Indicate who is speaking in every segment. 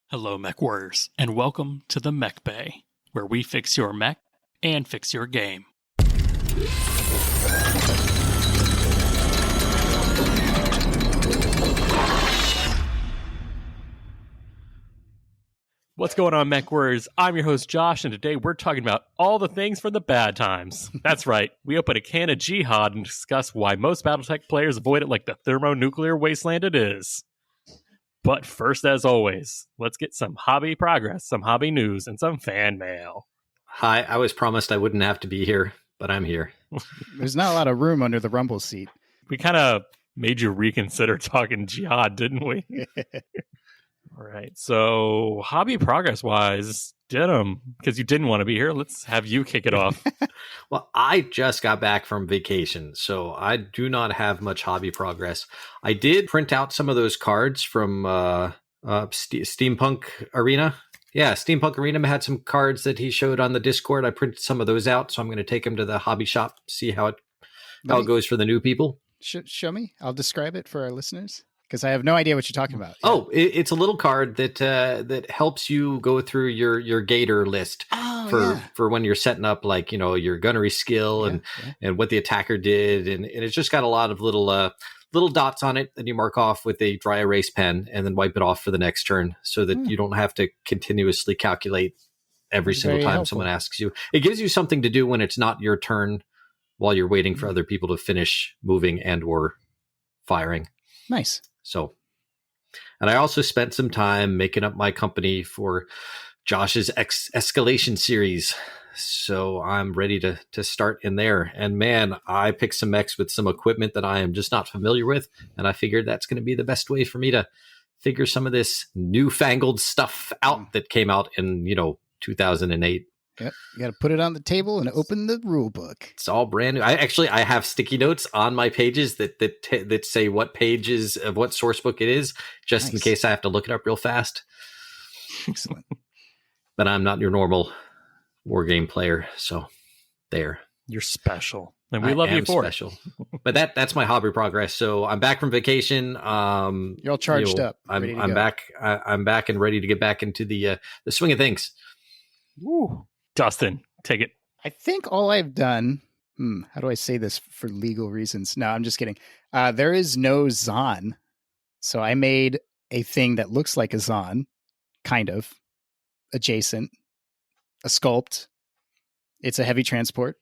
Speaker 1: Hello, Mechwarriors, and welcome to the Mechbay, where we fix your mech and fix your game. What's going on, Mechwarriors? I'm your host, Josh, and today we're talking about all the things from the bad times. That's right, we open a can of Jihad and discuss why most Battletech players avoid it like the thermonuclear wasteland it is. But first, as always, let's get some hobby progress, some hobby news, and some fan mail.
Speaker 2: Hi, I was promised I wouldn't have to be here, but I'm here.
Speaker 3: There's not a lot of room under the rumble seat.
Speaker 1: We kind of made you reconsider talking Jihad, didn't we? All right, so hobby progress-wise, Denham, because you didn't want to be here, let's have you kick it off.
Speaker 2: Well, I just got back from vacation, so I do not have much hobby progress. I did print out some of those cards from Steampunk Arena. Yeah, Steampunk Arena had some cards that he showed on the Discord. I printed some of those out, so I'm going to take them to the hobby shop, see how it goes for the new people.
Speaker 3: Show me. I'll describe it for our listeners, because I have no idea what you're talking about.
Speaker 2: Yeah. Oh, it's a little card that helps you go through your gator list for when you're setting up, like, you know, your gunnery skill and what the attacker did, and it's just got a lot of little dots on it that you mark off with a dry erase pen and then wipe it off for the next turn, so that you don't have to continuously calculate every single time someone asks you. It gives you something to do when it's not your turn, while you're waiting for other people to finish moving and or firing.
Speaker 3: Nice.
Speaker 2: So, and I also spent some time making up my company for Josh's escalation series. So I'm ready to start in there. And man, I picked some mechs with some equipment that I am just not familiar with. And I figured that's going to be the best way for me to figure some of this newfangled stuff out that came out in, 2008.
Speaker 3: Yep. You got to put it on the table and open the rule book.
Speaker 2: It's all brand new. I have sticky notes on my pages that say what pages of what source book it is, just in case I have to look it up real fast.
Speaker 3: Excellent.
Speaker 2: But I'm not your normal war game player, so there.
Speaker 1: You're special, and we love you for
Speaker 2: special. But that's my hobby progress. So I'm back from vacation.
Speaker 3: You're all charged up.
Speaker 2: I'm back. I'm back and ready to get back into the swing of things.
Speaker 1: Woo. Dustin, take it.
Speaker 3: I think all I've done, how do I say this for legal reasons? No, I'm just kidding. There is no Zon. So I made a thing that looks like a Zon, kind of, adjacent, a sculpt. It's a heavy transport.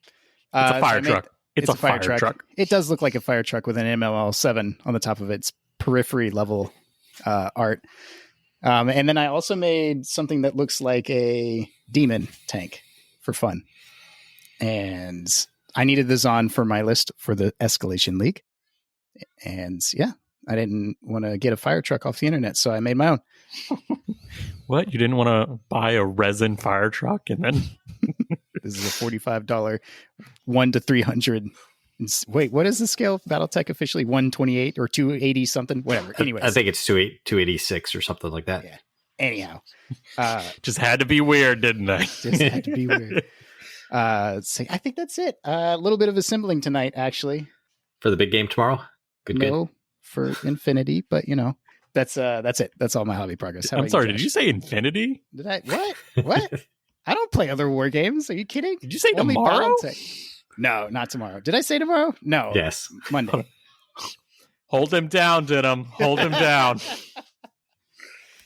Speaker 1: It's a fire truck. It's a fire truck.
Speaker 3: It does look like a fire truck with an MLL7 on the top of its periphery level art. And then I also made something that looks like a demon tank for fun. And I needed this on for my list for the Escalation League. And yeah, I didn't want to get a fire truck off the internet, so I made my own.
Speaker 1: What? You didn't want to buy a resin fire truck and then...
Speaker 3: This is a $45 1 to 300. Wait, what is the scale? Battletech officially 128 or 280 something? Whatever. Anyways.
Speaker 2: I think it's 286 or something like that.
Speaker 3: Yeah. Anyhow.
Speaker 1: Just had to be weird, didn't I?
Speaker 3: Just had to be weird. So I think that's it. A little bit of assembling tonight, actually.
Speaker 2: For the big game tomorrow? Good.
Speaker 3: For Infinity, but that's it. That's all my hobby progress.
Speaker 1: I'm sorry, did you say Infinity?
Speaker 3: Did I? What? I don't play other war games. Are you kidding?
Speaker 1: Did you say only tomorrow?
Speaker 3: No, not tomorrow. Did I say tomorrow? No.
Speaker 2: Yes.
Speaker 3: Monday.
Speaker 1: Hold him down, Denham. Hold him down.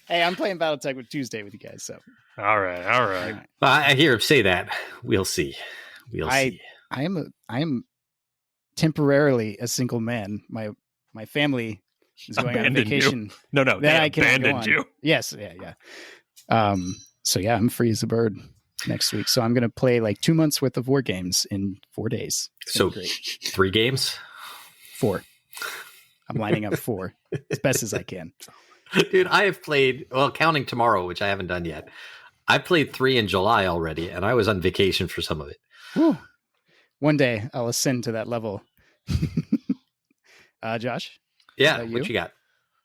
Speaker 3: Hey, I'm playing Battletech with Tuesday with you guys, so.
Speaker 1: All right.
Speaker 2: I hear him say that. We'll see. I
Speaker 3: am temporarily a single man. My family is going on vacation.
Speaker 1: You. No, they abandoned you.
Speaker 3: Yes, yeah. So yeah, I'm free as a bird next week. So I'm going to play like 2 months worth of war games in 4 days.
Speaker 2: So 3 games?
Speaker 3: 4. I'm lining up 4 as best as I can.
Speaker 2: Dude, I have played, counting tomorrow, which I haven't done yet. I played 3 in July already, and I was on vacation for some of it.
Speaker 3: Whew. One day I'll ascend to that level. Josh?
Speaker 2: Yeah, what you got?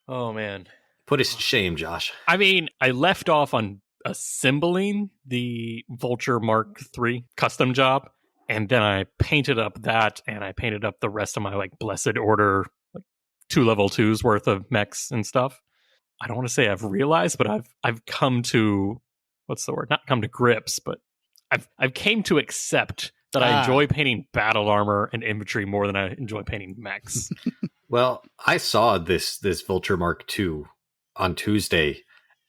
Speaker 1: Oh, man.
Speaker 2: Put us to shame, Josh.
Speaker 1: I mean, I left off on assembling the Vulture Mark III custom job, and then I painted up that, and I painted up the rest of my Blessed Order 2 level 2s worth of mechs and stuff. I don't want to say I've realized, but I've come to, what's the word? Not come to grips, but I've came to accept that I enjoy painting battle armor and infantry more than I enjoy painting mechs.
Speaker 2: Well, I saw this Vulture Mark II on Tuesday,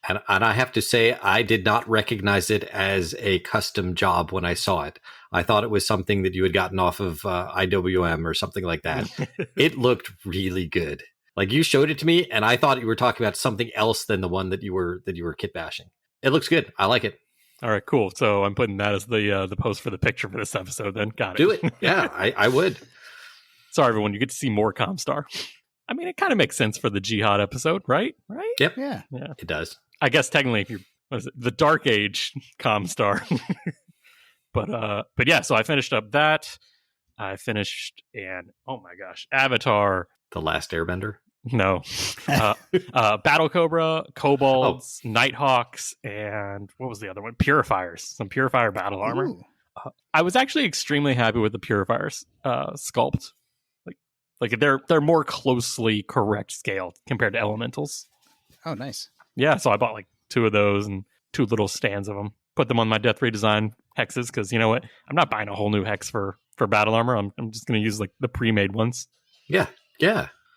Speaker 2: and I have to say I did not recognize it as a custom job when I saw it. I thought it was something that you had gotten off of IWM or something like that. It looked really good. Like, you showed it to me, and I thought you were talking about something else than the one that you were kit bashing. It looks good. I like it.
Speaker 1: All right, cool. So I'm putting that as the post for the picture for this episode. Then got it.
Speaker 2: Do it. Yeah, I would.
Speaker 1: Sorry, everyone. You get to see more Comstar. I mean, it kind of makes sense for the Jihad episode, right? Right?
Speaker 2: Yep.
Speaker 3: Yeah.
Speaker 2: It does.
Speaker 1: I guess technically, if you're the Dark Age Comstar. but yeah. So I finished up that. I finished, and oh my gosh, Avatar.
Speaker 2: The Last Airbender.
Speaker 1: No. Battle Cobra, Kobolds, Nighthawks, and what was the other one? Purifiers. Some Purifier battle armor. I was actually extremely happy with the Purifiers sculpt. Like they're more closely correct scaled compared to Elementals.
Speaker 3: Oh, nice.
Speaker 1: Yeah, so I bought like 2 of those and 2 little stands of them. Put them on my Death Redesign hexes because you know what? I'm not buying a whole new hex for battle armor. I'm just going to use like the pre-made ones.
Speaker 2: Yeah.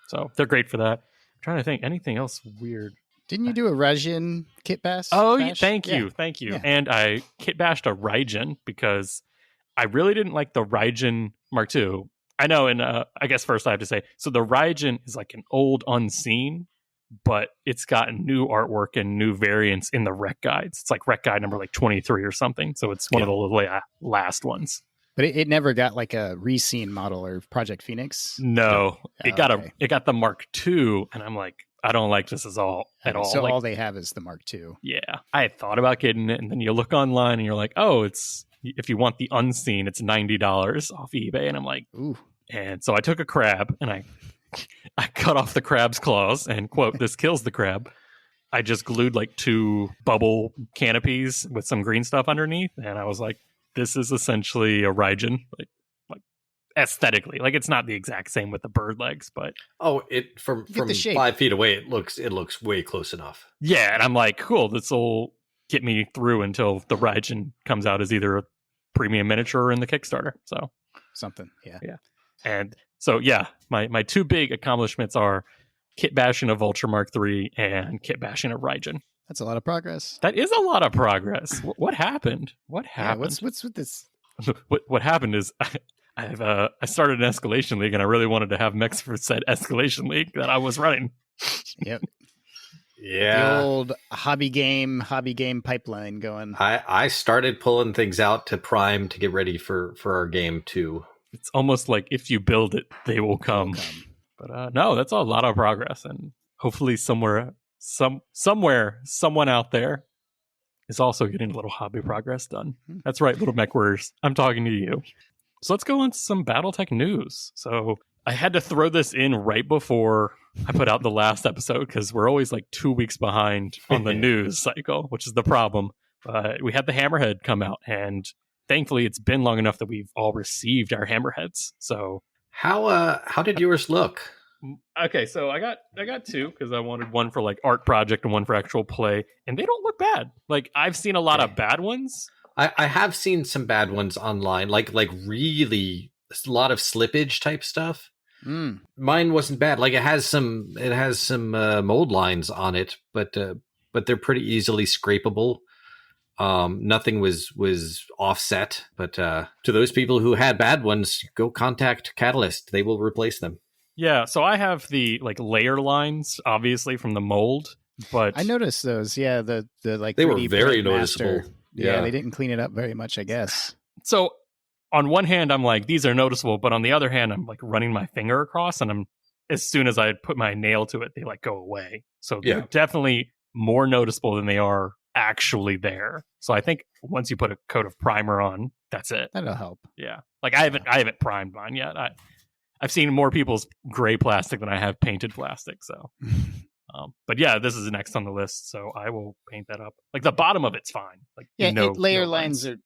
Speaker 1: So they're great for that. I'm trying to think anything else weird.
Speaker 3: Didn't you do a Raijin kit bash?
Speaker 1: Oh,
Speaker 3: bash?
Speaker 1: Thank you.
Speaker 3: Yeah.
Speaker 1: And I kit bashed a Raijin because I really didn't like the Raijin Mark II. I know, and I guess first I have to say, so the Raijin is like an old Unseen, but it's got new artwork and new variants in the rec guides. It's like rec guide number like 23 or something. So it's one of the last ones.
Speaker 3: But it never got like a re-scene model or Project Phoenix?
Speaker 1: No. It got the Mark II, and I'm like, I don't like this at all.
Speaker 3: So
Speaker 1: like,
Speaker 3: all they have is the Mark II.
Speaker 1: Yeah. I had thought about getting it, and then you look online and you're like, oh, if you want the Unseen, it's $90 off eBay. And I'm like,
Speaker 3: ooh.
Speaker 1: And so I took a crab and I cut off the crab's claws and quote, this kills the crab. I just glued like 2 bubble canopies with some green stuff underneath. And I was like, this is essentially a Raijin, like aesthetically. Like, it's not the exact same with the bird legs, but
Speaker 2: it from 5 feet away, it looks way close enough.
Speaker 1: Yeah, and I'm like, cool, this will get me through until the Raijin comes out as either a premium miniature or in the Kickstarter. So
Speaker 3: something, yeah.
Speaker 1: And so my 2 big accomplishments are kit bashing a Vulture Mark III and kit bashing a Raijin.
Speaker 3: That's a lot of progress.
Speaker 1: That is a lot of progress. What happened? What happened?
Speaker 3: Yeah, what's with this?
Speaker 1: What happened is I started an escalation league, and I really wanted to have mechs for said escalation league that I was running.
Speaker 3: Yep.
Speaker 2: Yeah.
Speaker 3: The old hobby game pipeline going.
Speaker 2: I started pulling things out to prime to get ready for our game too.
Speaker 1: It's almost like if you build it, they will come. But no, that's a lot of progress, and hopefully somewhere someone out there is also getting a little hobby progress done. That's right, little Mechwarriors. I'm talking to you. So let's go on to some BattleTech news. So I had to throw this in right before I put out the last episode because we're always like 2 weeks behind on the news cycle, which is the problem. But we had the Hammerhead come out, and thankfully it's been long enough that we've all received our Hammerheads. So
Speaker 2: how did yours look?
Speaker 1: Okay, so I got 2 because I wanted one for like art project and one for actual play, and they don't look bad. Like, I've seen a lot of bad ones.
Speaker 2: I have seen some bad ones online, like really a lot of slippage type stuff. Mine wasn't bad. Like, it has some mold lines on it, but they're pretty easily scrapable. Nothing was offset, but to those people who had bad ones, go contact Catalyst. They will replace them.
Speaker 1: Yeah, so I have the like layer lines, obviously from the mold, but
Speaker 3: I noticed those. Yeah, the like
Speaker 2: they were
Speaker 3: 3D
Speaker 2: very
Speaker 3: print
Speaker 2: noticeable.
Speaker 3: master. Yeah, they didn't clean it up very much, I guess.
Speaker 1: So on one hand, I'm like, these are noticeable, but on the other hand, I'm like running my finger across, and as soon as I put my nail to it, they like go away. So they're definitely more noticeable than they are actually there. So I think once you put a coat of primer on, that's it.
Speaker 3: That'll help.
Speaker 1: Yeah, like I haven't primed mine yet. I've seen more people's gray plastic than I have painted plastic. So, but yeah, this is next on the list, so I will paint that up. Like the bottom of it's fine. Like
Speaker 3: layer lines are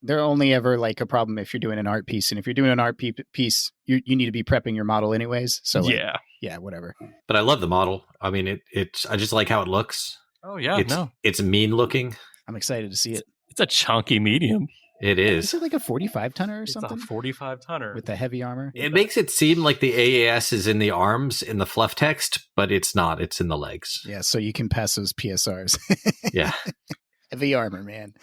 Speaker 3: they're only ever like a problem if you're doing an art piece, and if you're doing an art piece, you need to be prepping your model anyways. So like, yeah, whatever.
Speaker 2: But I love the model. I mean, I just like how it looks.
Speaker 1: Oh yeah,
Speaker 2: it's mean looking.
Speaker 3: I'm excited to see it.
Speaker 1: It's a chunky medium.
Speaker 2: It is.
Speaker 3: Is it like a 45 tonner or something?
Speaker 1: It's a 45 tonner
Speaker 3: with the heavy armor.
Speaker 2: It makes it seem like the AAS is in the arms in the fluff text, but it's not. It's in the legs.
Speaker 3: Yeah, so you can pass those PSRs.
Speaker 2: Yeah.
Speaker 3: Heavy armor, man.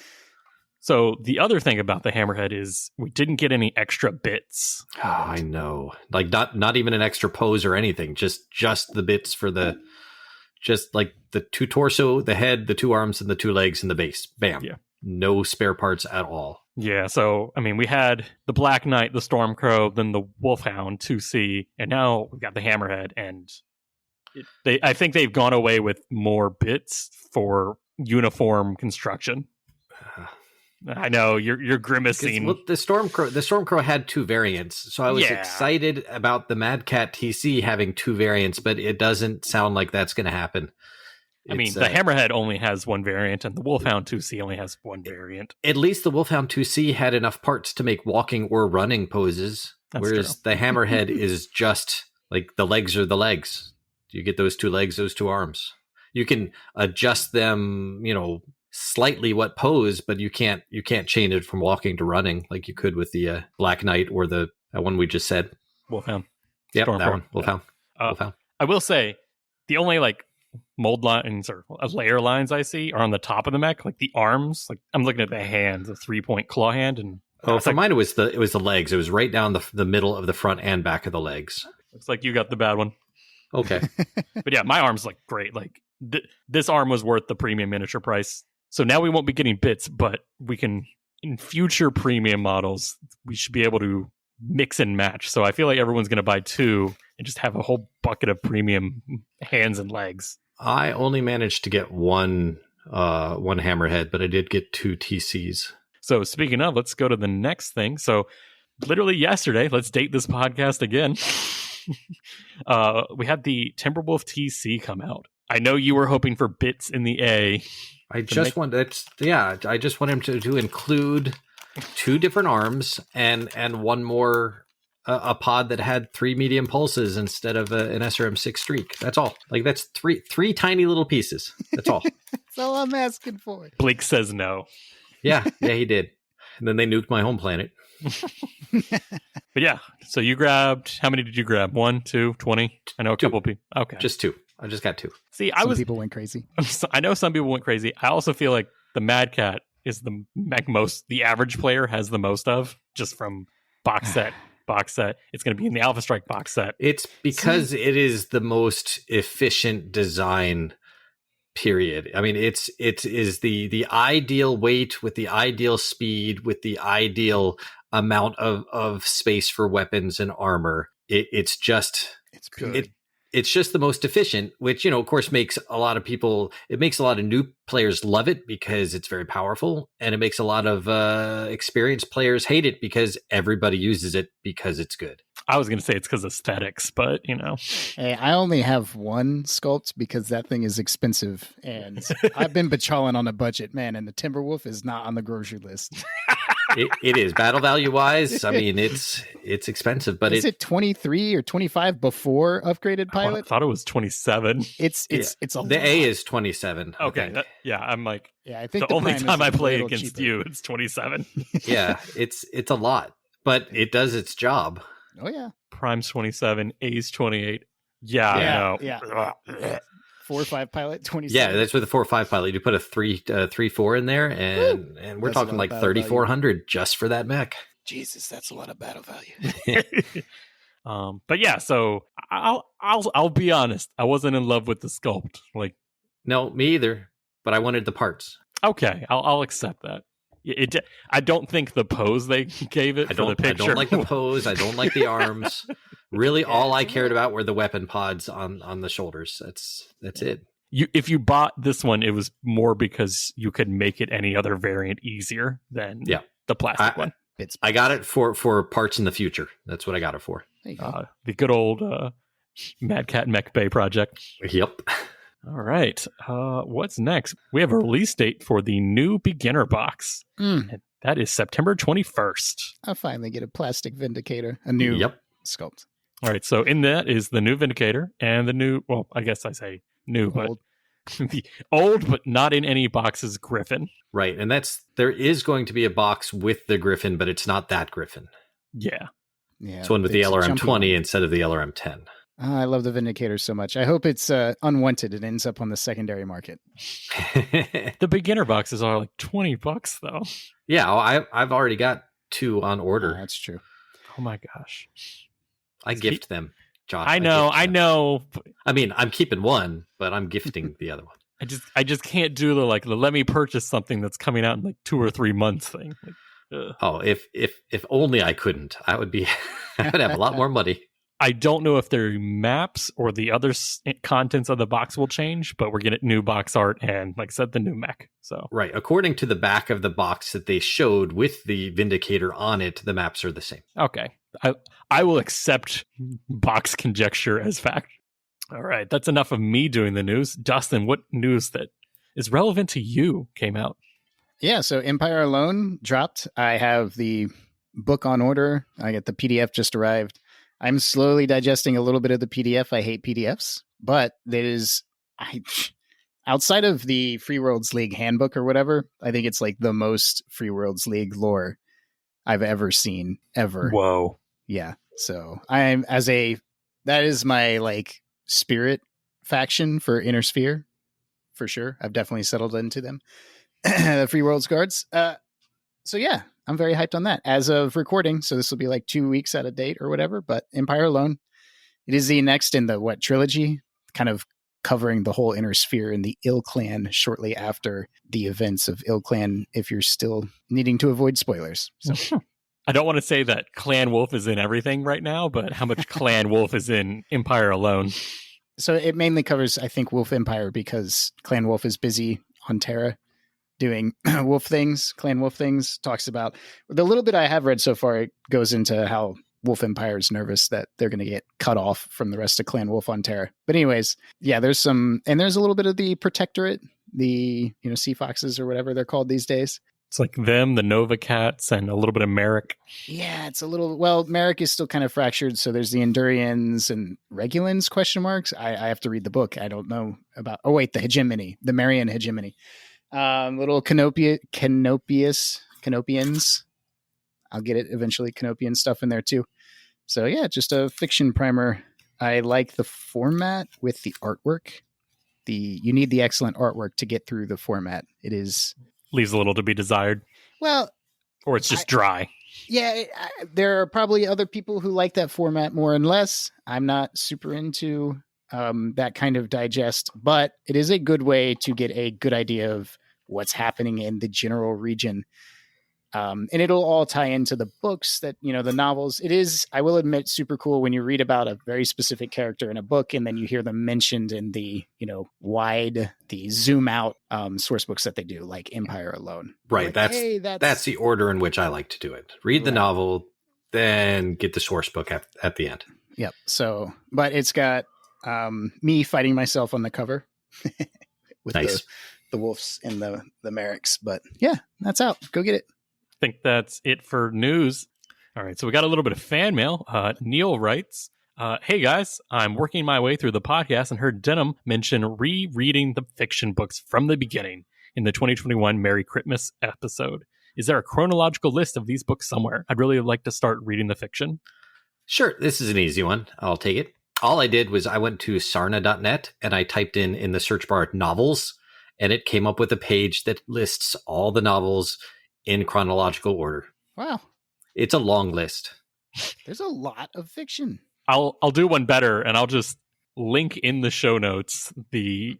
Speaker 1: So the other thing about the Hammerhead is we didn't get any extra bits.
Speaker 2: Oh, I know. Like not even an extra pose or anything. Just the bits for just like the 2 torso, the head, the 2 arms, and the 2 legs and the base. Bam. Yeah. No spare parts at all.
Speaker 1: Yeah, so, I mean, we had the Black Knight, the Stormcrow, then the Wolfhound 2C, and now we've got the Hammerhead, and I think they've gone away with more bits for uniform construction. I know, you're grimacing.
Speaker 2: Well, the Stormcrow had 2 variants, so I was excited about the Mad Cat TC having 2 variants, but it doesn't sound like that's going to happen.
Speaker 1: I mean, the Hammerhead only has 1 variant, and the Wolfhound 2C only has 1 variant.
Speaker 2: At least the Wolfhound 2C had enough parts to make walking or running poses, whereas the Hammerhead is just, like, the legs are the legs. You get those 2 legs, those 2 arms. You can adjust them, slightly what pose, but you can't change it from walking to running like you could with the Black Knight or that one we just said.
Speaker 1: Wolfhound.
Speaker 2: Yep, that one. Wolfhound. Wolfhound.
Speaker 1: I will say, the only, mold lines or layer lines I see are on the top of the mech, like the arms. Like I'm looking at the hand, the 3-point claw hand, and
Speaker 2: for mine it was the legs. It was right down the middle of the front and back of the legs.
Speaker 1: Looks like you got the bad one.
Speaker 2: Okay,
Speaker 1: but yeah, my arm's great. Like this arm was worth the premium miniature price. So now we won't be getting bits, but we can in future premium models we should be able to mix and match. So I feel like everyone's going to buy 2 and just have a whole bucket of premium hands and legs.
Speaker 2: I only managed to get one Hammerhead, but I did get 2 TCs.
Speaker 1: So speaking of, let's go to the next thing. So literally yesterday, let's date this podcast again. We had the Timberwolf TC come out. I know you were hoping for bits in the A.
Speaker 2: I just want him to include 2 different arms and one more a pod that had 3 medium pulses instead of an SRM6 streak. That's all. Like that's three tiny little pieces. That's all.
Speaker 3: That's all I'm asking for.
Speaker 1: Blake says no.
Speaker 2: Yeah, he did. And then they nuked my home planet.
Speaker 1: But yeah, so you grabbed, how many did you grab? 1, 2, 20? I know a
Speaker 2: 2.
Speaker 1: couple people. Okay.
Speaker 2: Just 2. I just got 2.
Speaker 1: See,
Speaker 3: some people went crazy.
Speaker 1: I know some people went crazy. I also feel like the Mad Cat is the average player has the most of, just from box set. It's going to be in the Alpha Strike box set.
Speaker 2: It's because it is the most efficient design, period. I mean, it is the ideal weight with the ideal speed with the ideal amount of space for weapons and armor. It's good. It's just the most efficient, which, of course makes a lot of new players love it because it's very powerful. And it makes a lot of experienced players hate it because everybody uses it because it's good.
Speaker 1: I was going to say it's because aesthetics, but
Speaker 3: Hey, I only have 1 sculpt because that thing is expensive. And I've been bachawing on a budget, man. And the Timberwolf is not on the grocery list.
Speaker 2: It is battle value wise. I mean, it's expensive, but
Speaker 3: is it 23 or 25 before upgraded pilot?
Speaker 1: I thought it was 27.
Speaker 3: It's a lot.
Speaker 2: The A is 27.
Speaker 1: Okay, I'm like,
Speaker 3: I think
Speaker 1: the only time I play against you, it's 27.
Speaker 2: Yeah, it's a lot, but it does its job.
Speaker 3: Oh yeah,
Speaker 1: Prime's 27, A's 28. Yeah, I know.
Speaker 3: Yeah. 4-5 pilot 27.
Speaker 2: Yeah, that's with the 4-5 pilot. You put a 3-4 in there, and we're talking like 3,400 just for that mech.
Speaker 3: Jesus, that's a lot of battle value.
Speaker 1: But yeah, so I'll be honest. I wasn't in love with the sculpt. Like,
Speaker 2: no, me either. But I wanted the parts.
Speaker 1: Okay, I'll accept that. I don't think the pose they gave it for the picture.
Speaker 2: I don't like the pose. I don't like the arms. Really, all I cared about were the weapon pods on the shoulders. That's it.
Speaker 1: If you bought this one, it was more because you could make it any other variant easier than the plastic one.
Speaker 2: I got it for parts in the future. That's what I got it for.
Speaker 1: The good old Mad Cat Mechbay project.
Speaker 2: Yep.
Speaker 1: All right. What's next? We have a release date for the new beginner box. And That is September 21st.
Speaker 3: I'll finally get a plastic Vindicator, a new sculpt.
Speaker 1: All right, so in that is the new Vindicator and the new, well, I guess I say new,
Speaker 3: Old.
Speaker 1: but the old, but not in any boxes, Griffin.
Speaker 2: Right, and there is going to be a box with the Griffin, but it's not that Griffin.
Speaker 1: Yeah.
Speaker 2: It's one with the LRM-20 instead of the LRM-10.
Speaker 3: Oh, I love the Vindicator so much. I hope it's unwanted and ends up on the secondary market.
Speaker 1: The beginner boxes are like $20 though.
Speaker 2: Yeah, I've already got 2 on order.
Speaker 3: Oh, that's true.
Speaker 1: Oh my gosh.
Speaker 2: I gift them, Josh.
Speaker 1: I know.
Speaker 2: I mean, I'm keeping one, but I'm gifting the other one.
Speaker 1: I just can't do the let me purchase something that's coming out in like 2 or 3 months thing.
Speaker 2: Oh, if only I couldn't, I would have a lot more money.
Speaker 1: I don't know if their maps or the other contents of the box will change, but we're getting new box art and, like I said, the new mech. So
Speaker 2: right, according to the back of the box that they showed with the Vindicator on it, the maps are the same.
Speaker 1: Okay, I will accept box conjecture as fact. All right, that's enough of me doing the news. Dustin, what news that is relevant to you came out?
Speaker 3: Yeah, so Empire Alone dropped. I have the book on order. I get the PDF just arrived. I'm slowly digesting a little bit of the PDF. I hate PDFs, but outside of the Free Worlds League handbook or whatever, I think it's like the most Free Worlds League lore I've ever seen, ever.
Speaker 1: Whoa.
Speaker 3: Yeah. So that is my like spirit faction for Inner Sphere, for sure. I've definitely settled into them. The Free Worlds Guards. So yeah, I'm very hyped on that as of recording. So this will be like 2 weeks out of date or whatever, but Empire Alone, it is the next in the trilogy, kind of covering the whole Inner Sphere and the Ill Clan shortly after the events of Ill Clan, if you're still needing to avoid spoilers. So
Speaker 1: I don't want to say that Clan Wolf is in everything right now, but how much Clan Wolf is in Empire Alone?
Speaker 3: So it mainly covers, I think, Wolf Empire, because Clan Wolf is busy on Terra doing wolf things, Clan Wolf things. Talks about the little bit I have read so far. It goes into how Wolf Empire is nervous that they're going to get cut off from the rest of Clan Wolf on Terra. But anyways, yeah, there's a little bit of the Protectorate, the Sea Foxes or whatever they're called these days.
Speaker 1: It's like them, the Nova Cats, and a little bit of Merrick.
Speaker 3: Yeah, it's a little... Well, Merrick is still kind of fractured, so there's the Endurians and Regulans, question marks. I have to read the book. I don't know about... Oh, wait, the Hegemony. The Marian Hegemony. Little Canopians. I'll get it eventually. Canopian stuff in there, too. So, yeah, just a fiction primer. I like the format with the artwork. You need the excellent artwork to get through the format. It is...
Speaker 1: Leaves a little to be desired.
Speaker 3: Well,
Speaker 1: or it's just dry.
Speaker 3: Yeah, there are probably other people who like that format more and less. I'm not super into that kind of digest, but it is a good way to get a good idea of what's happening in the general region. And it'll all tie into the books that, the novels. It is, I will admit, super cool when you read about a very specific character in a book and then you hear them mentioned in the, the zoom out source books that they do, like Empire Alone.
Speaker 2: Right. Like, that's the order in which I like to do it. Read the novel, then get the source book at the end.
Speaker 3: Yep. So, but it's got me fighting myself on the cover with
Speaker 2: nice.
Speaker 3: The wolves and the Merricks. But yeah, that's out. Go get it.
Speaker 1: I think that's it for news. All right, so we got a little bit of fan mail. Neil writes, hey guys, I'm working my way through the podcast and heard Denham mention rereading the fiction books from the beginning in the 2021 Merry Christmas episode. Is there a chronological list of these books somewhere? I'd really like to start reading the fiction.
Speaker 2: Sure, this is an easy one. I'll take it. All I did was I went to sarna.net and I typed in the search bar novels, and it came up with a page that lists all the novels in chronological order.
Speaker 3: Wow.
Speaker 2: It's a long list.
Speaker 3: There's a lot of fiction.
Speaker 1: I'll do one better, and I'll just link in the show notes the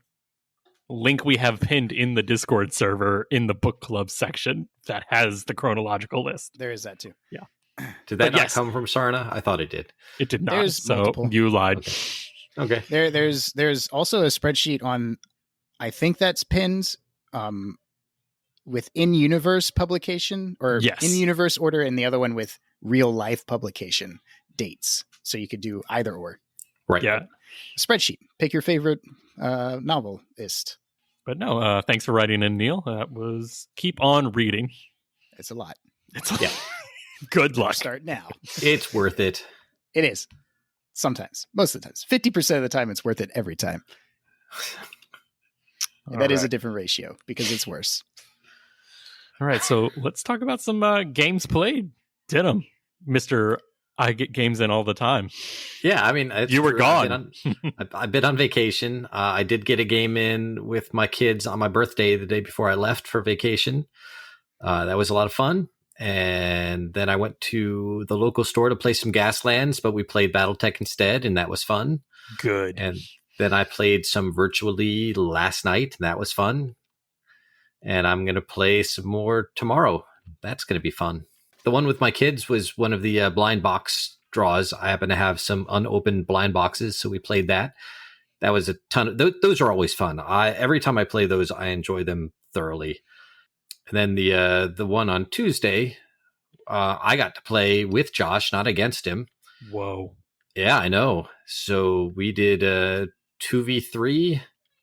Speaker 1: link we have pinned in the Discord server in the book club section that has the chronological list.
Speaker 3: There is that too.
Speaker 1: Yeah.
Speaker 2: Did that not come from Sarna? I thought it did.
Speaker 1: It did not.
Speaker 3: There's
Speaker 1: so
Speaker 3: multiple.
Speaker 1: You lied.
Speaker 2: Okay.
Speaker 3: There's also a spreadsheet on, I think that's pinned with in-universe publication or in-universe order, and the other one with real-life publication dates. So you could do either or.
Speaker 2: Right.
Speaker 1: Yeah.
Speaker 3: Spreadsheet. Pick your favorite novelist.
Speaker 1: But no, thanks for writing in, Neil. That was keep on reading.
Speaker 3: It's a lot.
Speaker 2: Yeah.
Speaker 1: Good luck.
Speaker 3: Start now.
Speaker 2: It's worth it.
Speaker 3: It is. Sometimes. Most of the times. 50% of the time, it's worth it every time. That is a different ratio because it's worse.
Speaker 1: All right, so let's talk about some games played. Denham, Mr. I get games in all the time.
Speaker 2: Yeah, I mean,
Speaker 1: you were gone.
Speaker 2: I've been on vacation. I did get a game in with my kids on my birthday the day before I left for vacation. That was a lot of fun. And then I went to the local store to play some Gaslands, but we played Battletech instead, and that was fun.
Speaker 1: Good.
Speaker 2: And then I played some virtually last night, and that was fun. And I'm going to play some more tomorrow. That's going to be fun. The one with my kids was one of the blind box draws. I happen to have some unopened blind boxes, so we played that. That was a ton of those are always fun. Every time I play those, I enjoy them thoroughly. And then the one on Tuesday, I got to play with Josh, not against him.
Speaker 1: Whoa.
Speaker 2: Yeah, I know. So we did 2v3.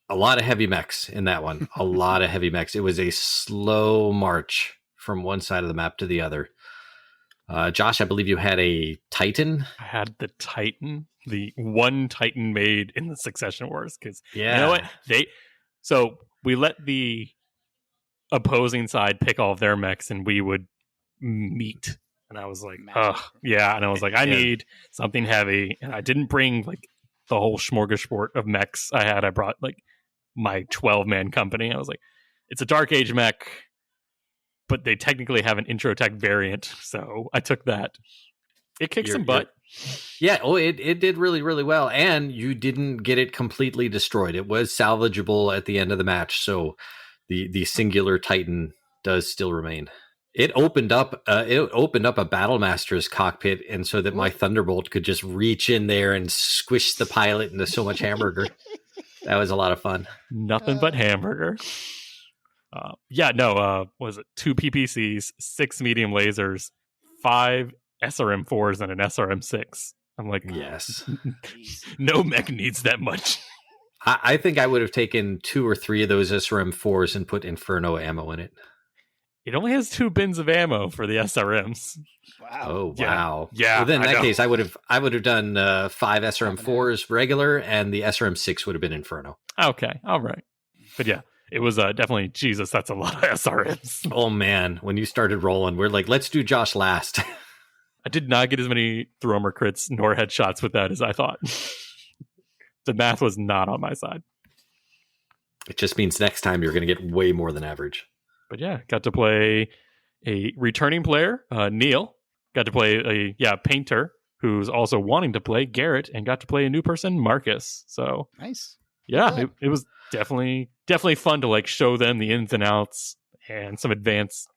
Speaker 2: A lot of heavy mechs in that one. A lot of heavy mechs. It was a slow march from one side of the map to the other. Josh, I believe you had a Titan.
Speaker 1: I had the Titan, the one Titan made in the Succession Wars. Because you know what? So we let the opposing side pick all of their mechs and we would meet. And I was like, oh, yeah. And I was like, I need something heavy. And I didn't bring like the whole smorgasbord of mechs I had. I brought like my 12-man company. I was like, it's a Dark Age mech, but they technically have an intro tech variant, so I took that. It kicked some butt.
Speaker 2: Yeah, it did really, really well, and you didn't get it completely destroyed. It was salvageable at the end of the match, so the singular Titan does still remain. It opened up a Battlemaster's cockpit, and so that my Thunderbolt could just reach in there and squish the pilot into so much hamburger. That was a lot of fun.
Speaker 1: Nothing but hamburger. Was it 2 PPCs, 6 medium lasers, 5 SRM4s, and an SRM6? I'm like,
Speaker 2: yes.
Speaker 1: No mech needs that much.
Speaker 2: I think I would have taken 2 or 3 of those SRM4s and put Inferno ammo in it.
Speaker 1: It only has 2 bins of ammo for the SRMs.
Speaker 3: Wow.
Speaker 2: Oh, wow.
Speaker 1: Yeah.
Speaker 2: Well, then in that case, I would have done 5 SRM4s regular, and the SRM6 would have been Inferno.
Speaker 1: Okay. All right. But yeah. It was definitely, Jesus, that's a lot of SRMs.
Speaker 2: Oh, man. When you started rolling, we're like, let's do Josh last.
Speaker 1: I did not get as many thrower crits nor headshots with that as I thought. The math was not on my side.
Speaker 2: It just means next time you're going to get way more than average.
Speaker 1: But yeah, got to play a returning player, Neil. Got to play a painter who's also wanting to play, Garrett, and got to play a new person, Marcus. So
Speaker 3: nice.
Speaker 1: Yeah, it was definitely fun to like show them the ins and outs and some advanced,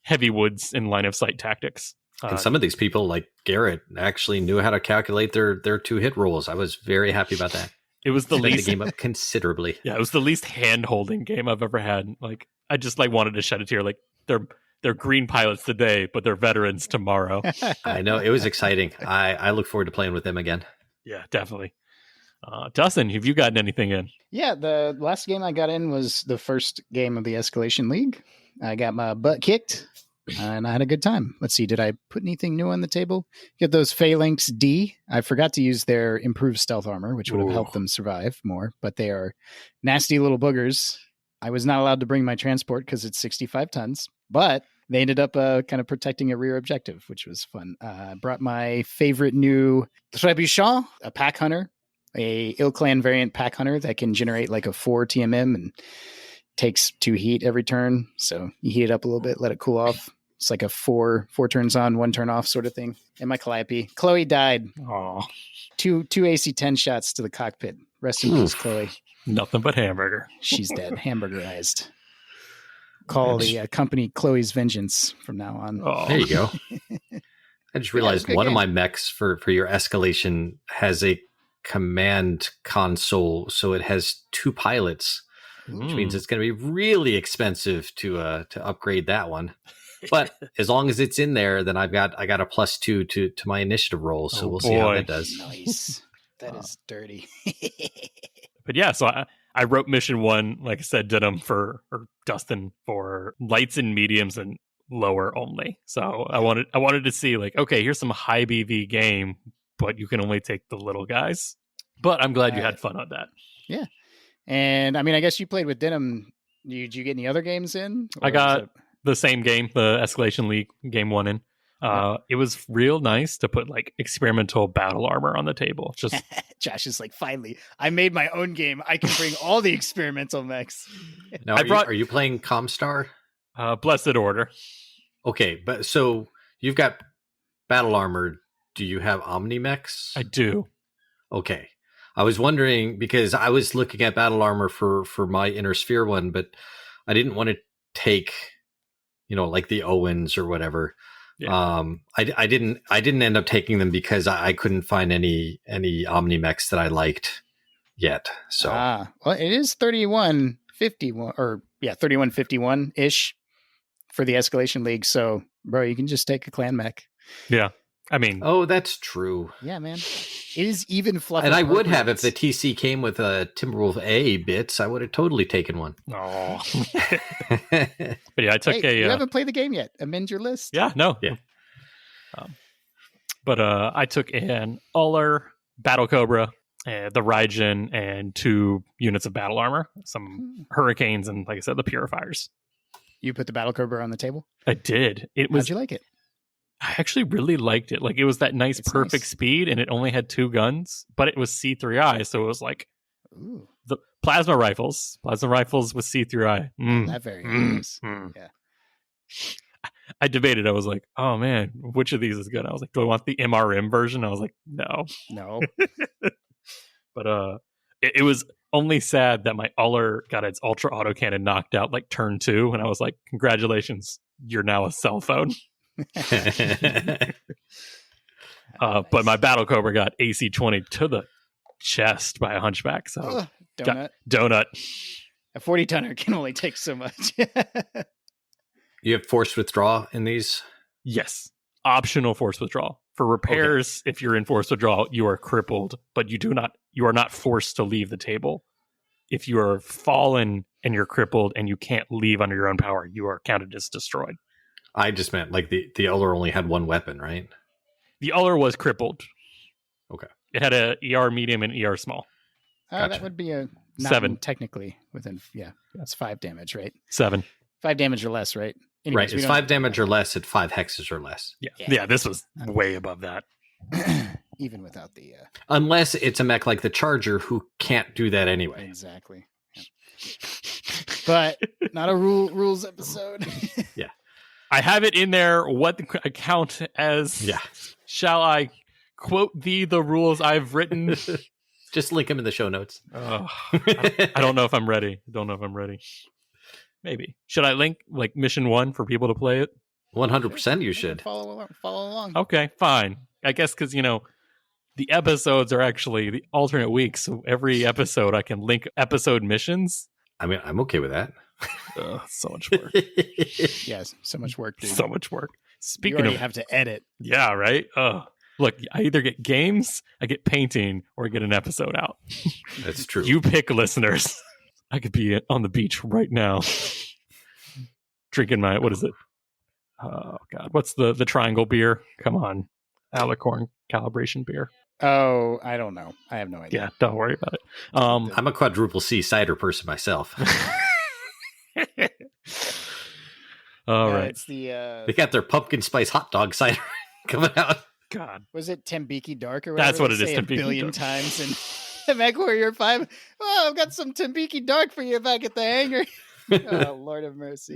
Speaker 1: heavy woods in line of sight tactics.
Speaker 2: And some of these people, like Garrett, actually knew how to calculate their 2 hit rolls. I was very happy about that.
Speaker 1: It was the least
Speaker 2: the game up considerably.
Speaker 1: Yeah, it was the least hand holding game I've ever had. Like I just wanted to shed a tear. Like they're green pilots today, but they're veterans tomorrow.
Speaker 2: I know, it was exciting. I look forward to playing with them again.
Speaker 1: Yeah, definitely. Dustin, have you gotten anything in?
Speaker 3: Yeah, the last game I got in was the first game of the Escalation League. I got my butt kicked, and I had a good time. Let's see, did I put anything new on the table? Get those Phalanx D. I forgot to use their improved stealth armor, which would have helped them survive more, but they are nasty little boogers. I was not allowed to bring my transport because it's 65 tons, but they ended up kind of protecting a rear objective, which was fun. I brought my favorite new Trebuchet, a pack hunter. A Ill Clan variant pack hunter that can generate like a 4 TMM and takes 2 heat every turn. So you heat it up a little bit, let it cool off. It's like a 4 turns on, 1 turn off sort of thing. And my Calliope. Chloe died.
Speaker 1: Oh,
Speaker 3: 2 AC-10 shots to the cockpit. Rest in peace, Chloe.
Speaker 1: Nothing but hamburger.
Speaker 3: She's dead. Hamburgerized. Call the company Chloe's Vengeance from now on.
Speaker 2: Oh. There you go. I just realized one of my mechs for your escalation has a command console, so it has 2 pilots, which means it's going to be really expensive to upgrade that one. But as long as it's in there, then I got a +2 to my initiative roll, so we'll see how that does.
Speaker 3: Nice. That is dirty.
Speaker 1: But yeah, so I wrote mission 1, like I said, Denham or Dustin for lights and mediums and lower only. So I wanted to see like, okay, here's some high BV game, but you can only take the little guys. But I'm glad you had fun on that.
Speaker 3: Yeah. And I mean, I guess you played with Denham. Did you get any other games in?
Speaker 1: I got the same game, the Escalation League game 1 in. It was real nice to put like experimental battle armor on the table. Just
Speaker 3: Josh is like, finally, I made my own game. I can bring all the experimental mechs.
Speaker 2: Now, are you playing Comstar?
Speaker 1: Blessed Order.
Speaker 2: Okay, but so you've got battle armor. Do you have Omni-Mechs?
Speaker 1: I do.
Speaker 2: Okay. I was wondering because I was looking at battle armor for my Inner Sphere one, but I didn't want to take, like the Owens or whatever. Yeah. I didn't end up taking them because I couldn't find any Omni-Mechs that I liked yet. So
Speaker 3: well, it is 3151 or 3151 ish for the Escalation League. So, bro, you can just take a clan mech.
Speaker 1: Yeah. I mean,
Speaker 2: oh, that's true.
Speaker 3: Yeah, man. It is even fluffy.
Speaker 2: And I would have if the TC came with a Timberwolf A bits. I would have totally taken one.
Speaker 1: Oh, but yeah, I took
Speaker 3: you haven't played the game yet. Amend your list.
Speaker 1: Yeah, no,
Speaker 2: yeah.
Speaker 1: But I took an Uller, Battle Cobra, the Raijin, and 2 units of battle armor, Some Hurricanes, and like I said, the Purifiers.
Speaker 3: You put the Battle Cobra on the table?
Speaker 1: I did.
Speaker 3: How'd you like it?
Speaker 1: I actually really liked it. Like it was that nice, perfect speed, and it only had 2 guns, but it was C3I, so it was like the plasma rifles with C3I.
Speaker 3: That very nice. Yeah.
Speaker 1: I debated. I was like, oh man, which of these is good? I was like, do I want the MRM version? I was like, no. But it was only sad that my Uller got its ultra autocannon knocked out like turn 2, and I was like, congratulations, you're now a cell phone.
Speaker 3: Nice.
Speaker 1: But my Battle Cobra got AC-20 to the chest by a hunchback. So donut.
Speaker 3: A 40-tonner can only take so much.
Speaker 2: You have forced withdrawal in these?
Speaker 1: Yes. Optional force withdrawal. For repairs, if you're in force withdrawal, you are crippled, but you are not forced to leave the table. If you are fallen and you're crippled and you can't leave under your own power, you are counted as destroyed.
Speaker 2: I just meant like the Uller only had 1 weapon, right?
Speaker 1: The Uller was crippled.
Speaker 2: Okay.
Speaker 1: It had a ER medium and ER small.
Speaker 3: Gotcha. That would be a
Speaker 1: 7
Speaker 3: technically within. Yeah, that's 5 damage, right?
Speaker 1: 7.
Speaker 3: 5 damage or less, right? Anyways,
Speaker 2: right. It's 5 damage or less at 5 hexes or less.
Speaker 1: Yeah. This was way above that.
Speaker 3: Even without the
Speaker 2: unless it's a mech like the Charger who can't do that anyway.
Speaker 3: Exactly. Yeah. But not a rules episode.
Speaker 2: Yeah.
Speaker 1: I have it in there. What I count as?
Speaker 2: Yeah.
Speaker 1: Shall I quote the rules I've written?
Speaker 2: Just link them in the show notes.
Speaker 1: I don't know if I'm ready. Maybe. Should I link like mission 1 for people to play it?
Speaker 2: 100% you should.
Speaker 3: Follow along.
Speaker 1: Okay, fine. I guess because, the episodes are actually the alternate weeks. So every episode I can link episode missions.
Speaker 2: I mean, I'm okay with that.
Speaker 1: So much work.
Speaker 3: Yes, so much work, dude.
Speaker 1: So much work.
Speaker 3: Speaking of, have to edit.
Speaker 1: Yeah, right? Look, I either get games, I get painting, or I get an episode out.
Speaker 2: That's true.
Speaker 1: You pick, listeners. I could be on the beach right now. Drinking my, what is it? Oh, God. What's the triangle beer? Come on. Alicorn calibration beer.
Speaker 3: Oh, I don't know. I have no idea.
Speaker 1: Yeah, don't worry about it.
Speaker 2: I'm a quadruple C cider person myself.
Speaker 1: All right.
Speaker 3: It's the
Speaker 2: they got their pumpkin spice hot dog cider coming out.
Speaker 1: God.
Speaker 3: Was it Tembiki Dark or whatever?
Speaker 1: That's what it is,
Speaker 3: Tembiki a billion Dark. Times in Mechwarrior 5. Oh, I've got some Tembiki Dark for you back at the hangar. Oh, Lord of mercy.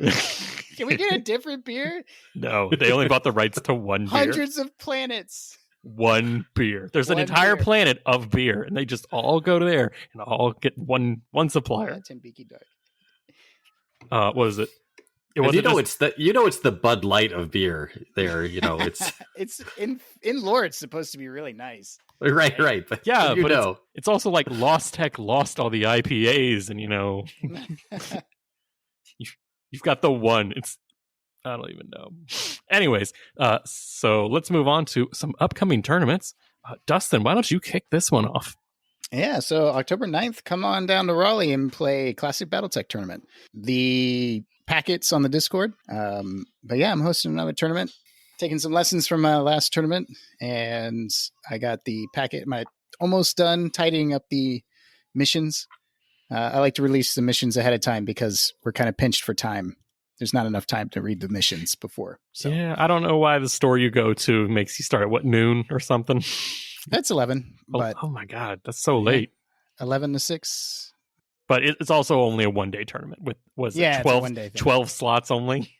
Speaker 3: Can we get a different beer?
Speaker 1: No, they only bought the rights to 1 beer.
Speaker 3: Hundreds of planets.
Speaker 1: 1 beer. There's an entire planet of beer, and they just all go there and all get one supplier.
Speaker 3: Tembiki Dark.
Speaker 1: What is it?
Speaker 2: It's the Bud Light of beer. There, it's
Speaker 3: it's in lore. It's supposed to be really nice.
Speaker 2: Right. But
Speaker 1: yeah, but it's also like Lost Tech lost all the IPAs, and you've got the one. I don't even know. Anyways, so let's move on to some upcoming tournaments. Dustin, why don't you kick this one off?
Speaker 3: Yeah, so October 9th, come on down to Raleigh and play Classic Battletech Tournament. The packets on the Discord. But yeah, I'm hosting another tournament, taking some lessons from my last tournament, and I got the packet. My almost done tidying up the missions. I like to release the missions ahead of time because we're kind of pinched for time. There's not enough time to read the missions before. So.
Speaker 1: Yeah, I don't know why the store you go to makes you start at noon or something.
Speaker 3: That's 11. But
Speaker 1: oh my God, that's so late.
Speaker 3: 11 to 6.
Speaker 1: But it's also only a one-day tournament with, it 12 slots only?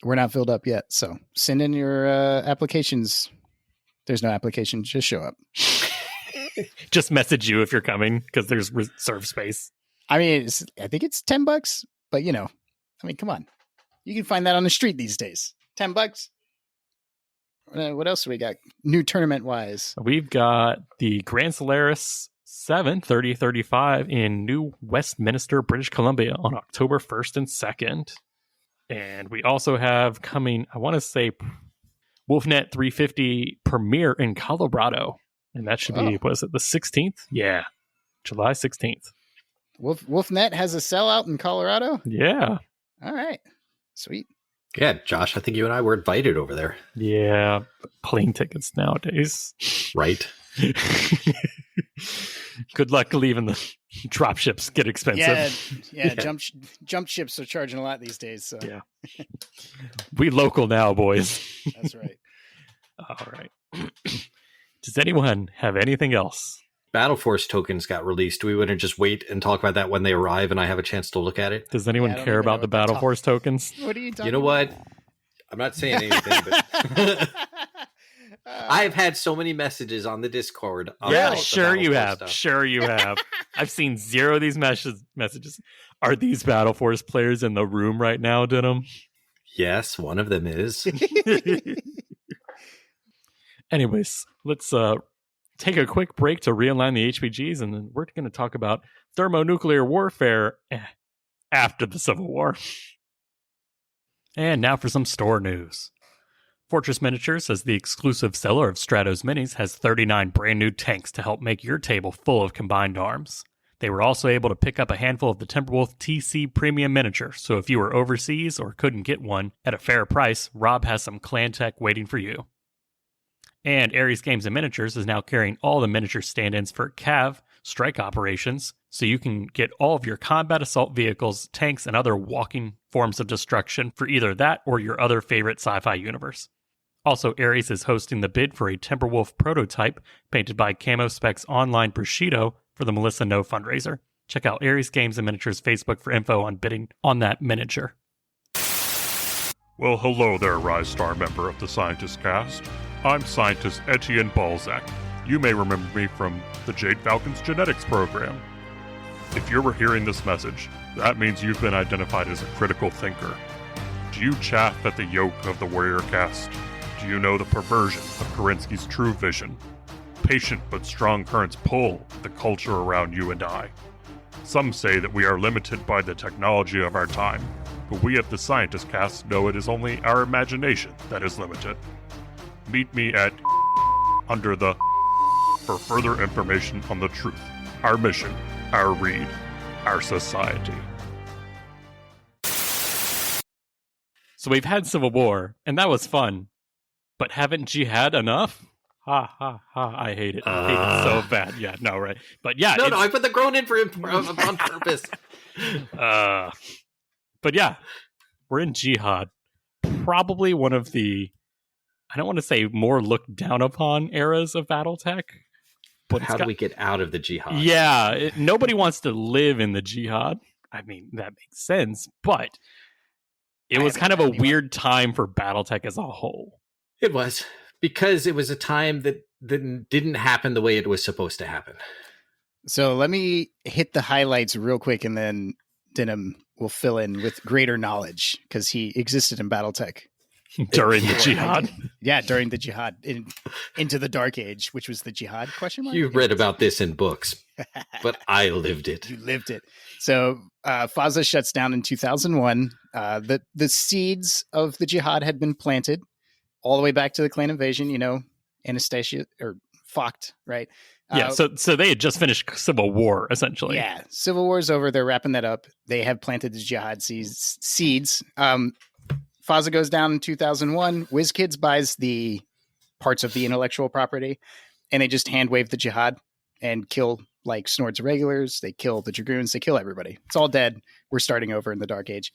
Speaker 3: We're not filled up yet, so send in your applications. There's no application, just show up.
Speaker 1: Just message you if you're coming, because there's reserve space.
Speaker 3: I mean, I think it's $10, but come on. You can find that on the street these days. $10. What else do we got new tournament-wise?
Speaker 1: We've got the Grand Solaris 7 3035 in New Westminster, British Columbia on October 1st and 2nd. And we also have coming, I want to say, Wolfnet 350 premiere in Colorado. And that should be, what is it, the 16th? Yeah, July 16th.
Speaker 3: Wolfnet has a sellout in Colorado?
Speaker 1: Yeah.
Speaker 3: All right. Sweet.
Speaker 2: Yeah, Josh, I think you and I were invited over there.
Speaker 1: Yeah, plane tickets nowadays.
Speaker 2: Right.
Speaker 1: Good luck leaving the drop ships get expensive.
Speaker 3: Yeah. Jump ships are charging a lot these days. So
Speaker 1: yeah, we local now, boys.
Speaker 3: That's right.
Speaker 1: All right. Does anyone have anything else?
Speaker 2: Battle Force tokens got released. We wouldn't just wait and talk about that when they arrive and I have a chance to look at it.
Speaker 1: Does anyone care about the Battle Force tokens?
Speaker 3: What are you talking
Speaker 2: about? You know what? I'm not saying anything, but I've had so many messages on the Discord.
Speaker 1: Yeah, sure you have. Stuff. Sure you have. I've seen zero of these messages. Are these Battle Force players in the room right now, Denham?
Speaker 2: Yes, one of them is.
Speaker 1: Anyways, let's take a quick break to realign the HPGs, and then we're going to talk about thermonuclear warfare after the Civil War. And now for some store news. Fortress Miniatures, as the exclusive seller of Stratos Minis, has 39 brand new tanks to help make your table full of combined arms. They were also able to pick up a handful of the Timberwolf TC Premium Miniature, so if you were overseas or couldn't get one at a fair price, Rob has some clan tech waiting for you. And Ares Games and Miniatures is now carrying all the miniature stand-ins for Cav strike operations, so you can get all of your combat assault vehicles, tanks, and other walking forms of destruction for either that or your other favorite sci-fi universe. Also, Ares is hosting the bid for a Timberwolf prototype painted by Camo Specs Online Bushido for the Melissa No fundraiser. Check out Ares Games and Miniatures Facebook for info on bidding on that miniature.
Speaker 4: Well, hello there, Rise Star member of the Scientist Cast. I'm Scientist Etienne Balzac. You may remember me from the Jade Falcon's genetics program. If you're hearing this message, that means you've been identified as a critical thinker. Do you chafe at the yoke of the warrior caste? Do you know the perversion of Kerensky's true vision? Patient but strong currents pull the culture around you and I. Some say that we are limited by the technology of our time, but we at the Scientist Cast know it is only our imagination that is limited. Meet me at under the for further information on the truth, our mission, our read, our society.
Speaker 1: So we've had Civil War, and that was fun. But haven't Jihad enough? Ha, ha, ha. I hate it. I hate it so bad. Yeah, no, right. But yeah.
Speaker 2: No, I put the groan in for him on purpose.
Speaker 1: But yeah, we're in Jihad. Probably one of the, I don't want to say more looked down upon eras of Battletech.
Speaker 2: But how do we get out of the Jihad?
Speaker 1: Yeah, nobody wants to live in the Jihad. I mean, that makes sense. But it was kind of a weird time for Battletech as a whole.
Speaker 2: It was, because it was a time that didn't happen the way it was supposed to happen.
Speaker 3: So let me hit the highlights real quick, and then Denham will fill in with greater knowledge, because he existed in Battletech.
Speaker 1: During the Jihad.
Speaker 3: Yeah, during the Jihad. Into the Dark Age, which was the Jihad, question mark?
Speaker 2: You read about this in books, but I lived it.
Speaker 3: You lived it. So Faza shuts down in 2001. The seeds of the Jihad had been planted all the way back to the clan invasion, Anastasia or Focht, right?
Speaker 1: Yeah, so they had just finished Civil War, essentially.
Speaker 3: Yeah, Civil War's over. They're wrapping that up. They have planted the Jihad seeds. Faza goes down in 2001. WizKids buys the parts of the intellectual property, and they just hand wave the Jihad and kill like Snords regulars. They kill the Dragoons. They kill everybody. It's all dead. We're starting over in the Dark Age.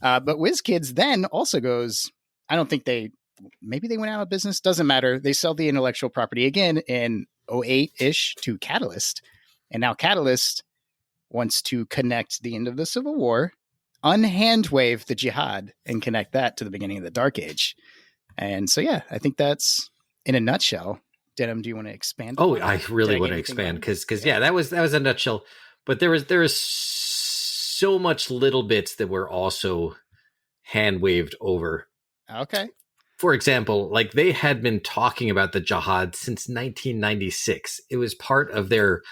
Speaker 3: But WizKids then also goes, I don't think maybe they went out of business. Doesn't matter. They sell the intellectual property again in 08-ish to Catalyst. And now Catalyst wants to connect the end of the Civil War, unhand wave the Jihad, and connect that to the beginning of the Dark Age. And so, yeah, I think that's in a nutshell. Denham, do you want to expand?
Speaker 2: Oh, I really want to expand because that was a nutshell. But there was so much little bits that were also hand waved over.
Speaker 3: Okay.
Speaker 2: For example, like they had been talking about the Jihad since 1996. It was part of their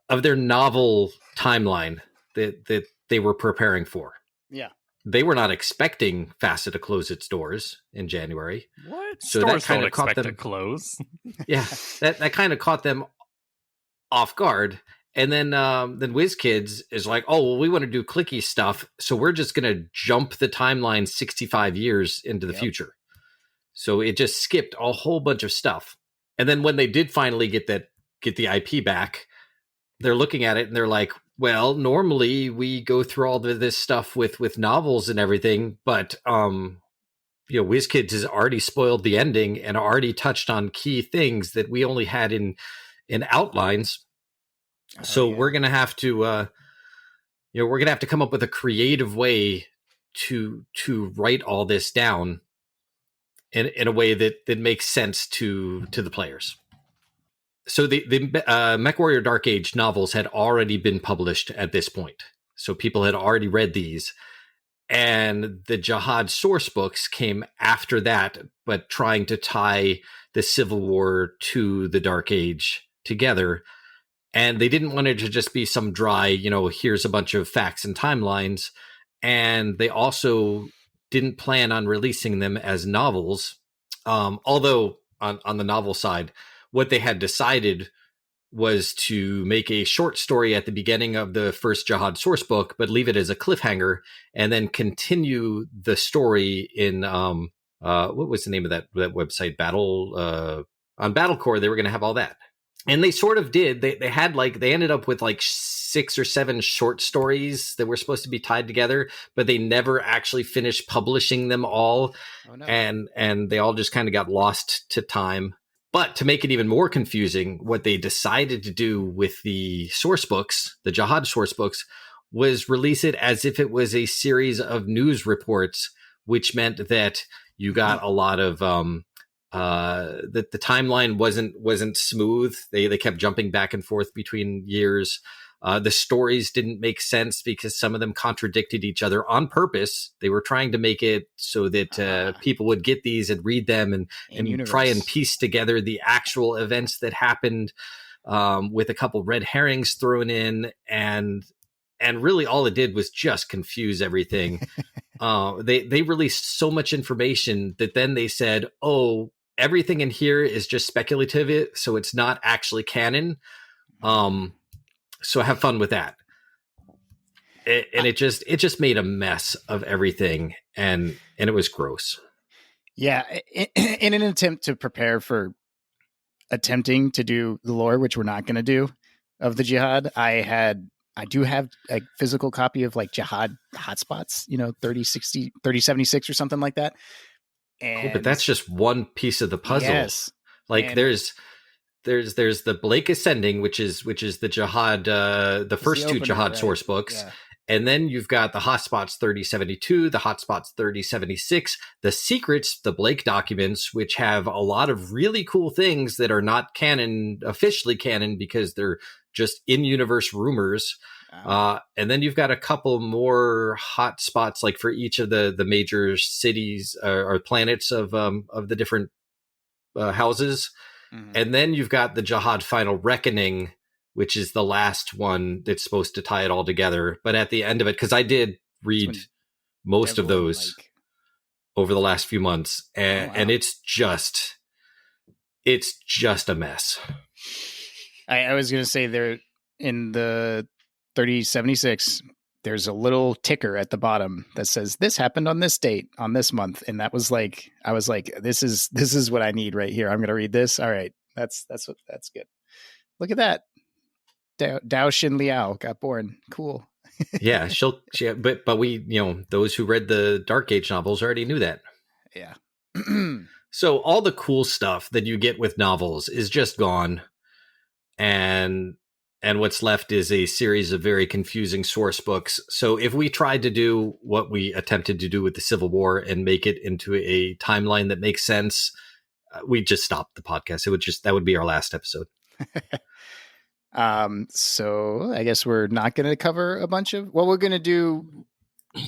Speaker 2: novel timeline that they were preparing for.
Speaker 3: Yeah.
Speaker 2: They were not expecting FASA to close its doors in January.
Speaker 1: What?
Speaker 2: So
Speaker 1: Stores
Speaker 2: that kind
Speaker 1: don't
Speaker 2: of caught
Speaker 1: expect
Speaker 2: them
Speaker 1: to close.
Speaker 2: Yeah, that kind of caught them off guard. And then WizKids is like, oh, well, we want to do clicky stuff, so we're just going to jump the timeline 65 years into the future. So it just skipped a whole bunch of stuff. And then when they did finally get the IP back, they're looking at it and they're like, well, normally we go through all this stuff with novels and everything, but WizKids has already spoiled the ending and already touched on key things that we only had in outlines. So we're gonna have to come up with a creative way to write all this down in a way that makes sense to the players. So the MechWarrior Dark Age novels had already been published at this point. So people had already read these. And the Jihad source books came after that, but trying to tie the Civil War to the Dark Age together. And they didn't want it to just be some dry, here's a bunch of facts and timelines. And they also didn't plan on releasing them as novels. Although on the novel side, what they had decided was to make a short story at the beginning of the first Jihad source book, but leave it as a cliffhanger and then continue the story in, what was the name of that website? On Battlecore, they were going to have all that. And they sort of did. They ended up with like 6 or 7 short stories that were supposed to be tied together, but they never actually finished publishing them all. Oh, no. And they all just kind of got lost to time. But to make it even more confusing, what they decided to do with the source books, the Jihad source books, was release it as if it was a series of news reports, which meant that you got a lot of that the timeline wasn't smooth. They kept jumping back and forth between years. The stories didn't make sense because some of them contradicted each other on purpose. They were trying to make it so that people would get these and read them and try and piece together the actual events that happened, with a couple red herrings thrown in. And really all it did was just confuse everything. They released so much information that then they said, oh, everything in here is just speculative, so it's not actually canon. So have fun with that. It just made a mess of everything, and it was gross.
Speaker 3: Yeah, in an attempt to prepare for attempting to do the lore, which we're not going to do, of the Jihad, I do have a physical copy of like Jihad hotspots, 3076 or something like that. And
Speaker 2: but that's just one piece of the puzzle.
Speaker 3: Yes.
Speaker 2: Like there's the Blake Ascending, which is the Jihad, the first 2 Jihad source books. Yeah. And then you've got the Hotspots 3072, the Hotspots 3076, the Secrets, the Blake documents, which have a lot of really cool things that are not officially canon because they're just in-universe rumors. Wow. And then you've got a couple more hotspots, like for each of the major cities or planets of the different houses. Mm-hmm. And then you've got the Jihad Final Reckoning, which is the last one that's supposed to tie it all together. But at the end of it, because I did read most of those over the last few months, and it's just a mess.
Speaker 3: I was going to say there in the 3076, there's a little ticker at the bottom that says this happened on this date on this month. And that was like, I was like, this is what I need right here. I'm going to read this. All right. That's good. Look at that. Dao Xin Liao got born. Cool.
Speaker 2: Yeah. But we, those who read the Dark Age novels already knew that.
Speaker 3: Yeah.
Speaker 2: So all the cool stuff that you get with novels is just gone. And what's left is a series of very confusing source books. So if we tried to do what we attempted to do with the Civil War and make it into a timeline that makes sense, we'd just stop the podcast. That would be our last episode.
Speaker 3: So I guess we're not going to cover a bunch of, we're going to do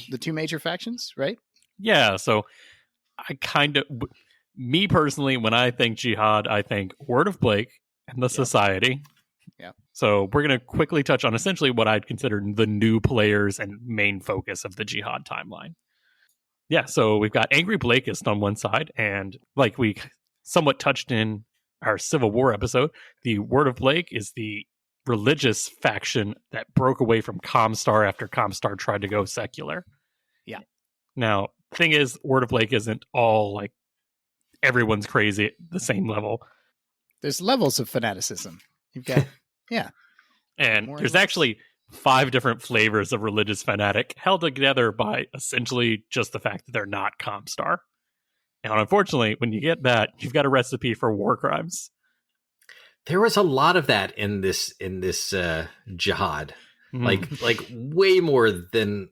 Speaker 3: the two major factions, right?
Speaker 1: Yeah. So me personally, when I think Jihad, I think Word of Blake and the Society.
Speaker 3: Yeah. So
Speaker 1: we're going to quickly touch on essentially what I'd consider the new players and main focus of the Jihad timeline. Yeah. So we've got Angry Blakist on one side, and like we somewhat touched in our Civil War episode, the Word of Blake is the religious faction that broke away from Comstar after Comstar tried to go secular.
Speaker 3: Yeah.
Speaker 1: Now, thing is, Word of Blake isn't all like everyone's crazy at the same level.
Speaker 3: There's levels of fanaticism. You've got, yeah.
Speaker 1: And
Speaker 3: More
Speaker 1: there's actually 5 different flavors of religious fanatic held together by essentially just the fact that they're not Comstar. And unfortunately, when you get that, you've got a recipe for war crimes.
Speaker 2: There was a lot of that in this Jihad, like way more than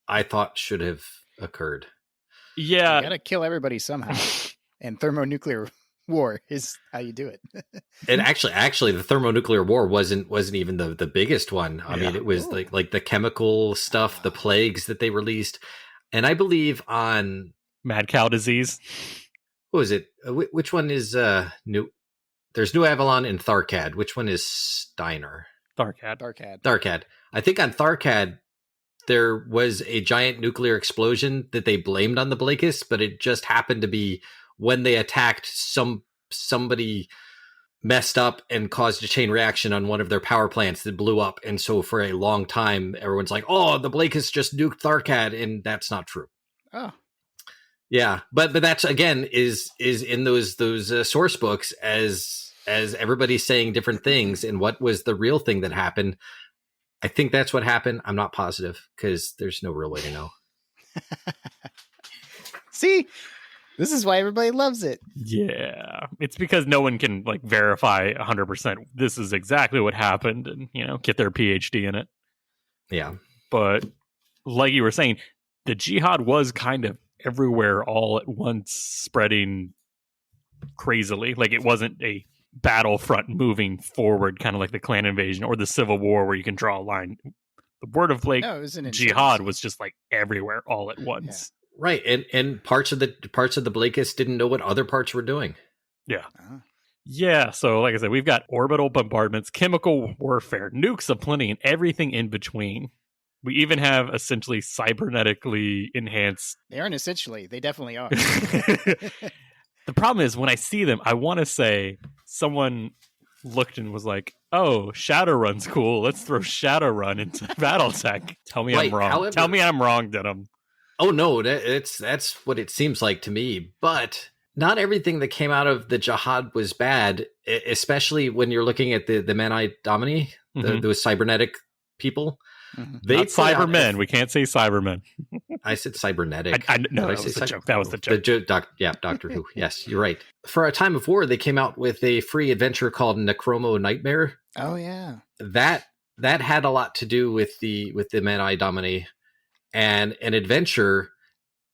Speaker 2: I thought should have occurred.
Speaker 1: Yeah,
Speaker 3: you gotta kill everybody somehow, and thermonuclear war is how you do it.
Speaker 2: And actually, the thermonuclear war wasn't even the biggest one. I mean, it was like the chemical stuff, the plagues that they released, and I believe on
Speaker 1: mad cow disease.
Speaker 2: What was it? Which one is new? There's New Avalon and Tharkad. Which one is Steiner?
Speaker 1: Tharkad.
Speaker 2: I think on Tharkad, there was a giant nuclear explosion that they blamed on the Blakists, but it just happened to be when they attacked somebody messed up and caused a chain reaction on one of their power plants that blew up. And so for a long time, everyone's like, oh, the Blakists just nuked Tharkad. And that's not true.
Speaker 3: Oh.
Speaker 2: Yeah. But that's, again, is in those source books as everybody's saying different things. And what was the real thing that happened? I think that's what happened. I'm not positive because there's no real way to know.
Speaker 3: See, this is why everybody loves it.
Speaker 1: Yeah, it's because no one can like verify 100% this is exactly what happened and, get their PhD in it.
Speaker 2: Yeah.
Speaker 1: But like you were saying, the Jihad was kind of everywhere all at once, spreading crazily. Like it wasn't a battlefront moving forward, kind of like the clan invasion or the Civil War where you can draw a line. The Word of Blake Jihad was just like everywhere all at once.
Speaker 2: Yeah. Right, and parts of the Blakists didn't know what other parts were doing.
Speaker 1: Yeah. Yeah, so like I said, we've got orbital bombardments, chemical warfare, nukes aplenty, and everything in between. We even have essentially cybernetically enhanced...
Speaker 3: They aren't essentially, they definitely are.
Speaker 1: The problem is, when I see them, I want to say someone looked and was like, oh, Shadowrun's cool. Let's throw Shadowrun into Battletech. Tell me I'm wrong.
Speaker 2: However,
Speaker 1: Tell me I'm wrong, Denham.
Speaker 2: Oh, no, that's what it seems like to me. But not everything that came out of the Jihad was bad, especially when you're looking at the Manite Domini, those cybernetic people.
Speaker 3: Mm-hmm.
Speaker 1: Not Cybermen. We can't say Cybermen.
Speaker 2: I said cybernetic.
Speaker 1: No, that was the joke. That was the joke.
Speaker 2: Doctor Who. Yes, you're right. For a time of war, they came out with a free adventure called Necromo Nightmare.
Speaker 3: Oh, yeah.
Speaker 2: That had a lot to do with the Manite Domini, and an adventure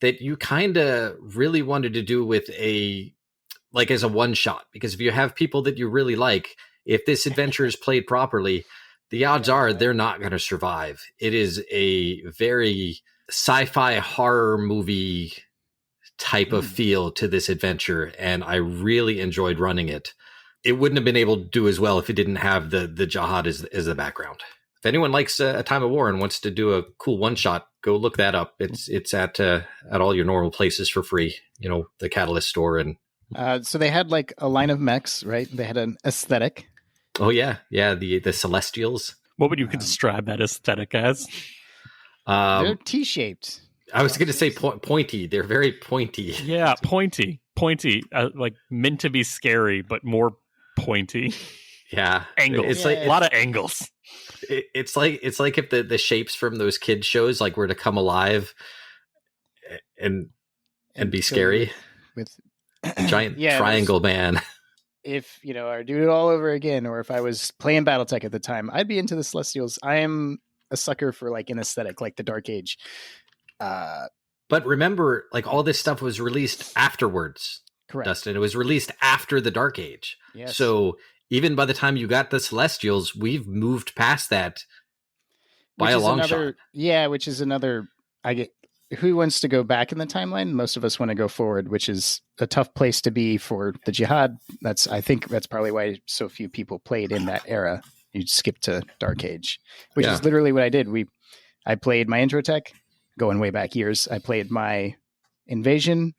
Speaker 2: that you kind of really wanted to do with as a one shot, because if you have people that you really like, if this adventure is played properly, the odds are they're not going to survive. It is a very sci-fi horror movie type of feel to this adventure, and I really enjoyed running it. It wouldn't have been able to do as well if it didn't have the Jihad as the background. If anyone likes a time of war and wants to do a cool one shot, go look that up. It's at all your normal places for free. The Catalyst store and.
Speaker 3: So they had like a line of mechs, right? They had an aesthetic,
Speaker 2: Oh yeah, the Celestials.
Speaker 1: What would you describe that aesthetic as?
Speaker 3: They're T-shaped.
Speaker 2: I was going to say pointy. They're very pointy.
Speaker 1: Yeah, pointy, like meant to be scary, but more pointy.
Speaker 2: Yeah,
Speaker 1: angles.
Speaker 2: It's like
Speaker 1: a lot of angles.
Speaker 2: It's like if the shapes from those kids shows like were to come alive and be scary
Speaker 3: with
Speaker 2: giant triangle man.
Speaker 3: If I do it all over again, or if I was playing BattleTech at the time, I'd be into the Celestials. I am a sucker for like an aesthetic like the Dark Age.
Speaker 2: But remember, like all this stuff was released afterwards.
Speaker 3: Correct,
Speaker 2: Dustin. It was released after the Dark Age.
Speaker 3: Yes.
Speaker 2: So even by the time you got the Celestials, we've moved past that by a long shot.
Speaker 3: Yeah, which is another. Who wants to go back in the timeline? Most of us want to go forward, which is a tough place to be for the Jihad. I think that's probably why so few people played in that era. You skip to Dark Age, which is literally what I did. I played my intro tech, going way back years. I played my invasion,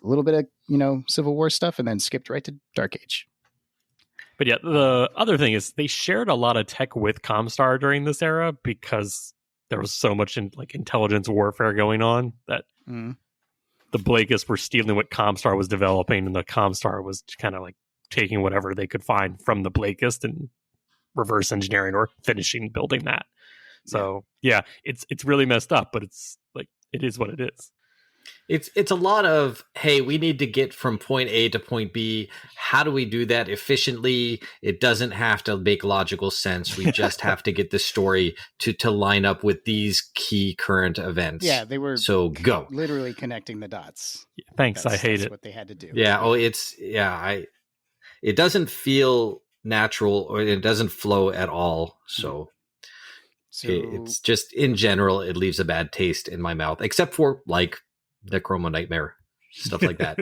Speaker 3: a little bit of Civil War stuff, and then skipped right to Dark Age.
Speaker 1: But yeah, the other thing is they shared a lot of tech with Comstar during this era because there was so much intelligence warfare going on that the Blakeists were stealing what Comstar was developing, and the Comstar was kind of like taking whatever they could find from the Blakeist and reverse engineering or finishing building that. So yeah, it's really messed up, but it's like it is what it is.
Speaker 2: It's a lot of, hey, we need to get from point A to point B. How do we do that efficiently? It doesn't have to make logical sense. We just have to get the story to line up with these key current events.
Speaker 3: Yeah, they were
Speaker 2: go.
Speaker 3: Literally connecting the dots.
Speaker 1: Yeah, thanks, I hate it.
Speaker 3: What they had to do.
Speaker 2: Yeah, it doesn't feel natural, or it doesn't flow at all. So it's just, in general, it leaves a bad taste in my mouth, except for like Necromo Nightmare, stuff like that.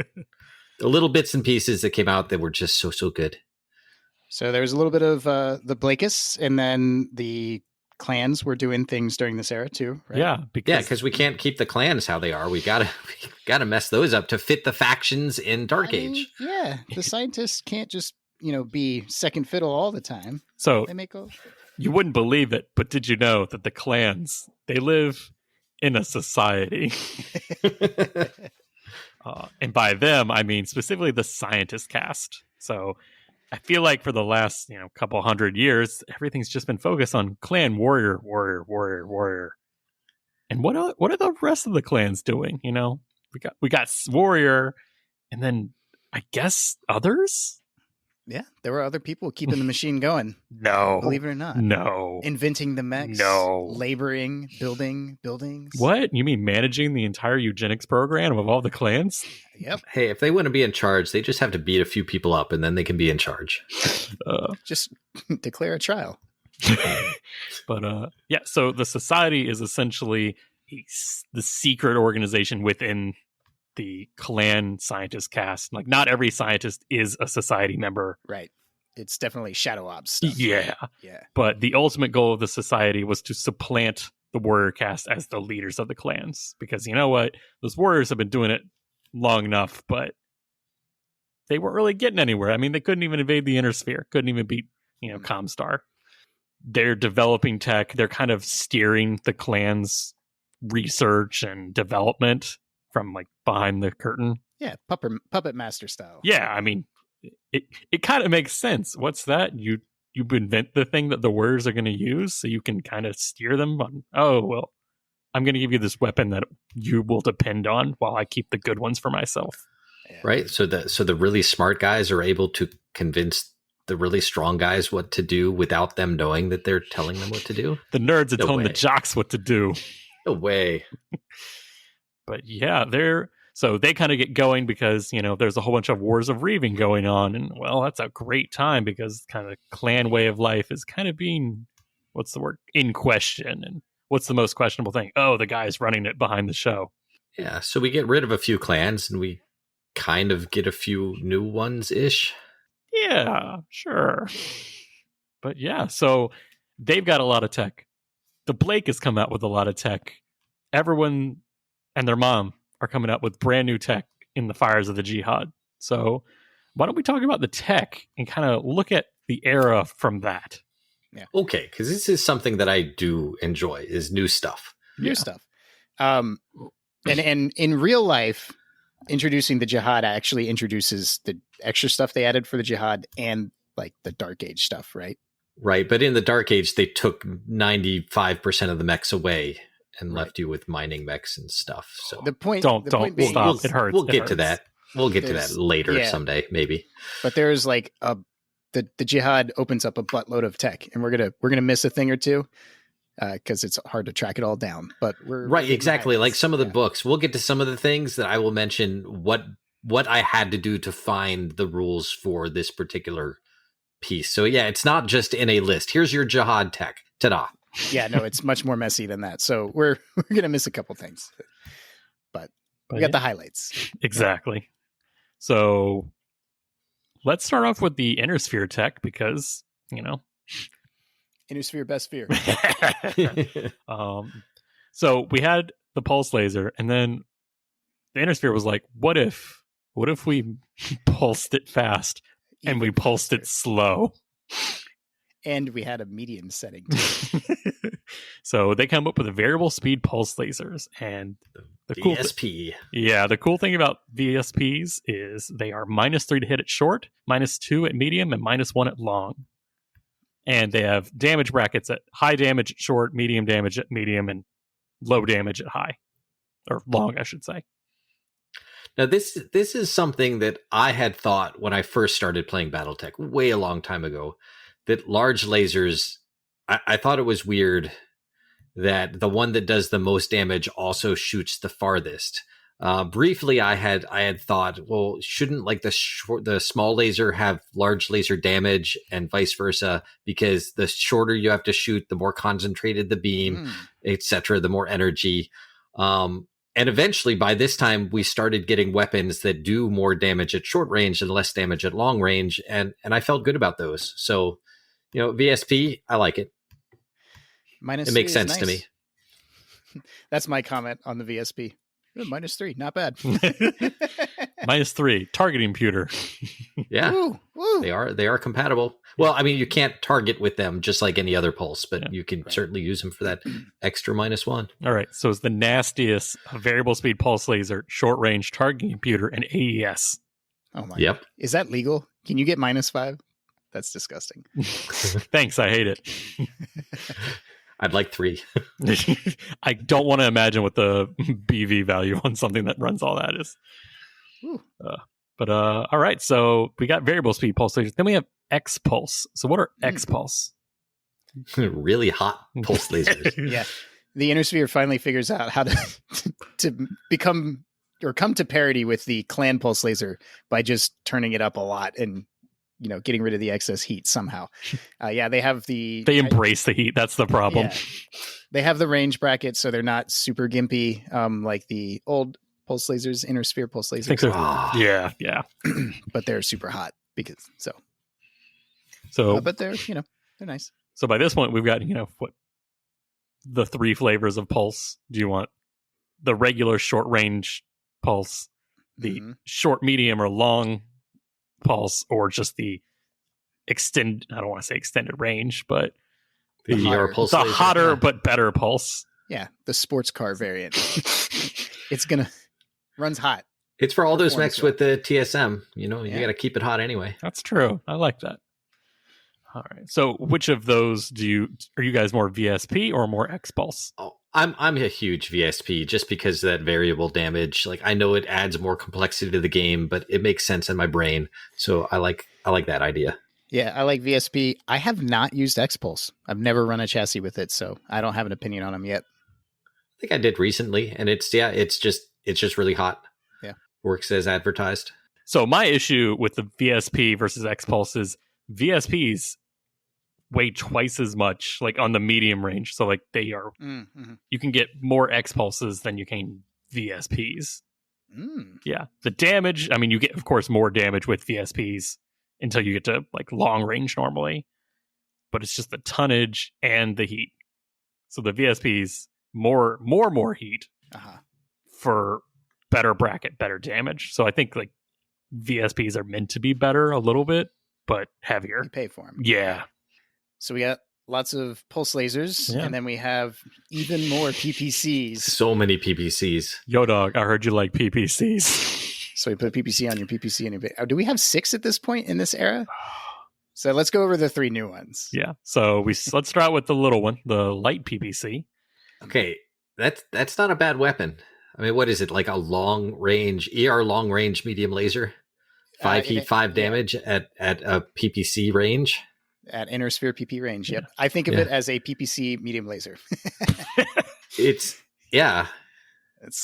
Speaker 2: The little bits and pieces that came out that were just so good.
Speaker 3: So there was a little bit of the Blakeists, and then the clans were doing things during this era too, right?
Speaker 1: Yeah,
Speaker 2: because we can't keep the clans how they are. We gotta mess those up to fit the factions in Dark Age.
Speaker 3: Yeah, the scientists can't just be second fiddle all the time.
Speaker 1: So
Speaker 3: they make
Speaker 1: you wouldn't believe it, but did you know that the clans, they live in a society? And by them, I mean specifically the scientist cast. So I feel like for the last couple hundred years, everything's just been focused on clan warrior. And what are the rest of the clans doing? We got warrior, and then I guess others.
Speaker 3: Yeah, there were other people keeping the machine going.
Speaker 1: No.
Speaker 3: Believe it or not.
Speaker 1: No.
Speaker 3: Inventing the mechs.
Speaker 1: No.
Speaker 3: Laboring, building buildings.
Speaker 1: What? You mean managing the entire eugenics program of all the clans?
Speaker 3: Yep.
Speaker 2: Hey, if they want to be in charge, they just have to beat a few people up, and then they can be in charge.
Speaker 3: Just declare a trial.
Speaker 1: But yeah, so the society is essentially the secret organization within the clan scientist cast. Like, not every scientist is a society member.
Speaker 3: Right. It's definitely shadow ops stuff.
Speaker 1: Yeah.
Speaker 3: Yeah.
Speaker 1: But the ultimate goal of the society was to supplant the warrior cast as the leaders of the clans. Because you know what? Those warriors have been doing it long enough, but they weren't really getting anywhere. I mean, they couldn't even invade the inner sphere. Couldn't even beat, Comstar. They're developing tech. They're kind of steering the clan's research and development from like behind the curtain.
Speaker 3: Yeah, puppet master style.
Speaker 1: Yeah, I mean, it kind of makes sense. What's that? You invent the thing that the warriors are going to use, so you can kind of steer them on. Oh well, I'm going to give you this weapon that you will depend on, while I keep the good ones for myself.
Speaker 3: Yeah.
Speaker 2: Right. So the really smart guys are able to convince the really strong guys what to do without them knowing that they're telling them what to do.
Speaker 1: The nerds are telling the jocks what to do.
Speaker 2: No way.
Speaker 1: But yeah, they kind of get going because, there's a whole bunch of wars of reaving going on. And, well, that's a great time because kind of clan way of life is kind of being, what's the word, in question. And what's the most questionable thing? Oh, the guy's running it behind the show.
Speaker 2: Yeah, so we get rid of a few clans and we kind of get a few new ones-ish.
Speaker 1: Yeah, sure. But yeah, so they've got a lot of tech. The Blake has come out with a lot of tech. Everyone and their mom are coming out with brand new tech in the fires of the Jihad. So why don't we talk about the tech and kind of look at the era from that.
Speaker 3: Yeah.
Speaker 2: Okay, because this is something that I do enjoy, is new stuff.
Speaker 3: New stuff. And in real life, introducing the Jihad actually introduces the extra stuff they added for the Jihad and like the Dark Age stuff, right?
Speaker 2: Right, but in the Dark Age, they took 95% of the mechs away and left you with mining mechs and stuff. So
Speaker 3: The point
Speaker 1: Don't
Speaker 3: being,
Speaker 1: stop. It hurts.
Speaker 2: We'll
Speaker 1: It
Speaker 2: get to
Speaker 1: hurts.
Speaker 2: that. We'll get to that later
Speaker 3: yeah.
Speaker 2: someday, maybe.
Speaker 3: But there's like the Jihad opens up a buttload of tech, and we're gonna miss a thing or two because it's hard to track it all down. But we're
Speaker 2: Right, exactly.
Speaker 3: highlights.
Speaker 2: Like some of the books, we'll get to some of the things that I will mention what I had to do to find the rules for this particular piece. So yeah, it's not just in a list. Here's your Jihad tech. Ta-da.
Speaker 3: Yeah, no, it's much more messy than that. So we're gonna miss a couple things, but we got the highlights.
Speaker 1: Exactly. So let's start off with the Inner Sphere tech because,
Speaker 3: Inner Sphere, best sphere.
Speaker 1: So we had the pulse laser, and then the Inner Sphere was like, what if we pulsed it fast and we pulsed it slow?
Speaker 3: And we had a medium setting.
Speaker 1: So they come up with a variable speed pulse lasers, and the cool thing about VSPs is they are -3 to hit at short, -2 at medium, and -1 at long. And they have damage brackets at high damage at short, medium damage at medium, and low damage at high. Or long, I should say.
Speaker 2: Now, this is something that I had thought when I first started playing BattleTech way a long time ago, that large lasers, I thought it was weird that the one that does the most damage also shoots the farthest. Briefly, I had thought, well, shouldn't like the small laser have large laser damage and vice versa? Because the shorter you have to shoot, the more concentrated the beam, etc., the more energy. And eventually, by this time, we started getting weapons that do more damage at short range and less damage at long range, and I felt good about those. So, VSP, I like it. It makes sense to me.
Speaker 3: That's my comment on the VSP. -3, not bad.
Speaker 1: -3 targeting pewter.
Speaker 2: Yeah,
Speaker 3: woo.
Speaker 2: They are compatible. Well, I mean, you can't target with them just like any other pulse, but you can certainly use them for that extra -1.
Speaker 1: All right, so it's the nastiest variable speed pulse laser, short range targeting pewter, and AES.
Speaker 3: Oh my!
Speaker 2: Yep.
Speaker 3: God. Is that legal? Can you get -5? That's disgusting.
Speaker 1: Thanks, I hate it.
Speaker 2: I'd like 3.
Speaker 1: I don't want to imagine what the BV value on something that runs all that is. But all right, so we got variable speed pulse lasers. Then we have X pulse. So what are X pulse?
Speaker 2: Really hot pulse lasers.
Speaker 3: Yeah, the Inner Sphere finally figures out how to become or come to parity with the clan pulse laser by just turning it up a lot and getting rid of the excess heat somehow. They have they
Speaker 1: embrace the heat. That's the problem.
Speaker 3: Yeah. They have the range brackets, so they're not super gimpy like the old pulse lasers, Inner Sphere pulse lasers.
Speaker 1: Yeah.
Speaker 3: But they're super hot but they're they're nice.
Speaker 1: So by this point, we've got what the 3 flavors of pulse. Do you want the regular short range pulse, the short, medium, or long pulse, or just the I don't want to say extended range, but
Speaker 2: the
Speaker 1: hotter but better pulse.
Speaker 3: Yeah, the sports car variant. It's runs hot.
Speaker 2: It's for all those mechs with the TSM. You got to keep it hot anyway.
Speaker 1: That's true. I like that. All right. So which of those are you guys more VSP or more X pulse?
Speaker 2: Oh, I'm a huge VSP just because of that variable damage. Like, I know it adds more complexity to the game, but it makes sense in my brain. So I like that idea.
Speaker 3: Yeah, I like VSP. I have not used X Pulse. I've never run a chassis with it, so I don't have an opinion on them yet.
Speaker 2: I think I did recently, and it's just really hot.
Speaker 3: Yeah.
Speaker 2: Works as advertised.
Speaker 1: So my issue with the VSP versus X Pulse is VSPs weigh twice as much, like on the medium range. So like they are, you can get more X Pulses than you can VSPs. Yeah. The damage, I mean, you get, of course, more damage with VSPs until you get to like long range normally, but it's just the tonnage and the heat. So the VSPs more heat for better bracket, better damage. So I think like VSPs are meant to be better a little bit, but heavier.
Speaker 3: You pay for them.
Speaker 1: Yeah.
Speaker 3: So we got lots of pulse lasers, and then we have even more PPCs.
Speaker 2: So many PPCs.
Speaker 1: Yo, dog, I heard you like PPCs.
Speaker 3: So we put PPC on your PPC and your... do we have 6 at this point in this era? So let's go over the 3 new ones.
Speaker 1: Yeah. So let's start with the little one, the light PPC.
Speaker 2: Okay, that's not a bad weapon. I mean, what is it, like a long range medium laser? 5 heat, 5 damage at a PPC range?
Speaker 3: At inner sphere PP range, yep. I think of it as a PPC medium laser.
Speaker 2: It's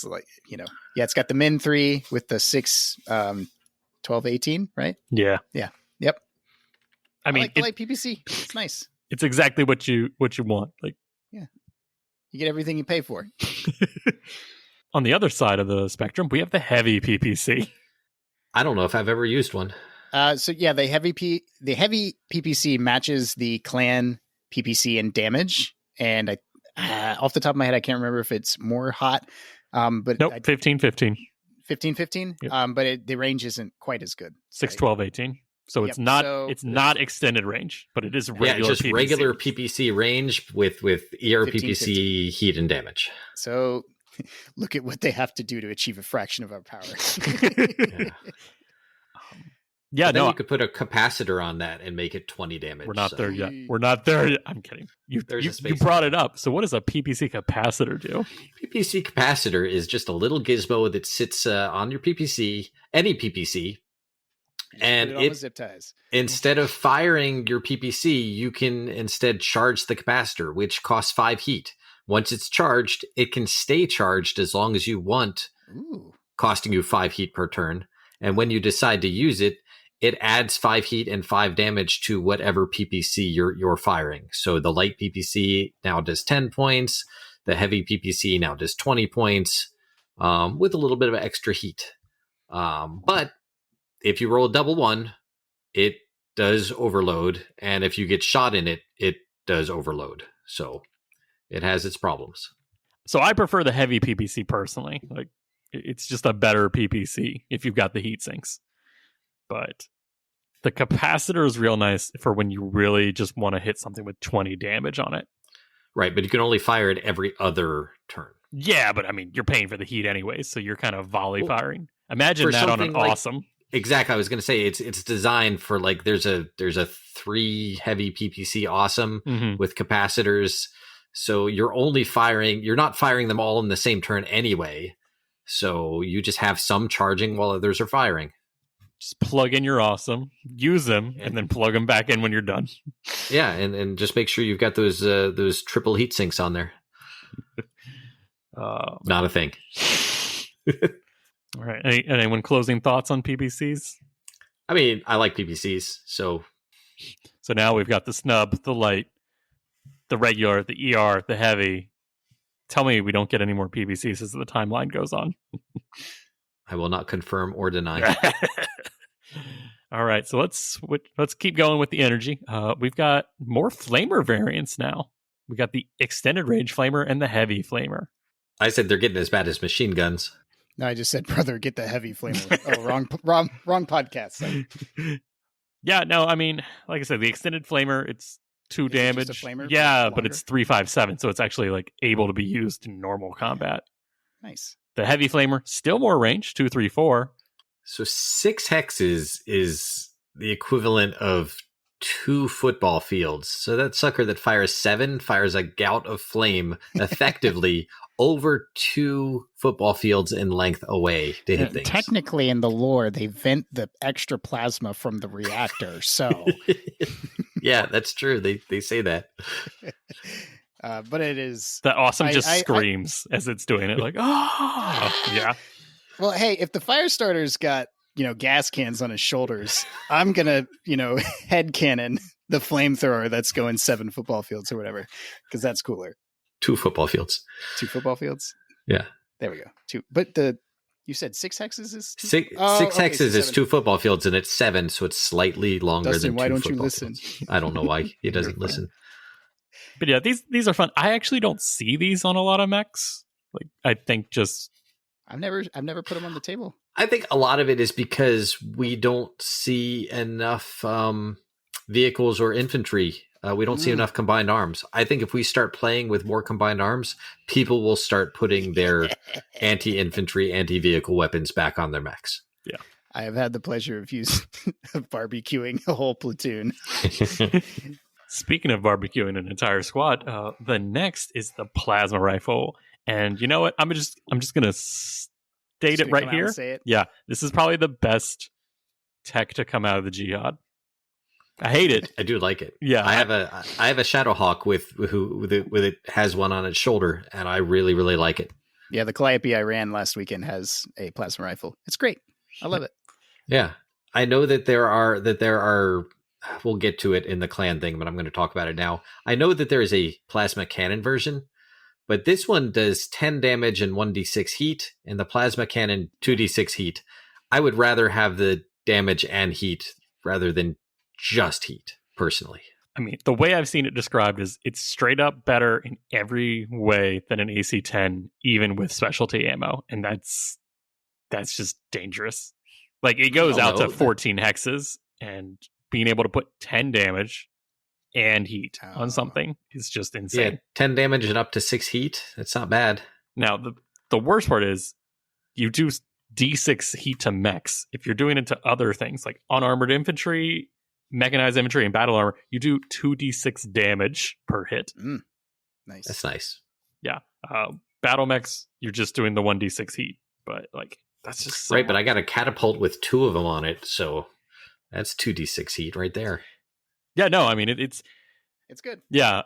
Speaker 3: like, it's got the Min 3 with the 6, 12, 18, right?
Speaker 1: Yeah.
Speaker 3: Yeah. Yep.
Speaker 1: I mean,
Speaker 3: I like PPC. It's nice.
Speaker 1: It's exactly what you want. Like,
Speaker 3: yeah. You get everything you pay for.
Speaker 1: On the other side of the spectrum, we have the heavy PPC.
Speaker 2: I don't know if I've ever used one.
Speaker 3: The heavy PPC matches the clan PPC in damage, and off the top of my head, I can't remember if it's more hot. But
Speaker 1: nope, 15-15.
Speaker 3: 15-15.
Speaker 1: Yep.
Speaker 3: But the range isn't quite as good.
Speaker 1: 6-12-18. So it's not extended range, but it is regular PPC.
Speaker 2: Regular PPC range with ER PPC heat and damage.
Speaker 3: So look at what they have to do to achieve a fraction of our power.
Speaker 2: You could put a capacitor on that and make it 20 damage.
Speaker 1: We're not there yet. I'm kidding. You brought it up. So what does a PPC capacitor do?
Speaker 2: PPC capacitor is just a little gizmo that sits on your PPC, any PPC. And it
Speaker 3: zip ties.
Speaker 2: Instead of firing your PPC, you can instead charge the capacitor, which costs 5 heat. Once it's charged, it can stay charged as long as you want, costing you 5 heat per turn. And when you decide to use it, it adds 5 heat and 5 damage to whatever PPC you're firing. So the light PPC now does 10 points. The heavy PPC now does 20 points, with a little bit of extra heat. But if you roll a double 1, it does overload. And if you get shot in it, it does overload. So it has its problems.
Speaker 1: So I prefer the heavy PPC personally. Like, it's just a better PPC if you've got the heat sinks. But the capacitor is real nice for when you really just want to hit something with 20 damage on it.
Speaker 2: Right, but you can only fire it every other turn.
Speaker 1: Yeah, but I mean, you're paying for the heat anyway, so you're kind of volley firing. Imagine that on an awesome.
Speaker 2: Exactly, I was going to say it's designed for, like, there's a 3 heavy PPC awesome with capacitors. So you're not firing them all in the same turn anyway. So you just have some charging while others are firing.
Speaker 1: Just plug in your awesome, use them, and then plug them back in when you're done.
Speaker 2: Yeah, and just make sure you've got those triple heat sinks on there. Not a thing.
Speaker 1: All right. Anyone closing thoughts on PPCs?
Speaker 2: I mean, I like PPCs, so
Speaker 1: now we've got the snub, the light, the regular, the ER, the heavy. Tell me we don't get any more PPCs as the timeline goes on.
Speaker 2: I will not confirm or deny.
Speaker 1: All right, so let's keep going with the energy. We've got more flamer variants now. We got the extended range flamer and the heavy flamer.
Speaker 2: I said they're getting as bad as machine guns.
Speaker 3: No, I just said, brother, get the heavy flamer. wrong podcast. Sorry.
Speaker 1: Yeah, no, I mean, like I said, the extended flamer, it's 2 damage.
Speaker 3: Just a flamer,
Speaker 1: yeah, but it's 3-5-7, so it's actually like able to be used in normal combat.
Speaker 3: Nice.
Speaker 1: The heavy flamer, still more range, 2-3-4.
Speaker 2: So 6 hexes is the equivalent of 2 football fields. So that sucker that fires 7 fires a gout of flame effectively over 2 football fields in length away to hit things.
Speaker 3: Technically, in the lore, they vent the extra plasma from the reactor. So,
Speaker 2: yeah, that's true. They say that.
Speaker 3: But it is
Speaker 1: that awesome. Screams as it's doing it, like, oh, yeah.
Speaker 3: Well, hey, if the fire starter's got gas cans on his shoulders, I'm gonna head cannon the flamethrower that's going 7 football fields or whatever, because that's cooler.
Speaker 2: 2 football fields.
Speaker 3: 2 football fields.
Speaker 2: Yeah.
Speaker 3: There we go. 2. But you said 6 hexes is 2?
Speaker 2: 6 hexes is 2 football fields, and it's 7, so it's slightly longer
Speaker 3: Dustin,
Speaker 2: than 2
Speaker 3: why don't
Speaker 2: football
Speaker 3: you listen?
Speaker 2: fields. I don't know why he doesn't listen.
Speaker 1: But yeah, these are fun. I actually don't see these on a lot of mechs. Like, I think just
Speaker 3: I've never put them on the table.
Speaker 2: I think a lot of it is because we don't see enough vehicles or infantry. We don't see enough combined arms. I think if we start playing with more combined arms, people will start putting their anti-infantry, anti-vehicle weapons back on their mechs.
Speaker 3: Yeah. I have had the pleasure of barbecuing a whole platoon.
Speaker 1: Speaking of barbecuing an entire squad, the next is the plasma rifle. And you know what? I'm just going to state it right here. Yeah, this is probably the best tech to come out of the Jihad. I hate it.
Speaker 2: I do like it.
Speaker 1: Yeah,
Speaker 2: I have a ShadowHawk with it has one on its shoulder, and I really, really like it.
Speaker 3: Yeah, the Calliope I ran last weekend has a plasma rifle. It's great. I love it.
Speaker 2: Yeah, I know that there are. We'll get to it in the clan thing, but I'm going to talk about it now. I know that there is a plasma cannon version, but this one does 10 damage and 1d6 heat, and the plasma cannon 2d6 heat. I would rather have the damage and heat rather than just heat, personally.
Speaker 1: I mean, the way I've seen it described is it's straight up better in every way than an AC-10, even with specialty ammo, and that's just dangerous. Like, it goes out to 14 hexes, and being able to put 10 damage and heat on something is just insane.
Speaker 2: Yeah, 10 damage and up to 6 heat. That's not bad.
Speaker 1: Now, the worst part is you do D6 heat to mechs. If you're doing it to other things like unarmored infantry, mechanized infantry, and battle armor, you do 2d6 damage per hit.
Speaker 3: Nice.
Speaker 2: That's nice.
Speaker 1: Yeah. Battle mechs, you're just doing the 1d6 heat. But, like, that's just so
Speaker 2: right, but I got a catapult with 2 of them on it, so that's 2d6 heat right there.
Speaker 1: Yeah, no, I mean, it's
Speaker 3: good.
Speaker 1: Yeah.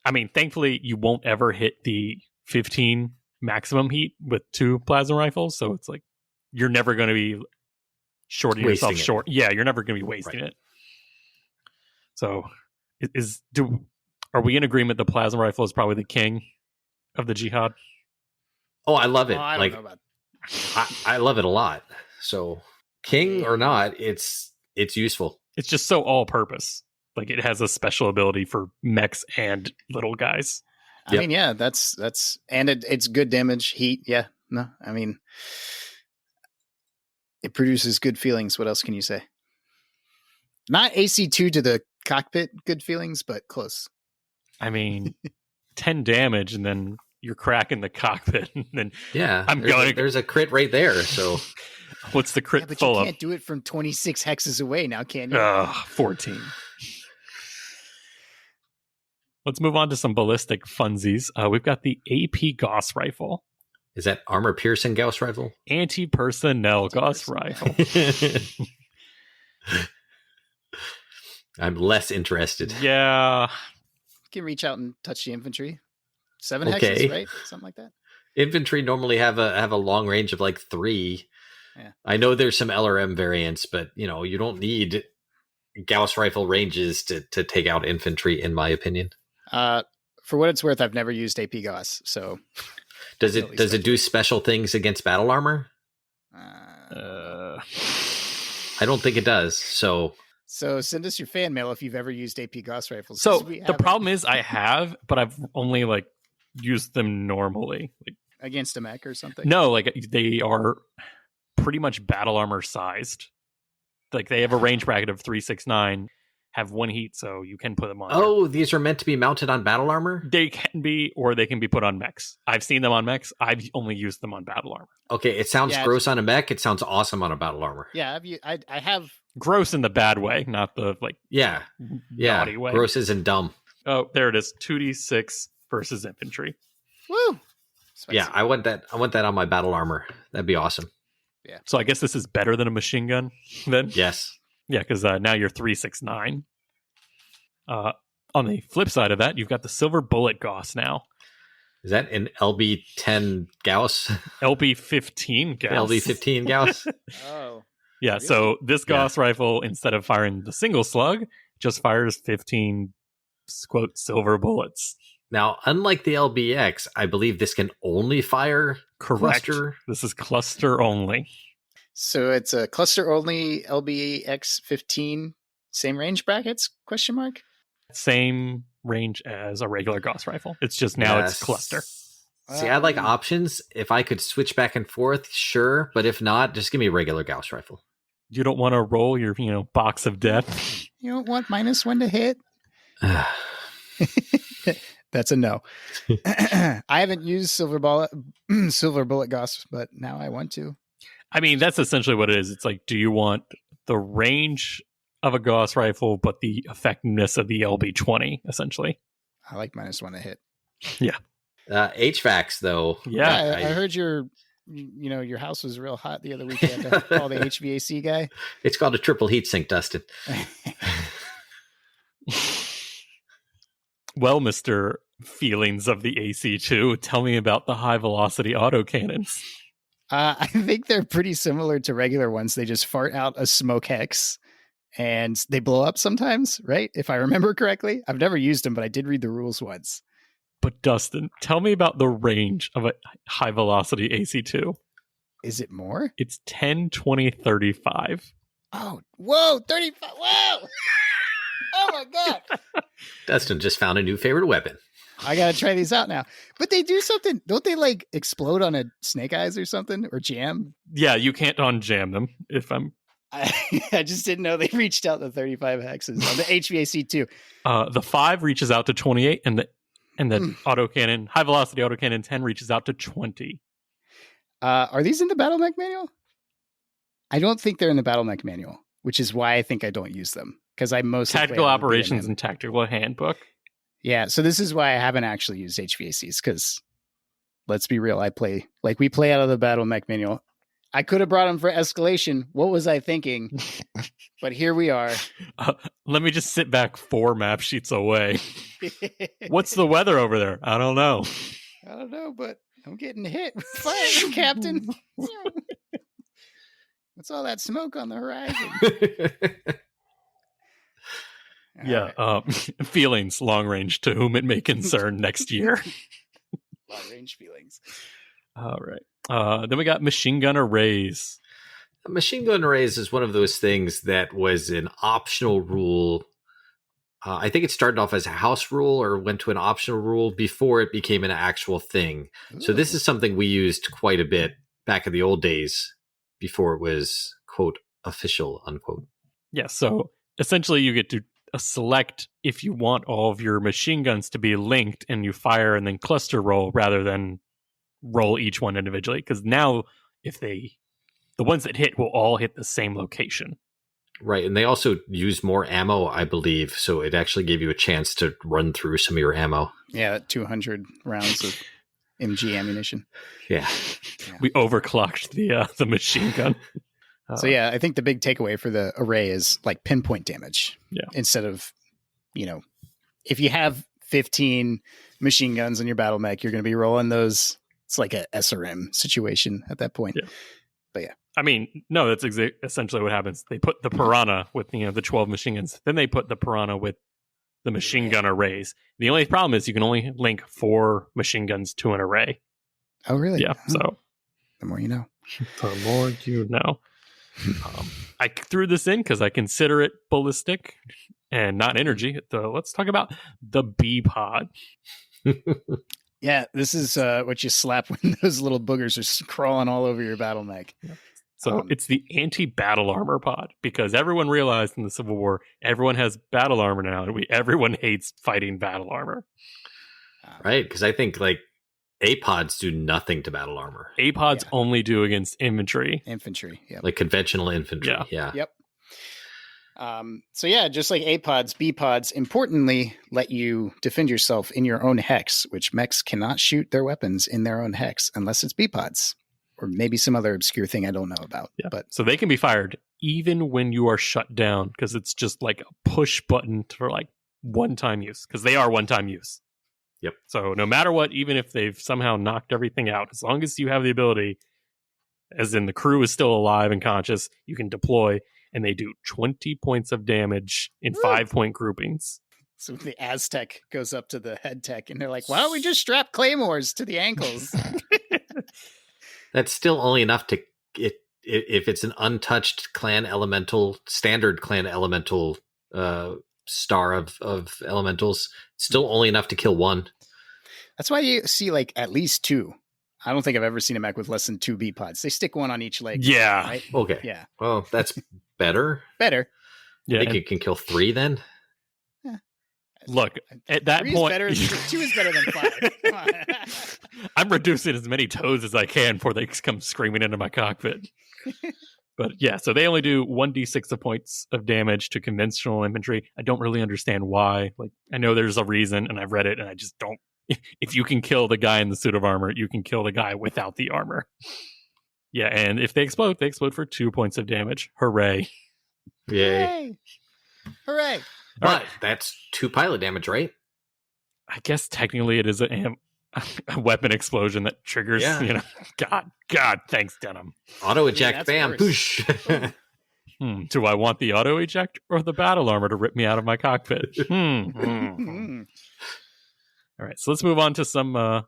Speaker 1: I mean, thankfully, you won't ever hit the 15 maximum heat with 2 plasma rifles, so it's like, you're never going to be shorting yourself short. Yeah, you're never going to be wasting it. So, are we in agreement the plasma rifle is probably the king of the Jihad?
Speaker 2: Oh, I love it.
Speaker 3: I don't know about
Speaker 2: I love it a lot. So, king or not, it's useful.
Speaker 1: It's just so all-purpose. Like, it has a special ability for mechs and little guys.
Speaker 3: I mean, yeah, that's and it's good damage, heat. Yeah, no, I mean, it produces good feelings. What else can you say? Not AC2 to the cockpit, good feelings, but close.
Speaker 1: I mean, 10 damage, and then you're cracking the cockpit, and then
Speaker 2: there's a crit right there. So,
Speaker 1: what's the crit
Speaker 3: but
Speaker 1: full
Speaker 3: you
Speaker 1: of?
Speaker 3: Can't do it from 26 hexes away now, can you?
Speaker 1: 14. Let's move on to some ballistic funsies. We've got the AP Gauss rifle.
Speaker 2: Is that armor piercing Gauss rifle?
Speaker 1: Anti-personnel Gauss rifle.
Speaker 2: I'm less interested.
Speaker 1: Yeah.
Speaker 3: You can reach out and touch the infantry. 7 hexes, right? Something like that.
Speaker 2: Infantry normally have a long range of like 3.
Speaker 3: Yeah.
Speaker 2: I know there's some LRM variants, but you don't need Gauss rifle ranges to take out infantry, in my opinion.
Speaker 3: For what it's worth, I've never used AP Gauss, so
Speaker 2: does it do special things against battle armor? I don't think it does. So
Speaker 3: send us your fan mail if you've ever used AP Gauss rifles.
Speaker 1: So the problem is I have, but I've only like used them normally, like
Speaker 3: against a mech or something.
Speaker 1: No, like they are pretty much battle armor sized. Like they have a range bracket of 369. Have 1 heat, so you can put them on.
Speaker 2: Oh, these are meant to be mounted on battle armor?
Speaker 1: They can be, or they can be put on mechs. I've seen them on mechs. I've only used them on battle armor.
Speaker 2: Okay, it sounds gross on a mech. It sounds awesome on a battle armor.
Speaker 3: Yeah, I have...
Speaker 1: Gross in the bad way, not the, like, naughty way.
Speaker 2: Gross isn't dumb.
Speaker 1: Oh, there it is. 2d6 versus infantry.
Speaker 3: Woo! Spicy.
Speaker 2: Yeah, I want that on my battle armor. That'd be awesome.
Speaker 3: Yeah.
Speaker 1: So I guess this is better than a machine gun, then?
Speaker 2: Yes.
Speaker 1: Yeah, because now you're 369. On the flip side of that, you've got the silver bullet Gauss now.
Speaker 2: Is that an LB10 Gauss?
Speaker 1: LB15 Gauss.
Speaker 2: LB15 Gauss?
Speaker 3: Oh.
Speaker 1: Yeah, really? So this Gauss rifle, instead of firing the single slug, just fires 15, quote, silver bullets.
Speaker 2: Now, unlike the LBX, I believe this can only fire cluster.
Speaker 1: This is cluster only.
Speaker 3: So it's a cluster only LBX 15, same range brackets? Question mark.
Speaker 1: Same range as a regular Gauss rifle. It's just now it's cluster.
Speaker 2: See, I like options. If I could switch back and forth, sure. But if not, just give me a regular Gauss rifle.
Speaker 1: You don't want to roll your, box of death.
Speaker 3: You don't want -1 to hit? That's a no. I haven't used silver bullet Gauss, but now I want to.
Speaker 1: I mean, that's essentially what it is. It's like, do you want the range of a Gauss rifle, but the effectiveness of the LB-20, essentially?
Speaker 3: I like -1 to hit.
Speaker 1: Yeah.
Speaker 2: HVACs, though.
Speaker 1: Yeah.
Speaker 3: I heard your house was real hot the other week. You had to call the HVAC guy.
Speaker 2: It's called a triple heat sink, Dustin.
Speaker 1: Well, Mr. Feelings of the AC2, tell me about the high velocity autocannons.
Speaker 3: I think they're pretty similar to regular ones. They just fart out a smoke hex and they blow up sometimes, right? If I remember correctly. I've never used them, but I did read the rules once.
Speaker 1: But Dustin, tell me about the range of a high velocity AC2.
Speaker 3: Is it more?
Speaker 1: It's 10, 20, 35.
Speaker 3: Oh, whoa, 35. Whoa. Oh my God.
Speaker 2: Dustin just found a new favorite weapon.
Speaker 3: I got to try these out now. But they do something. Don't they like explode on a snake eyes or something or jam?
Speaker 1: Yeah, you can't unjam them
Speaker 3: I just didn't know they reached out to 35 hexes on the HVAC too.
Speaker 1: The 5 reaches out to 28 and the autocannon, high velocity autocannon 10 reaches out to 20.
Speaker 3: Are these in the Battle Mech manual? I don't think they're in the Battle Mech manual, which is why I think I don't use them. Because I mostly
Speaker 1: tactical operations and tactical handbook.
Speaker 3: Yeah, so this is why I haven't actually used HVACs, because let's be real, we play out of the Battle Mech manual. I could have brought them for escalation. What was I thinking? But here we are.
Speaker 1: Let me just sit back 4 map sheets away. What's the weather over there? I don't know.
Speaker 3: I don't know, but I'm getting hit with fire, Captain. What's all that smoke on the horizon?
Speaker 1: Yeah. Feelings, long range, to whom it may concern next year.
Speaker 3: Long range feelings.
Speaker 1: All right. Then we got machine gun arrays.
Speaker 2: Machine gun arrays is one of those things that was an optional rule. I think it started off as a house rule or went to an optional rule before it became an actual thing. Ooh. So this is something we used quite a bit back in the old days before it was, quote, official, unquote.
Speaker 1: Yeah, so essentially you get to select if you want all of your machine guns to be linked and you fire and then cluster roll rather than roll each one individually. Because now the ones that hit will all hit the same location.
Speaker 2: Right, and they also use more ammo, I believe, so it actually gave you a chance to run through some of your ammo.
Speaker 3: Yeah, 200 rounds of MG ammunition.
Speaker 2: Yeah.
Speaker 1: We overclocked the machine gun.
Speaker 3: So yeah, I think the big takeaway for the array is like pinpoint damage.
Speaker 1: Yeah.
Speaker 3: Instead of, if you have 15 machine guns in your battle mech, you're going to be rolling those. It's like a SRM situation at that point.
Speaker 1: Yeah.
Speaker 3: But yeah.
Speaker 1: I mean, no, that's essentially what happens. They put the Piranha with the 12 machine guns. Then they put the Piranha with the machine gun arrays. The only problem is you can only link 4 machine guns to an array.
Speaker 3: Oh, really?
Speaker 1: Yeah.
Speaker 3: Oh.
Speaker 1: So
Speaker 3: the more you know.
Speaker 1: The more you know. I threw this in because I consider it ballistic and not energy. Let's talk about the B pod.
Speaker 3: Yeah, this is what you slap when those little boogers are crawling all over your battle mech.
Speaker 1: Yeah. So it's the anti-battle armor pod, because everyone realized in the Civil War, everyone has battle armor now, and everyone hates fighting battle armor.
Speaker 2: Right, because I think A-pods do nothing to battle armor.
Speaker 1: A-pods only do against infantry.
Speaker 3: Infantry, yeah.
Speaker 2: Like conventional infantry, yeah.
Speaker 3: Yep. So yeah, just like A-pods, B-pods, importantly, let you defend yourself in your own hex, which mechs cannot shoot their weapons in their own hex unless it's B-pods. Or maybe some other obscure thing I don't know about.
Speaker 1: Yeah.
Speaker 3: But
Speaker 1: so they can be fired even when you are shut down, because it's just like a push button for like one-time use, because they are one-time use.
Speaker 2: Yep.
Speaker 1: So no matter what, even if they've somehow knocked everything out, as long as you have the ability, as in the crew is still alive and conscious, you can deploy, and they do 20 points of damage in 5-point groupings.
Speaker 3: So the Aztec goes up to the head tech, and they're like, why don't we just strap claymores to the ankles?
Speaker 2: That's still only enough to, if it's an untouched clan elemental, standard clan elemental star of elementals, still only enough to kill one.
Speaker 3: That's why you see like at least 2. I don't think I've ever seen a mech with less than 2 B pods. They stick one on each leg.
Speaker 1: Yeah.
Speaker 3: Right?
Speaker 2: Okay.
Speaker 3: Yeah.
Speaker 2: Well, that's better.
Speaker 3: Better.
Speaker 2: I think you can kill 3 then.
Speaker 1: Look, at that
Speaker 3: 3
Speaker 1: point,
Speaker 3: is better, 2 is better than 5. Come on.
Speaker 1: I'm reducing as many toes as I can before they come screaming into my cockpit. But yeah, so they only do 1d6 of points of damage to conventional infantry. I don't really understand why. Like, I know there's a reason, and I've read it, and I just don't. If you can kill the guy in the suit of armor, you can kill the guy without the armor. Yeah, and if they explode for 2 points of damage. Hooray.
Speaker 2: Yay.
Speaker 3: Hooray.
Speaker 2: But that's 2 pilot damage, right?
Speaker 1: I guess technically it is a weapon explosion that triggers, God, thanks, Denham.
Speaker 2: Auto eject, bam, poosh.
Speaker 1: Do I want the auto eject or the battle armor to rip me out of my cockpit? All right, so let's move on to some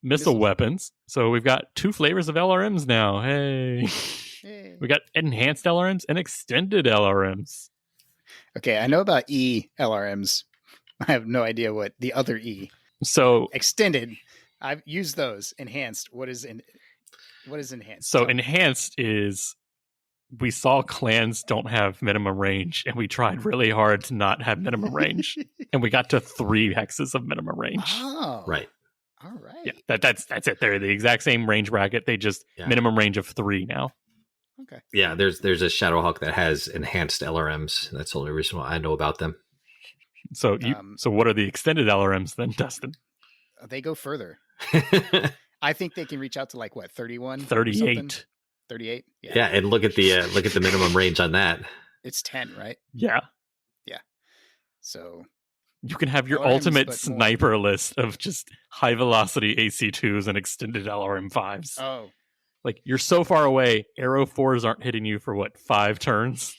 Speaker 1: missile weapons. So we've got 2 flavors of LRMs now. Hey. We got enhanced LRMs and extended LRMs.
Speaker 3: Okay, I know about LRMs. I have no idea what the other E.
Speaker 1: So
Speaker 3: extended, I've used those. Enhanced, what is enhanced?
Speaker 1: So enhanced is, we saw clans don't have minimum range, and we tried really hard to not have minimum range, and we got to 3 hexes of minimum range.
Speaker 3: Oh,
Speaker 2: right.
Speaker 3: All right.
Speaker 1: Yeah, that's it. They're the exact same range bracket. They just minimum range of 3 now.
Speaker 3: Okay.
Speaker 2: Yeah, there's a ShadowHawk that has enhanced LRMs. That's the only reason why I know about them.
Speaker 1: So so what are the extended LRMs then, Dustin?
Speaker 3: They go further. I think they can reach out to like what, 31?
Speaker 1: 38.
Speaker 3: 38?
Speaker 2: Yeah, and look at the minimum range on that.
Speaker 3: It's 10, right?
Speaker 1: Yeah.
Speaker 3: Yeah. So
Speaker 1: you can have your
Speaker 3: LRMs,
Speaker 1: ultimate sniper list of just high velocity AC2s and extended LRM5s.
Speaker 3: Oh.
Speaker 1: Like, you're so far away, Arrow 4s aren't hitting you for, 5 turns?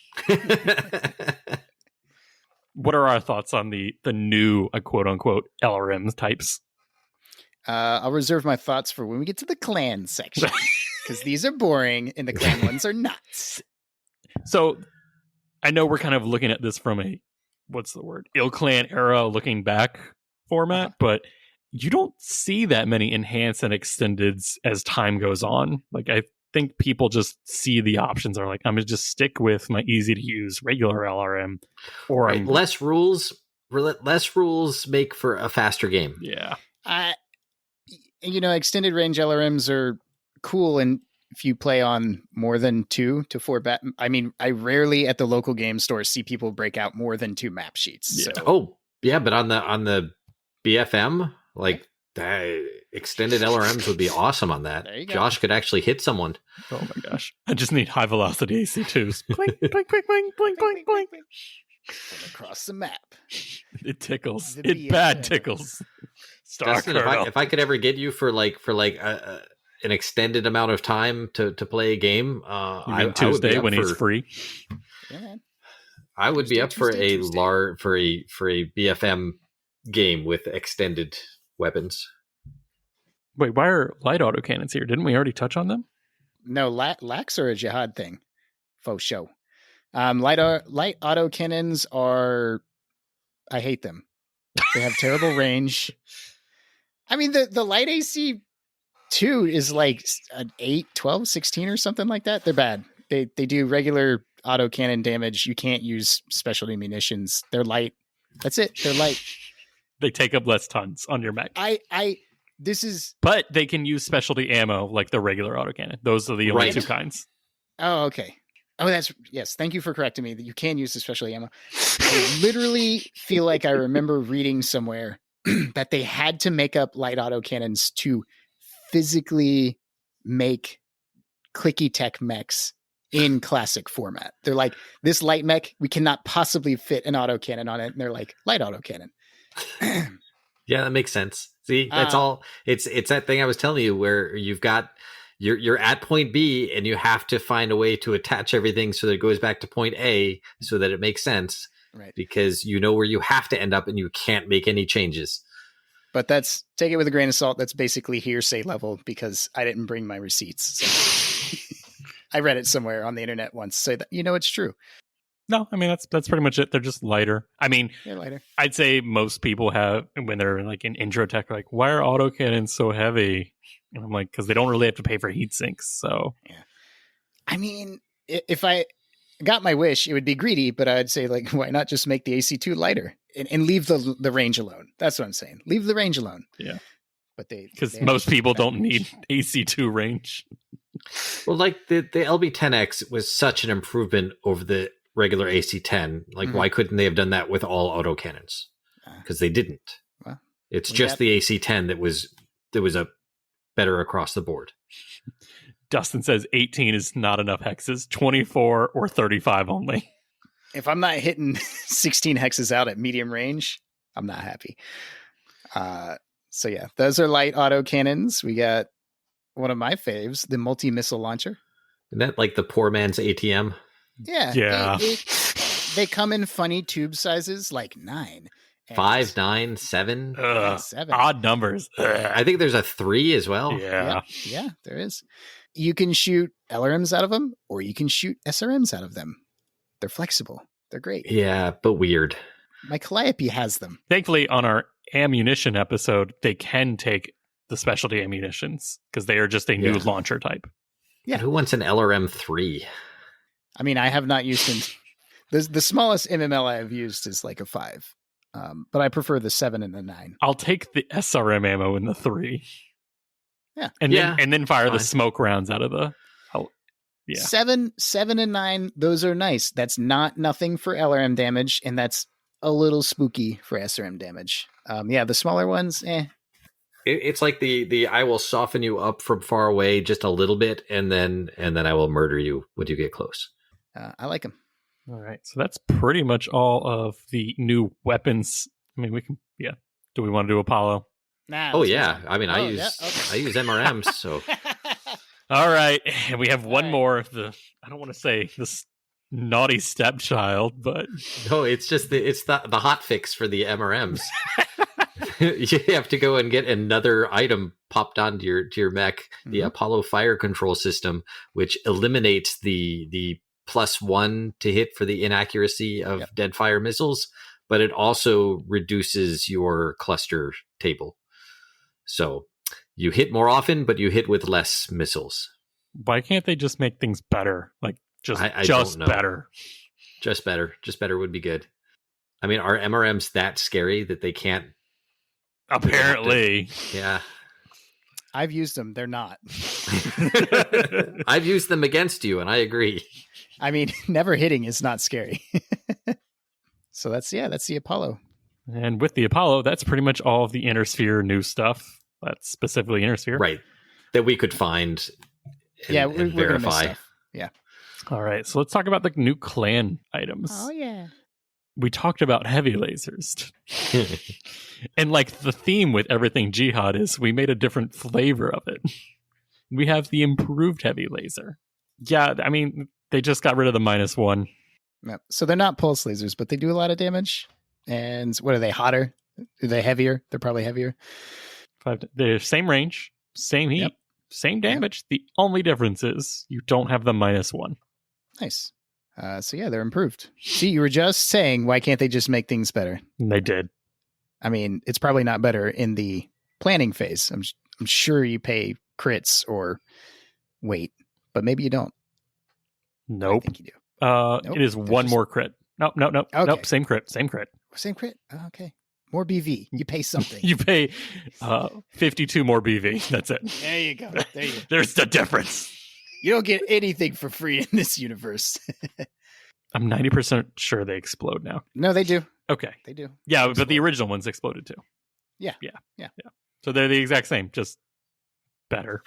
Speaker 1: What are our thoughts on the new, quote-unquote, LRM types?
Speaker 3: I'll reserve my thoughts for when we get to the clan section, because these are boring, and the clan ones are nuts.
Speaker 1: So, I know we're kind of looking at this from a, Il-Clan era looking back format, but you don't see that many enhanced and extendeds as time goes on. Like, I think people just see the options are like, I'm going to just stick with my easy to use regular LRM. Or
Speaker 2: less rules make for a faster game.
Speaker 1: Yeah.
Speaker 3: Extended range LRMs are cool, and if you play on more than 2 to 4 I mean, I rarely at the local game store see people break out more than 2 map sheets.
Speaker 1: Yeah.
Speaker 3: So.
Speaker 2: Oh, yeah, but on the BFM, like extended LRMs would be awesome on that.
Speaker 3: There you go.
Speaker 2: Josh could actually hit someone.
Speaker 1: Oh my gosh. I just need high velocity AC2s. Blink, blink, blink, blink, blink, blink, blink.
Speaker 3: Across the map.
Speaker 1: It tickles.
Speaker 3: The
Speaker 1: It bad tickles.
Speaker 2: Dustin, if I could ever get you for an extended amount of time to play a game,
Speaker 1: Tuesday when he's free.
Speaker 3: Yeah, man.
Speaker 2: I would be up for a BFM game with extended weapons.
Speaker 1: Wait, why are light autocannons here? Didn't we already touch on them?
Speaker 3: No, lax are a Jihad thing. Faux show. Light autocannons are... I hate them. They have terrible range. I mean, the light AC 2 is like an 8, 12, 16 or something like that. They're bad. They do regular autocannon damage. You can't use specialty munitions. They're light. That's it. They're light.
Speaker 1: They take up less tons on your mech. But they can use specialty ammo like the regular autocannon. Those are the only 2 kinds.
Speaker 3: Oh, okay. Oh, yes. Thank you for correcting me that you can use the specialty ammo. I literally feel like I remember reading somewhere that they had to make up light autocannons to physically make clicky tech mechs in classic format. They're like, this light mech, we cannot possibly fit an autocannon on it. And they're like, light autocannon.
Speaker 2: Yeah, that makes sense. See, that's all. It's that thing I was telling you where you've got you're at point B and you have to find a way to attach everything so that it goes back to point A so that it makes sense.
Speaker 3: Right.
Speaker 2: Because you know where you have to end up and you can't make any changes. But
Speaker 3: take it with a grain of salt. That's basically hearsay level because I didn't bring my receipts. So I read it somewhere on the internet once. Say that, it's true.
Speaker 1: No, I mean that's pretty much it. They're just lighter. I mean,
Speaker 3: They're lighter.
Speaker 1: I'd say most people have when they're like in intro tech, like, why are autocannons so heavy? And I'm like, because they don't really have to pay for heat sinks. So
Speaker 3: yeah, I mean, if I got my wish, it would be greedy, but I'd say like, why not just make the AC2 lighter and leave the range alone? That's what I'm saying. Leave the range alone.
Speaker 1: Yeah,
Speaker 3: but
Speaker 1: because most people don't need AC2 range.
Speaker 2: Well, like the LB10X was such an improvement over the regular AC10. Like, why couldn't they have done that with all autocannons? Because they didn't. Well, it's just the AC10 that was a better across the board.
Speaker 1: Dustin says 18 is not enough hexes, 24 or 35 only.
Speaker 3: If I'm not hitting 16 hexes out at medium range, I'm not happy. So yeah, those are light autocannons. We got one of my faves, the multi-missile launcher.
Speaker 2: Isn't that like the poor man's ATM?
Speaker 3: Yeah. They come in funny tube sizes, like 9.
Speaker 2: 5, 9, 7.
Speaker 3: 7.
Speaker 1: Odd numbers.
Speaker 2: I think there's a 3 as well.
Speaker 1: Yeah,
Speaker 3: there is. You can shoot LRMs out of them, or you can shoot SRMs out of them. They're flexible. They're great.
Speaker 2: Yeah, but weird.
Speaker 3: My Calliope has them.
Speaker 1: Thankfully, on our ammunition episode, they can take the specialty ammunitions because they are just a new launcher type.
Speaker 2: Yeah. Who wants an LRM 3?
Speaker 3: I mean, I have not used them. The smallest MML I have used is like a 5. But I prefer the 7 and the 9.
Speaker 1: I'll take the SRM ammo in the 3.
Speaker 3: Yeah.
Speaker 1: And then fire the smoke rounds out of the... Yeah.
Speaker 3: 7 and 9, those are nice. That's not nothing for LRM damage, and that's a little spooky for SRM damage. The smaller ones,
Speaker 2: It's like the I will soften you up from far away just a little bit, and then I will murder you when you get close.
Speaker 3: I like them.
Speaker 1: All right, so that's pretty much all of the new weapons. I mean, we can, Do we want to do Apollo?
Speaker 3: Nah.
Speaker 2: Oh yeah, I mean, I use MRMs, so.
Speaker 1: All right, and we have one more of the. I don't want to say this naughty stepchild, but
Speaker 2: no, it's just the hot fix for the MRMs. You have to go and get another item popped onto your mech, the Apollo fire control system, which eliminates the +1 to hit for the inaccuracy of dead fire missiles, but it also reduces your cluster table. So you hit more often, but you hit with less missiles.
Speaker 1: Why can't they just make things better? Like just better.
Speaker 2: Just better would be good. I mean, are MRMs that scary that they can't?
Speaker 1: Apparently.
Speaker 2: Yeah.
Speaker 3: I've used them. They're not.
Speaker 2: I've used them against you, and I agree.
Speaker 3: I mean, never hitting is not scary. So that's the Apollo.
Speaker 1: And with the Apollo, that's pretty much all of the Inner Sphere new stuff. That's specifically Inner Sphere.
Speaker 2: Right. That we could find and
Speaker 3: we're
Speaker 2: verify.
Speaker 3: gonna miss stuff. Yeah.
Speaker 1: All right. So let's talk about the new clan items.
Speaker 3: Oh, yeah.
Speaker 1: We talked about heavy lasers. And like the theme with everything Jihad is we made a different flavor of it. We have the improved heavy laser. Yeah, I mean, they just got rid of the -1.
Speaker 3: Yep. So they're not pulse lasers, but they do a lot of damage. And what are they, hotter? Are they heavier? They're probably heavier.
Speaker 1: They're same range, same heat, same damage. Yep. The only difference is you don't have the -1.
Speaker 3: Nice. So yeah, they're improved. See, you were just saying, why can't they just make things better?
Speaker 1: And they did.
Speaker 3: I mean, it's probably not better in the planning phase. I'm sure you pay crits or weight, but maybe you don't.
Speaker 1: Nope.
Speaker 3: I think you do.
Speaker 1: It is one more crit. Nope.
Speaker 3: Okay.
Speaker 1: Nope. Same crit.
Speaker 3: Same crit. Oh, okay. More BV. You pay something.
Speaker 1: You pay 52 more BV. That's it.
Speaker 3: There you go.
Speaker 1: There's the difference.
Speaker 3: You don't get anything for free in this universe.
Speaker 1: I'm 90% sure they explode now.
Speaker 3: No, they do.
Speaker 1: Okay.
Speaker 3: They do.
Speaker 1: Yeah, but the original ones exploded too.
Speaker 3: Yeah.
Speaker 1: So they're the exact same, just better.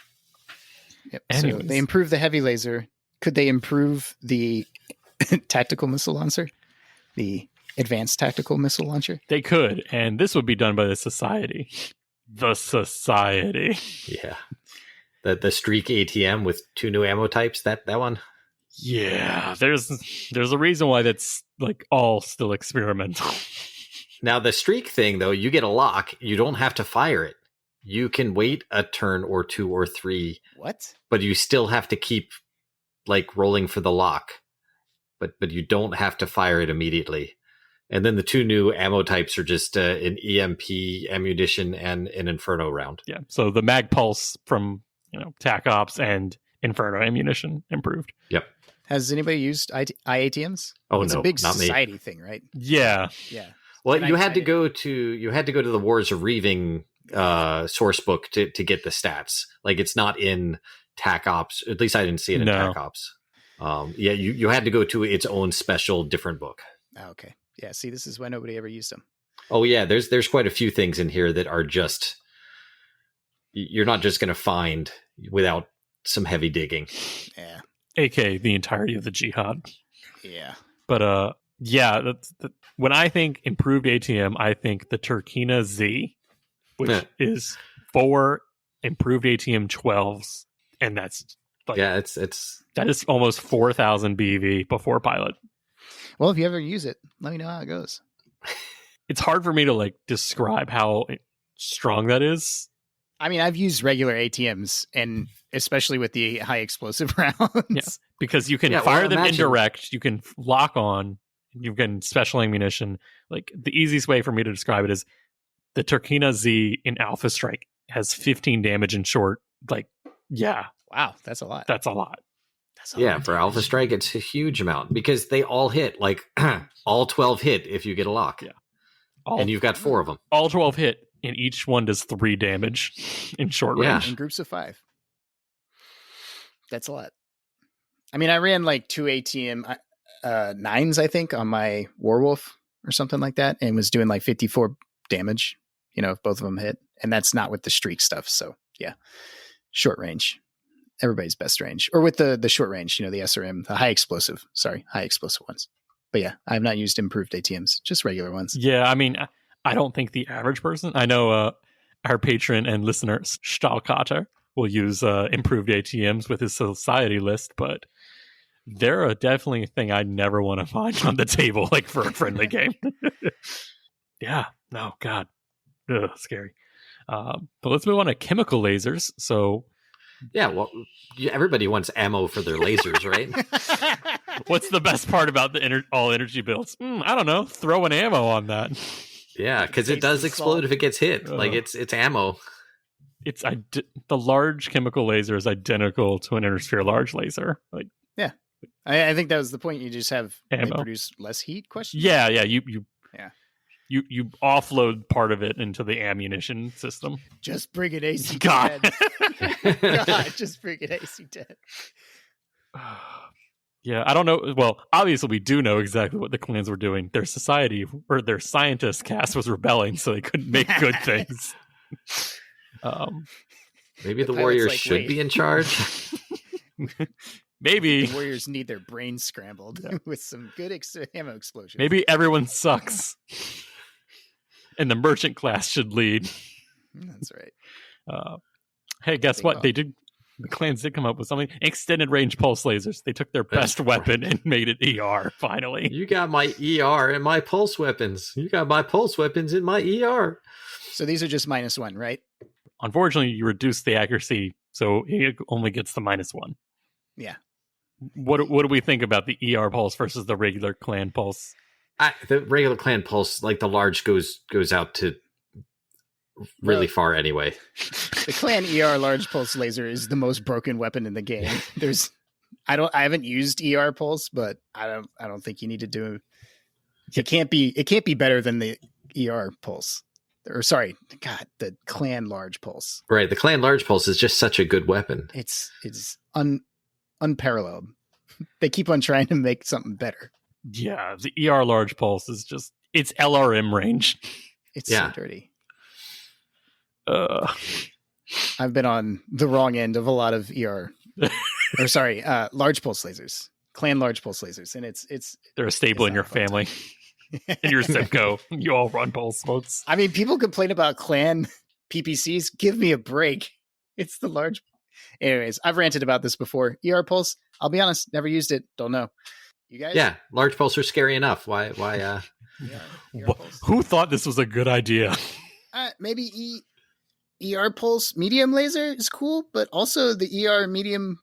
Speaker 3: Yep. Anyways. So they improved the heavy laser. Could they improve the tactical missile launcher? The advanced tactical missile launcher?
Speaker 1: They could, and this would be done by the Society. The Society.
Speaker 2: Yeah. The Streak ATM with 2 new ammo types, that one?
Speaker 1: Yeah, there's a reason why that's like all still experimental.
Speaker 2: Now the Streak thing though, you get a lock, you don't have to fire it. You can wait a turn or 2 or 3.
Speaker 3: What?
Speaker 2: But you still have to keep like rolling for the lock. but you don't have to fire it immediately. And then the 2 new ammo types are just an EMP ammunition and an Inferno round.
Speaker 1: Yeah. So the Mag Pulse from TAC Ops and Inferno ammunition improved.
Speaker 2: Yep.
Speaker 3: Has anybody used IATMs?
Speaker 2: Oh,
Speaker 3: it's
Speaker 2: no,
Speaker 3: a big
Speaker 2: not me.
Speaker 3: society thing, right?
Speaker 1: Yeah.
Speaker 3: Yeah.
Speaker 2: Well, you had to go to the Wars of Reaving source book to get the stats. Like, it's not in TAC Ops. At least I didn't see it in TAC Ops. Yeah, you had to go to its own special different book.
Speaker 3: Oh, okay. Yeah. See, this is why nobody ever used them.
Speaker 2: Oh yeah, there's quite a few things in here that are just you're not just going to find without some heavy digging.
Speaker 3: Yeah.
Speaker 1: AK the entirety of the Jihad.
Speaker 3: Yeah.
Speaker 1: But yeah, when I think improved ATM, I think the Turkina Z, which is 4 improved ATM 12s, and that's like,
Speaker 2: yeah, it's
Speaker 1: that is almost 4,000 BV before pilot.
Speaker 3: Well, if you ever use it, let me know how it goes.
Speaker 1: It's hard for me to like describe how strong that is.
Speaker 3: I mean, I've used regular ATMs, and especially with the high explosive rounds.
Speaker 1: Yeah, because you can fire them indirect, you can lock on, you can special ammunition. Like, the easiest way for me to describe it is the Turkina Z in Alpha Strike has 15 damage in short. Like, yeah.
Speaker 3: Wow, that's a lot.
Speaker 1: That's a lot.
Speaker 2: For Alpha Strike, it's a huge amount because they all hit. Like, all 12 hit if you get a lock.
Speaker 1: Yeah.
Speaker 2: And you've got 4 of them.
Speaker 1: All 12 hit, and each one does 3 damage in short range.
Speaker 3: In groups of 5. That's a lot. I mean, I ran like 2 ATM 9s, I think, on my Warwolf or something like that, and was doing like 54 damage, if both of them hit. And that's not with the streak stuff. So, yeah. Short range. Everybody's best range. Or with the short range, the SRM, the high explosive ones. But yeah, I have not used improved ATMs, just regular ones.
Speaker 1: Yeah, I mean, I don't think the average person, I know our patron and listener, Stahlkater, will use improved ATMs with his society list, but they're definitely a thing I'd never want to find on the table, like, for a friendly game. Yeah, no, God. Ugh, scary. But let's move on to chemical lasers. So,
Speaker 2: yeah, well, everybody wants ammo for their lasers, right?
Speaker 1: What's the best part about the all energy builds? I don't know. Throw an ammo on that.
Speaker 2: Yeah, because it does explode if it gets hit. Like, it's ammo.
Speaker 1: It's the large chemical laser is identical to an Intersphere large laser. Like,
Speaker 3: yeah, I think that was the point. You just have
Speaker 1: ammo.
Speaker 3: They produce less heat. Question.
Speaker 1: Yeah. You offload part of it into the ammunition system.
Speaker 3: Just bring it AC.
Speaker 1: God.
Speaker 3: God, just bring it AC 10.
Speaker 1: Yeah, I don't know. Well, obviously we do know exactly what the clans were doing. Their society or their scientist cast was rebelling, so they couldn't make good things.
Speaker 2: Maybe the Warriors should be in charge.
Speaker 1: Maybe
Speaker 3: the Warriors need their brains scrambled with some good ammo explosions.
Speaker 1: Maybe everyone sucks. And the merchant class should lead.
Speaker 3: That's right.
Speaker 1: Hey, guess what? The clans did come up with something. Extended range pulse lasers. They took their best weapon and made it ER, finally.
Speaker 2: You got my ER and my pulse weapons. You got my pulse weapons in my ER.
Speaker 3: So these are just -1, right?
Speaker 1: Unfortunately, you reduce the accuracy, so he only gets the -1.
Speaker 3: Yeah.
Speaker 1: What do we think about the ER pulse versus the regular clan pulse?
Speaker 2: The regular clan pulse, like the large, goes out to really far anyway.
Speaker 3: The clan ER large pulse laser is the most broken weapon in the game. I haven't used ER pulse, but I don't think you need to do. It can't be better than the ER pulse. Or sorry, God, the clan large pulse.
Speaker 2: Right, the clan large pulse is just such a good weapon.
Speaker 3: It's unparalleled. They keep on trying to make something better.
Speaker 1: Yeah, the ER large pulse is just, it's LRM range.
Speaker 3: It's so dirty. I've been on the wrong end of a lot of ER large pulse lasers, clan large pulse lasers, and it's
Speaker 1: they're a staple in your family. In your Zipco, you all run pulse modes.
Speaker 3: I mean, people complain about clan PPCs. Give me a break. It's the large. Anyways, I've ranted about this before. ER pulse. I'll be honest, never used it. Don't know. You guys?
Speaker 2: Yeah, large pulse are scary enough. Why?
Speaker 1: Who thought this was a good idea?
Speaker 3: Maybe ER pulse medium laser is cool, but also the ER medium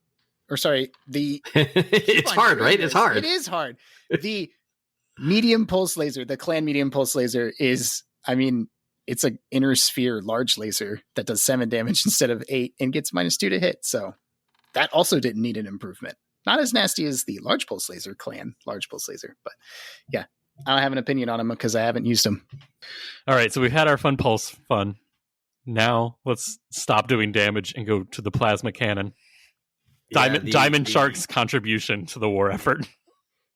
Speaker 3: or sorry, the
Speaker 2: it's hard, right? It's hard.
Speaker 3: It is hard. The medium pulse laser, the clan medium pulse laser is, I mean, it's an inner sphere large laser that does 7 damage instead of 8 and gets -2 to hit. So that also didn't need an improvement. Not as nasty as the large pulse laser clan, large pulse laser, but yeah, I don't have an opinion on them because I haven't used them.
Speaker 1: All right, so we've had our fun pulse fun. Now let's stop doing damage and go to the plasma cannon. Diamond Shark's contribution to the war effort.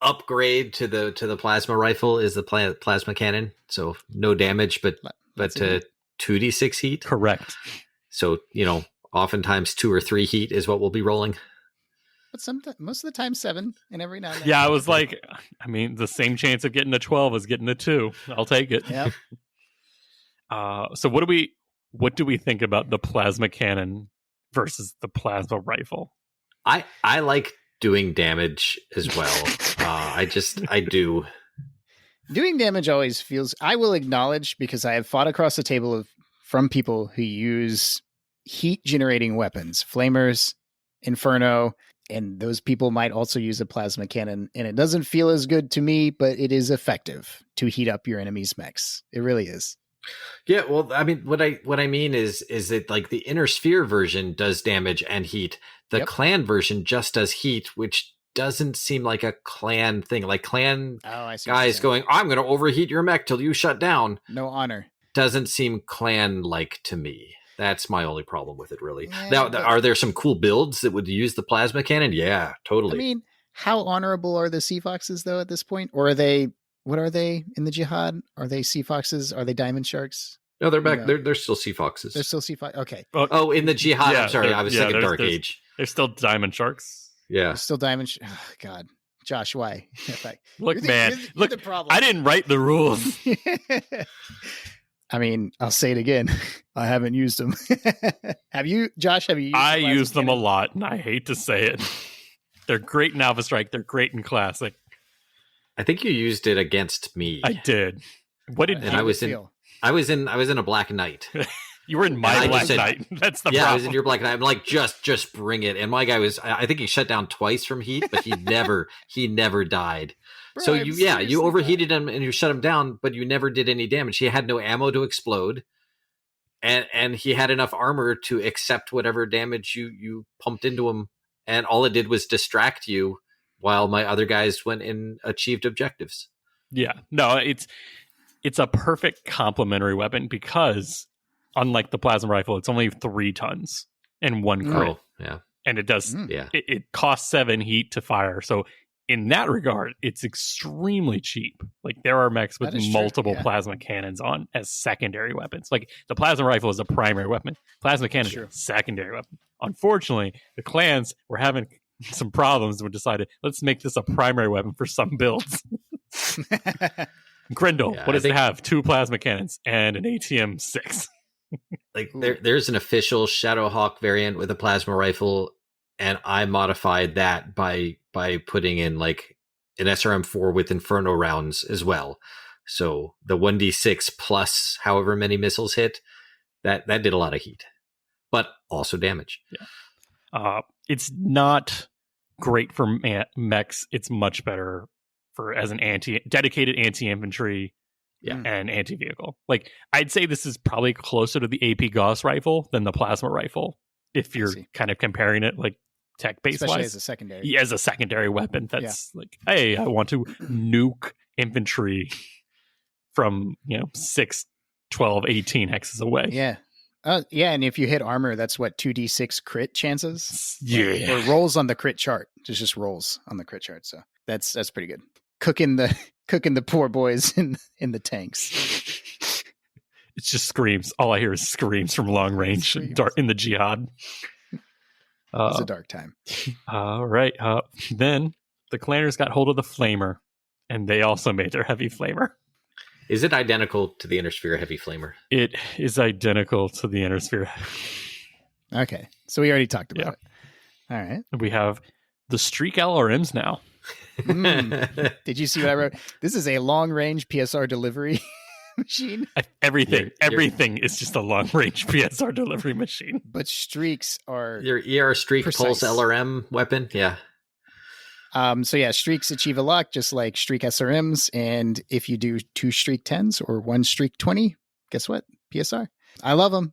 Speaker 2: Upgrade to the plasma rifle is the plasma cannon. So no damage, but 2d6 heat.
Speaker 1: Correct.
Speaker 2: So, oftentimes 2 or 3 heat is what we'll be rolling.
Speaker 3: But most of the time 7, and every now and then.
Speaker 1: Yeah, I was like, I mean, the same chance of getting a 12 as getting a 2. I'll take it.
Speaker 3: Yep.
Speaker 1: So what do we think about the plasma cannon versus the plasma rifle?
Speaker 2: I like doing damage as well. I do.
Speaker 3: Doing damage always feels, I will acknowledge, because I have fought across the table from people who use heat generating weapons, flamers, inferno, and those people might also use a plasma cannon, and it doesn't feel as good to me, but it is effective to heat up your enemy's mechs. It really is.
Speaker 2: Yeah, well, I mean, what I mean is that like the inner sphere version does damage and heat. The clan version just does heat, which doesn't seem like a clan thing. Like clan guys going, I'm going to overheat your mech till you shut down.
Speaker 3: No honor.
Speaker 2: Doesn't seem clan-like to me. That's my only problem with it, really.
Speaker 3: Yeah,
Speaker 2: now, are there some cool builds that would use the plasma cannon? Yeah, totally.
Speaker 3: I mean, how honorable are the Sea Foxes, though, at this point? Or are they, what are they in the Jihad? Are they Sea Foxes? Are they Diamond Sharks?
Speaker 2: No, they're back. They're still Sea Foxes.
Speaker 3: They're still Sea Foxes. Okay.
Speaker 2: Oh, in the Jihad. I'm sorry. I was thinking Dark Age.
Speaker 1: They're still Diamond Sharks.
Speaker 2: Yeah.
Speaker 3: They're still Diamond oh, God. Josh, why?
Speaker 1: Look,
Speaker 3: you're
Speaker 1: look,
Speaker 3: the problem.
Speaker 1: I didn't write the rules.
Speaker 3: I mean, I'll say it again. I haven't used them. Have you, Josh? Have you used
Speaker 1: I use them a lot, and I hate to say it. They're great in Alpha Strike. They're great in Classic.
Speaker 2: I think you used it against me.
Speaker 1: I did. What did
Speaker 2: and I was in a Black Knight.
Speaker 1: You were in my Black Knight. That's the problem.
Speaker 2: I was in your Black Knight. I'm like, just bring it. And my guy was, I think he shut down twice from heat, but he never died.
Speaker 3: Bro,
Speaker 2: so you overheated him and you shut him down, but you never did any damage. He had no ammo to explode, and he had enough armor to accept whatever damage you pumped into him. And all it did was distract you while my other guys went and achieved objectives.
Speaker 1: Yeah, no, it's a perfect complementary weapon because, unlike the plasma rifle, it's only 3 tons and 1 crit.
Speaker 2: Oh, yeah.
Speaker 1: And it does,
Speaker 2: yeah.
Speaker 1: It costs 7 heat to fire. So in that regard, it's extremely cheap. Like there are mechs with multiple plasma cannons on as secondary weapons. Like the plasma rifle is a primary weapon. Plasma cannon is a secondary weapon. Unfortunately, the clans were having some problems and decided, let's make this a primary weapon for some builds. Grendel, what does it have? 2 plasma cannons and an ATM 6.
Speaker 2: Like there's an official ShadowHawk variant with a plasma rifle, and I modified that by putting in like an SRM4 with Inferno rounds as well. So the 1d6 plus however many missiles hit, that did a lot of heat, but also damage.
Speaker 1: Yeah. It's not great for mechs. It's much better for as an dedicated anti-infantry and anti-vehicle. Like I'd say this is probably closer to the AP Gauss rifle than the plasma rifle if you're kind of comparing it like tech base
Speaker 3: especially
Speaker 1: wise.
Speaker 3: as a secondary.
Speaker 1: Yeah, as a secondary weapon that's like, hey, I want to nuke infantry from 6, 12, 18 hexes away.
Speaker 3: Yeah. And if you hit armor, that's what 2d6 crit chances.
Speaker 1: Yeah,
Speaker 3: or rolls on the crit chart. It's just rolls on the crit chart. So that's pretty good. Cooking the poor boys in the tanks.
Speaker 1: It's just screams. All I hear is screams from long range in the Jihad.
Speaker 3: It's a dark time.
Speaker 1: All right. Then the clanners got hold of the flamer, and they also made their heavy flamer.
Speaker 2: Is it identical to the Inner Sphere heavy flamer?
Speaker 1: It is identical to the Inner Sphere.
Speaker 3: Okay, so we already talked about it. All right.
Speaker 1: We have the Streak LRMs now.
Speaker 3: Did you see what I wrote? This is a long-range PSR delivery machine.
Speaker 1: Everything is just a long-range PSR delivery machine.
Speaker 3: But streaks are
Speaker 2: your ER streak
Speaker 3: precise.
Speaker 2: pulse LRM weapon. Yeah.
Speaker 3: So yeah, streaks achieve a lock just like streak SRMs. And if you do 2 streak 10s or 1 streak 20, guess what? PSR. I love them.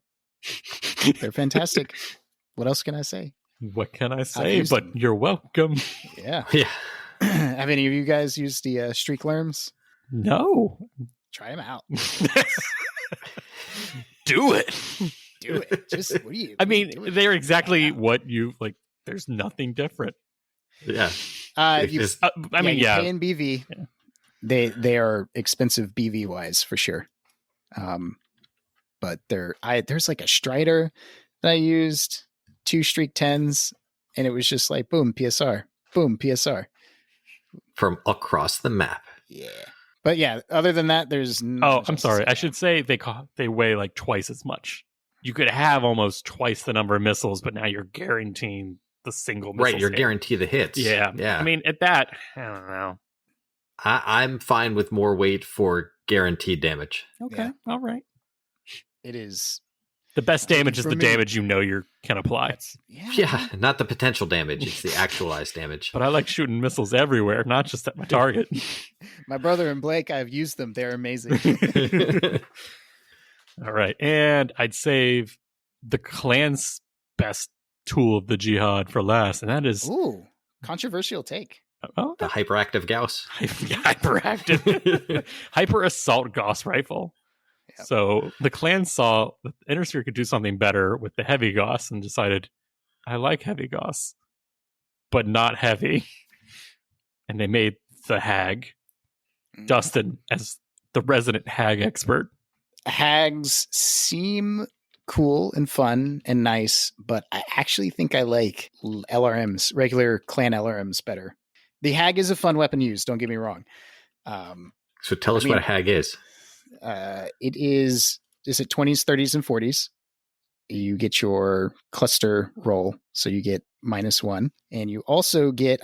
Speaker 3: They're fantastic. What else can I say?
Speaker 1: What can I say? But you're welcome.
Speaker 3: Yeah.
Speaker 2: Yeah.
Speaker 3: Have any of you guys used the streak lerms?
Speaker 1: No.
Speaker 3: Try them out.
Speaker 1: Do it.
Speaker 3: Do it. Just what do you?
Speaker 1: I mean, they're exactly what you like. There's nothing different.
Speaker 2: Yeah.
Speaker 3: I mean,
Speaker 1: yeah.
Speaker 3: Pay in BV. Yeah. They are expensive BV wise for sure. But there's like a Strider that I used 2 streak 10s, and it was just like boom PSR, boom PSR
Speaker 2: from across the map.
Speaker 3: Yeah. But yeah, other than that, there's
Speaker 1: I'm sorry. I should say they weigh like twice as much. You could have almost twice the number of missiles, but now you're guaranteeing the single missile.
Speaker 2: Right, you're guaranteed the hits.
Speaker 1: Yeah.
Speaker 2: Yeah.
Speaker 1: I mean, at that, I don't know.
Speaker 2: I'm fine with more weight for guaranteed damage.
Speaker 1: Okay.
Speaker 3: Yeah.
Speaker 1: All right.
Speaker 3: It is.
Speaker 1: The best damage is the damage you know you can apply.
Speaker 2: Yeah, not the potential damage. It's the actualized damage.
Speaker 1: But I like shooting missiles everywhere, not just at my target.
Speaker 3: My brother and Blake, I've used them. They're amazing.
Speaker 1: All right. And I'd save the clan's best tool of the Jihad for last, and that is...
Speaker 3: Ooh, controversial take.
Speaker 2: Oh, the hyperactive Gauss.
Speaker 1: Hyperactive. Hyper assault Gauss rifle. Yep. So the clan saw that Intersphere could do something better with the heavy Gauss and decided, I like heavy Gauss, but not heavy. And they made the Hag, Dustin, as the resident Hag expert.
Speaker 3: Hags seem cool and fun and nice, but I actually think I like LRMs, regular clan LRMs better. The Hag is a fun weapon to use, don't get me wrong.
Speaker 2: So tell us what a Hag is.
Speaker 3: It is it 20s, 30s, and 40s? You get your cluster roll, so you get -1, and you also get.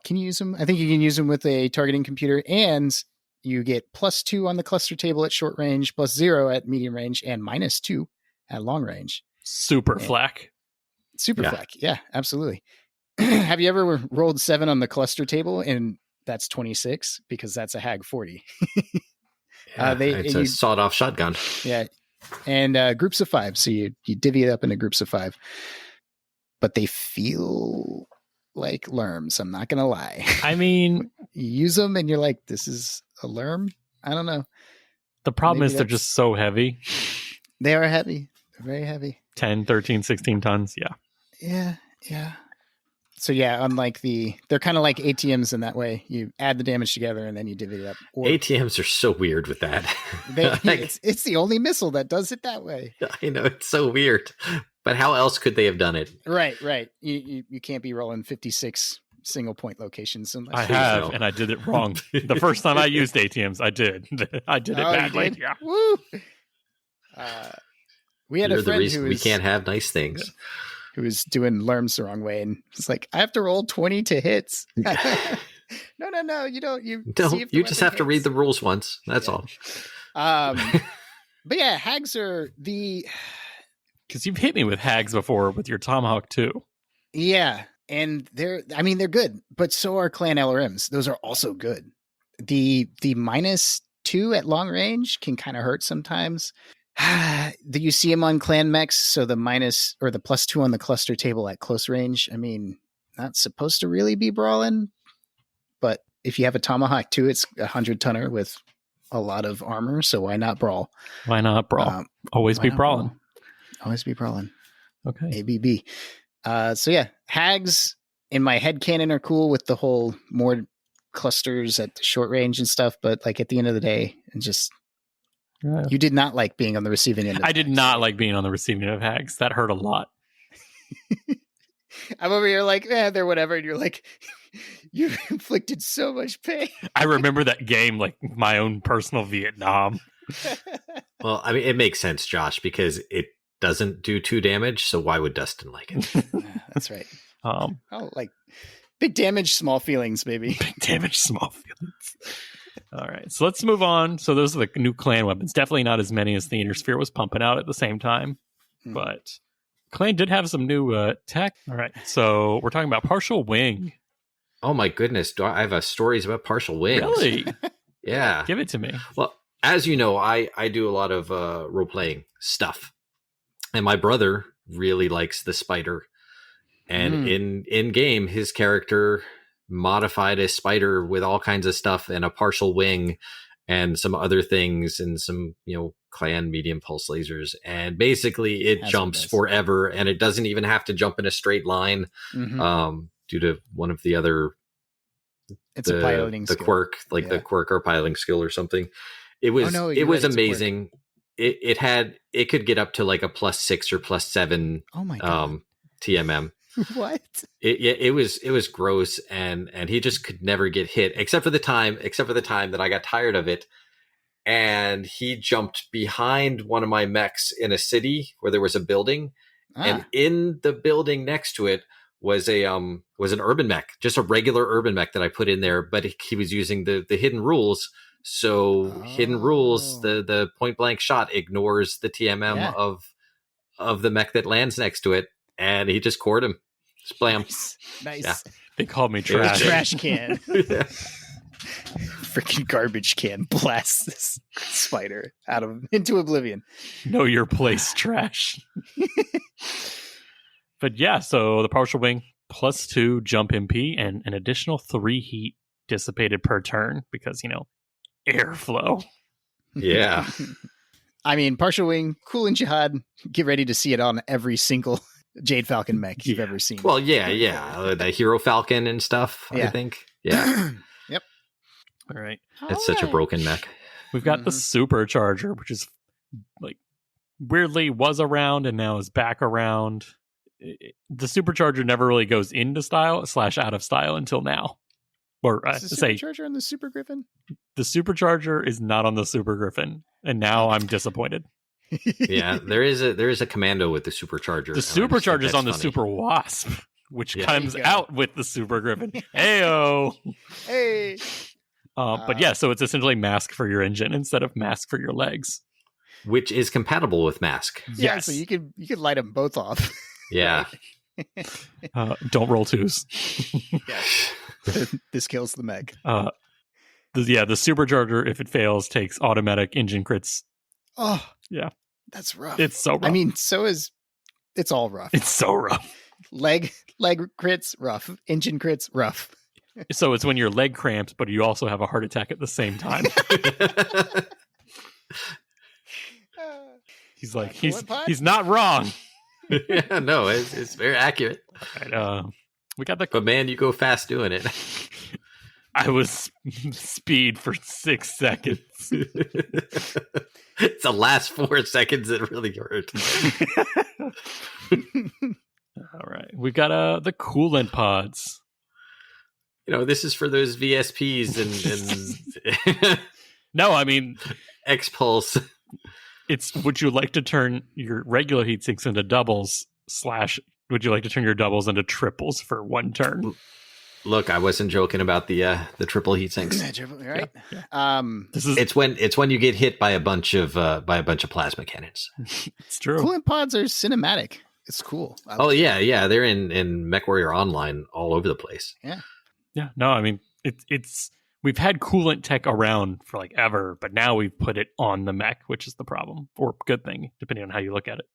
Speaker 3: Can you use them? I think you can use them with a targeting computer, and you get +2 on the cluster table at short range, +0 at medium range, and -2 at long range.
Speaker 1: Super flak.
Speaker 3: Flak, yeah, absolutely. Have you ever rolled 7 on the cluster table, and that's 26 because that's a Hag 40.
Speaker 2: It's a sawed-off shotgun.
Speaker 3: Yeah, and groups of 5. So you divvy it up into groups of 5. But they feel like lerms. I'm not gonna lie.
Speaker 1: I mean,
Speaker 3: you use them and you're like, "This is a lerm." I don't know.
Speaker 1: The problem is they're just so heavy.
Speaker 3: They are heavy. They're very heavy.
Speaker 1: 10, 13, 16 tons.
Speaker 3: Yeah. So yeah, unlike they're kind of like ATMs in that way. You add the damage together and then you divvy it up.
Speaker 2: ATMs are so weird with that.
Speaker 3: It's the only missile that does it that way.
Speaker 2: I know, it's so weird. But how else could they have done it?
Speaker 3: Right. You can't be rolling 56 single point locations.
Speaker 1: I have, and I did it wrong. The first time I used ATMs, I did. I did it badly.
Speaker 3: Yeah. Woo! We had a friend who was,
Speaker 2: we can't have nice things.
Speaker 3: Who was doing lerms the wrong way, and it's like, I have to roll 20 to hits. No, you don't. You
Speaker 2: just have to read the rules once. That's all.
Speaker 3: But yeah, Hags are
Speaker 1: because you've hit me with Hags before with your Tomahawk too.
Speaker 3: Yeah, and they're good, but so are clan LRMs. Those are also good. The -2 at long range can kind of hurt sometimes. You see them on clan mechs, so the minus or the +2 on the cluster table at close range. I mean, not supposed to really be brawling, but if you have a Tomahawk 2, it's 100-tonner with a lot of armor, so why not brawl?
Speaker 1: Why not brawl? Always be brawling.
Speaker 3: Always be brawling.
Speaker 1: Okay.
Speaker 3: ABB. So yeah, Hags in my headcanon are cool with the whole more clusters at the short range and stuff, but like at the end of the day, and just you did not like being on the receiving end of
Speaker 1: I did not like being on the receiving end of Hags. That hurt a lot.
Speaker 3: I'm over here like, they're whatever. And you're like, you inflicted so much pain.
Speaker 1: I remember that game like my own personal Vietnam.
Speaker 2: Well, I mean, it makes sense, Josh, because it doesn't do 2 damage. So why would Dustin like it?
Speaker 3: That's right. Like big damage, small feelings, baby.
Speaker 1: Big damage, small feelings. All right, so let's move on. So those are the new clan weapons. Definitely not as many as the Inner Sphere was pumping out at the same time, but clan did have some new tech. All right, so we're talking about Partial Wing.
Speaker 2: Oh my goodness, I have stories about Partial Wings.
Speaker 1: Really?
Speaker 2: Yeah.
Speaker 1: Give it to me.
Speaker 2: Well, as you know, I do a lot of role-playing stuff. And my brother really likes the spider. And in game, his character modified a spider with all kinds of stuff and a partial wing and some other things and some, clan medium pulse lasers. And basically it jumps forever, and it doesn't even have to jump in a straight line due to one of the other
Speaker 3: a piloting skill.
Speaker 2: Quirk, the quirk or piloting skill or something. It was amazing. It could get up to like a +6 or +7 TMM.
Speaker 3: What?
Speaker 2: It was gross, and he just could never get hit except for the time that I got tired of it, and he jumped behind one of my mechs in a city where there was a building, and in the building next to it was an urban mech, just a regular urban mech that I put in there, but he was using the hidden rules. So hidden rules, the point blank shot ignores the TMM of the mech that lands next to it, and he just cored him. Splam.
Speaker 3: Nice.
Speaker 1: Yeah. They called me trash.
Speaker 3: Trash can. Freaking garbage can blasts this spider into oblivion.
Speaker 1: Know your place, trash. But yeah, so the partial wing +2 jump MP and an additional 3 heat dissipated per turn because, airflow.
Speaker 2: Yeah.
Speaker 3: I mean, partial wing, cool in Jihad. Get ready to see it on every single Jade Falcon mech you've ever seen.
Speaker 2: Well, yeah. The Hero Falcon and stuff, I think. Yeah.
Speaker 3: Yep.
Speaker 1: All right.
Speaker 2: It's such a broken mech.
Speaker 1: We've got the Supercharger, which is like weirdly was around and now is back around. The Supercharger never really goes into style / out of style until now. Or
Speaker 3: is the Supercharger on the Super Griffin?
Speaker 1: The Supercharger is not on the Super Griffin, and now I'm disappointed.
Speaker 2: Yeah, there is a commando with the Supercharger.
Speaker 1: The Supercharger is on the Super Wasp, which comes out with the Super Griffin. Heyo!
Speaker 3: Hey!
Speaker 1: But yeah, so it's essentially mask for your engine instead of mask for your legs,
Speaker 2: which is compatible with mask.
Speaker 3: Yeah, so you could light them both off.
Speaker 2: Yeah.
Speaker 1: Don't roll 2s.
Speaker 3: Yeah. This kills the mech.
Speaker 1: The Supercharger, if it fails, takes automatic engine crits.
Speaker 3: Oh,
Speaker 1: yeah.
Speaker 3: That's rough.
Speaker 1: It's so rough.
Speaker 3: I mean, it's all rough.
Speaker 1: It's so rough.
Speaker 3: Leg crits, rough. Engine crits, rough.
Speaker 1: So it's when your leg cramps, but you also have a heart attack at the same time. He's like, he's not wrong.
Speaker 2: Yeah, no, it's very accurate.
Speaker 1: Right, we got
Speaker 2: but man, you go fast doing it.
Speaker 1: I was speed for 6 seconds.
Speaker 2: It's the last 4 seconds that really hurt.
Speaker 1: All right, we got the coolant pods.
Speaker 2: This is for those VSPs and
Speaker 1: No, I mean
Speaker 2: X-Pulse.
Speaker 1: It's would you like to turn your regular heat sinks into doubles / would you like to turn your doubles into triples for 1 turn?
Speaker 2: Look, I wasn't joking about the triple heat sinks.
Speaker 3: Right.
Speaker 1: Yeah.
Speaker 2: It's when you get hit by a bunch of plasma cannons.
Speaker 1: It's true.
Speaker 3: Coolant pods are cinematic. It's cool.
Speaker 2: Yeah. They're in MechWarrior Online all over the place.
Speaker 3: Yeah.
Speaker 1: Yeah. No, I mean it's we've had coolant tech around for like ever, but now we've put it on the mech, which is the problem, or good thing, depending on how you look at it.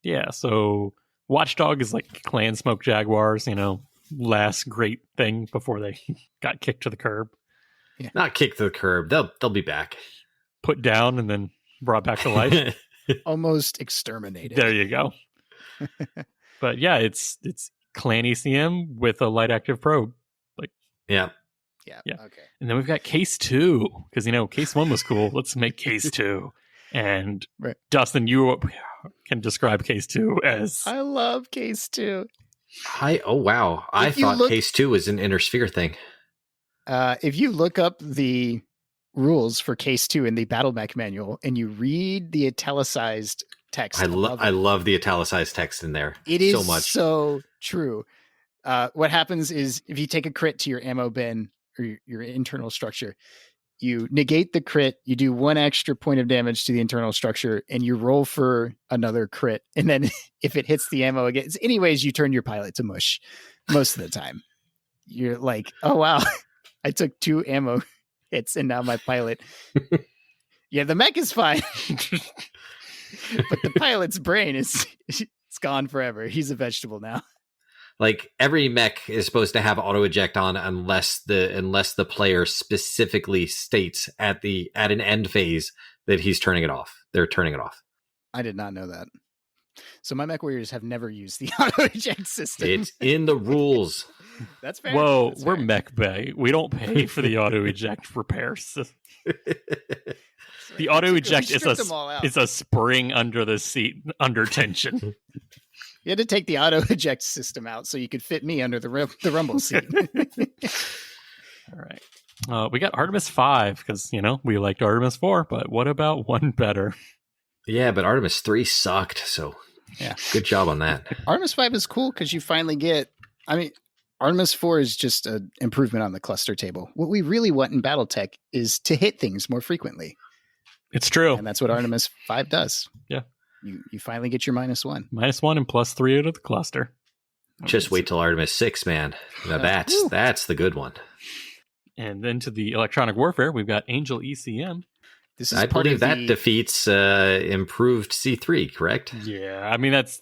Speaker 1: Yeah, so Watchdog is like Clan Smoke Jaguars, last great thing before they got kicked to the curb.
Speaker 2: Yeah. Not kicked to the curb. They'll be back.
Speaker 1: Put down and then brought back to life.
Speaker 3: Almost exterminated.
Speaker 1: There you go. But yeah, it's Clan ECM with a light active probe.
Speaker 2: Yeah.
Speaker 3: Okay.
Speaker 1: And then we've got Case 2 because Case 1 was cool. Let's make Case 2. And Dustin, you can describe Case 2 as
Speaker 3: I love Case 2.
Speaker 2: Oh wow! I thought Case 2 was an inner sphere thing.
Speaker 3: If you look up the rules for Case 2 in the Battle Mech manual and you read the italicized text,
Speaker 2: I love the italicized text in there.
Speaker 3: It is
Speaker 2: so much
Speaker 3: so true. What happens is if you take a crit to your ammo bin or your internal structure, you negate the crit, you do 1 extra point of damage to the internal structure, and you roll for another crit. And then if it hits the ammo again, anyways, you turn your pilot to mush most of the time. You're like, oh, wow, I took 2 ammo hits and now my pilot. Yeah, the mech is fine. But the pilot's brain it's gone forever. He's a vegetable now.
Speaker 2: Like every mech is supposed to have auto eject on unless the player specifically states at an end phase that he's turning it off. They're turning it off.
Speaker 3: I did not know that. So my Mechwarriors have never used the auto eject system.
Speaker 2: It's in the rules.
Speaker 3: That's fair.
Speaker 1: Whoa,
Speaker 3: That's
Speaker 1: we're
Speaker 3: fair.
Speaker 1: Mechbay. We don't pay for the auto eject repairs. The auto eject is a spring under the seat under tension.
Speaker 3: You had to take the auto eject system out so you could fit me under the rumble seat.
Speaker 1: All right. We got Artemis 5 because, we liked Artemis 4, but what about one better?
Speaker 2: Yeah, but Artemis 3 sucked, so
Speaker 3: yeah,
Speaker 2: good job on that.
Speaker 3: Artemis 5 is cool because you finally get, Artemis 4 is just an improvement on the cluster table. What we really want in Battletech is to hit things more frequently.
Speaker 1: It's true.
Speaker 3: And that's what Artemis 5 does.
Speaker 1: Yeah.
Speaker 3: You finally get your -1.
Speaker 1: -1 and +3 out of the cluster.
Speaker 2: Just wait till Artemis 6, man. Now that's the good one. And
Speaker 1: then to the electronic warfare, we've got Angel ECM.
Speaker 3: This is
Speaker 2: I believe that defeats improved C3, correct?
Speaker 1: Yeah, that's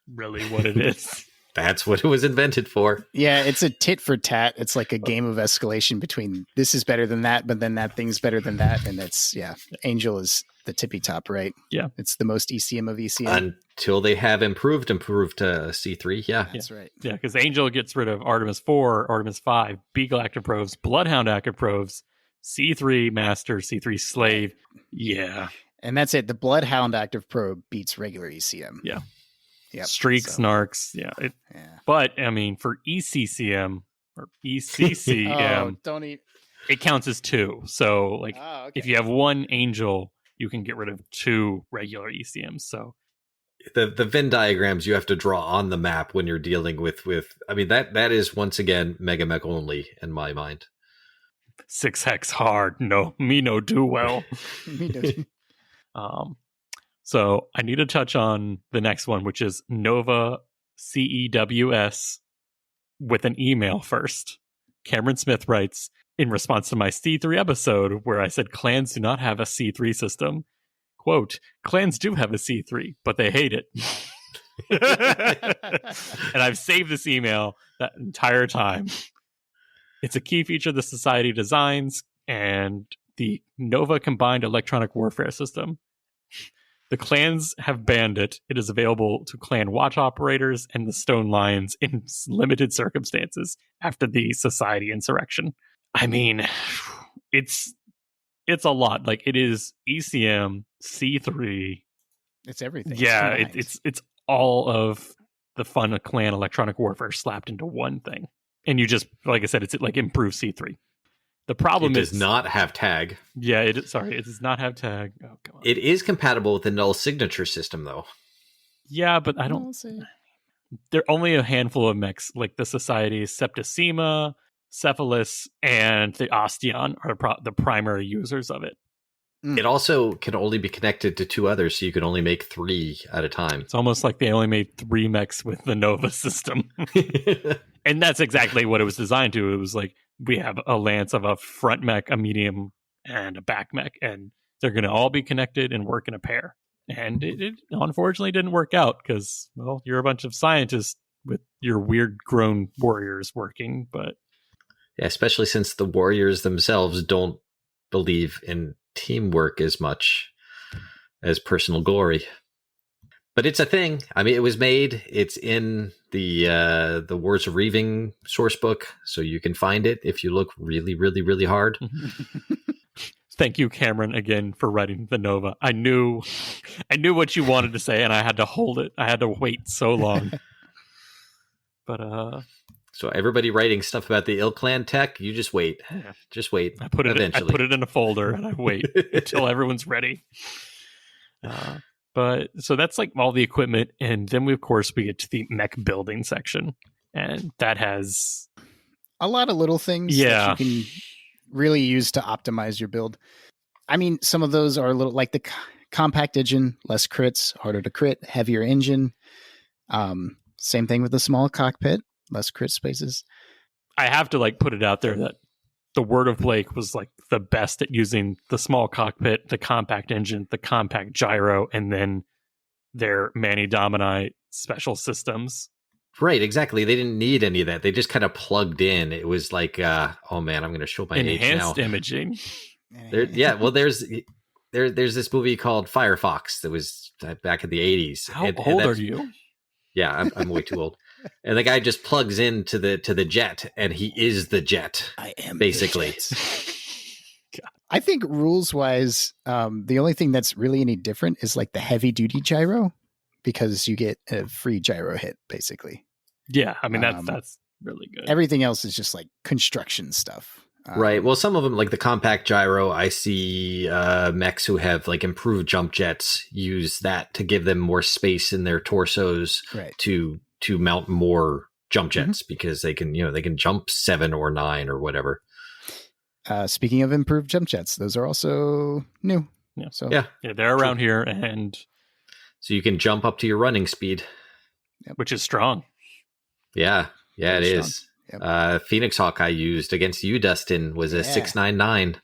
Speaker 1: really what it is.
Speaker 2: That's what it was invented for.
Speaker 3: Yeah, it's a tit for tat. It's like a game of escalation between this is better than that, but then that thing's better than that. And Angel is the tippy top, right?
Speaker 1: Yeah.
Speaker 3: It's the most ECM of ECM.
Speaker 2: Until they have improved C3, yeah.
Speaker 3: That's right.
Speaker 1: Yeah, because Angel gets rid of Artemis 4, Artemis 5, Beagle active probes, Bloodhound active probes, C3 Master, C3 Slave. Yeah.
Speaker 3: And that's it. The Bloodhound active probe beats regular ECM.
Speaker 1: Yeah.
Speaker 3: Yep.
Speaker 1: Streaks, Narcs. Yeah. But, for ECCM or ECCM, it counts as 2. So, if you have 1 Angel, you can get rid of 2 regular ECMs. So,
Speaker 2: the Venn diagrams you have to draw on the map when you're dealing with that is once again Mega Mech only in my mind.
Speaker 1: 6 hex hard. No, me no do well.
Speaker 3: Me no.
Speaker 1: So I need to touch on the next one, which is Nova CEWS with an email first. Cameron Smith writes, in response to my C3 episode where I said clans do not have a C3 system, quote, clans do have a C3, but they hate it. And I've saved this email that entire time. It's a key feature of the Society designs and the Nova Combined Electronic Warfare System. The clans have banned it. It is available to clan watch operators and the Stone Lions in limited circumstances after the Society insurrection. It's a lot. It is ECM, C3.
Speaker 3: It's everything.
Speaker 1: Yeah, it's all of the fun of clan electronic warfare slapped into one thing. And you just, like I said, it's like improved C3. The problem
Speaker 2: is... It does not have tag.
Speaker 1: Yeah, it does not have tag. Oh, come on.
Speaker 2: It is compatible with the null signature system, though.
Speaker 1: Yeah, but I don't... There are only a handful of mechs, like the Society's Septicema, Cephalus, and the Osteon are the primary users of it.
Speaker 2: It also can only be connected to 2 others, so you can only make 3 at a time.
Speaker 1: It's almost like they only made 3 mechs with the Nova system. And that's exactly what it was designed to. It was like, we have a lance of a front mech, a medium, and a back mech, and they're going to all be connected and work in a pair. And it unfortunately didn't work out because, well, you're a bunch of scientists with your weird grown warriors working, but...
Speaker 2: Yeah, especially since the warriors themselves don't believe in teamwork as much as personal glory. But it's a thing. It was made. It's in the Wars of Reaving source book, so you can find it if you look really, really, really hard.
Speaker 1: Thank you, Cameron, again for writing the Nova. I knew what you wanted to say, and I had to hold it. I had to wait so long. But
Speaker 2: so everybody writing stuff about the Clan tech, you just wait.
Speaker 1: Yeah.
Speaker 2: Just wait.
Speaker 1: I put it in a folder, and I wait until everyone's ready. But so that's like all the equipment, and then we get to the mech building section, and that has
Speaker 3: a lot of little things that you can really use to optimize your build. I mean, some of those are a little like the compact engine, less crits, harder to crit, heavier engine. Same thing with the small cockpit, less crit spaces.
Speaker 1: I have to put it out there that the Word of Blake was the best at using the small cockpit, the compact engine, the compact gyro, and then their Mani Domini special systems.
Speaker 2: Right, exactly. They didn't need any of that. They just kind of plugged in. It was like, oh man, I'm going to show my age now.
Speaker 1: Enhanced imaging.
Speaker 2: Well, there's this movie called Firefox that was back in the 80s.
Speaker 1: How old are you?
Speaker 2: Yeah, I'm way too old. And the guy just plugs into the jet, and he is the jet.
Speaker 3: I am
Speaker 2: basically.
Speaker 3: I think rules wise, the only thing that's really any different is the heavy duty gyro, because you get a free gyro hit basically.
Speaker 1: Yeah, I mean that's really good.
Speaker 3: Everything else is just construction stuff.
Speaker 2: Right. Well, some of them, like the compact gyro, I see mechs who have improved jump jets use that to give them more space in their torsos to mount more jump jets, because they can jump 7 or 9 or whatever.
Speaker 3: Speaking of improved jump jets, those are also new.
Speaker 1: Yeah.
Speaker 3: So
Speaker 1: yeah, they're around here, and
Speaker 2: so you can jump up to your running speed,
Speaker 1: which is strong.
Speaker 2: Yeah, it
Speaker 3: strong.
Speaker 2: is. Yep. Phoenix Hawk I used against you, Dustin, was a 699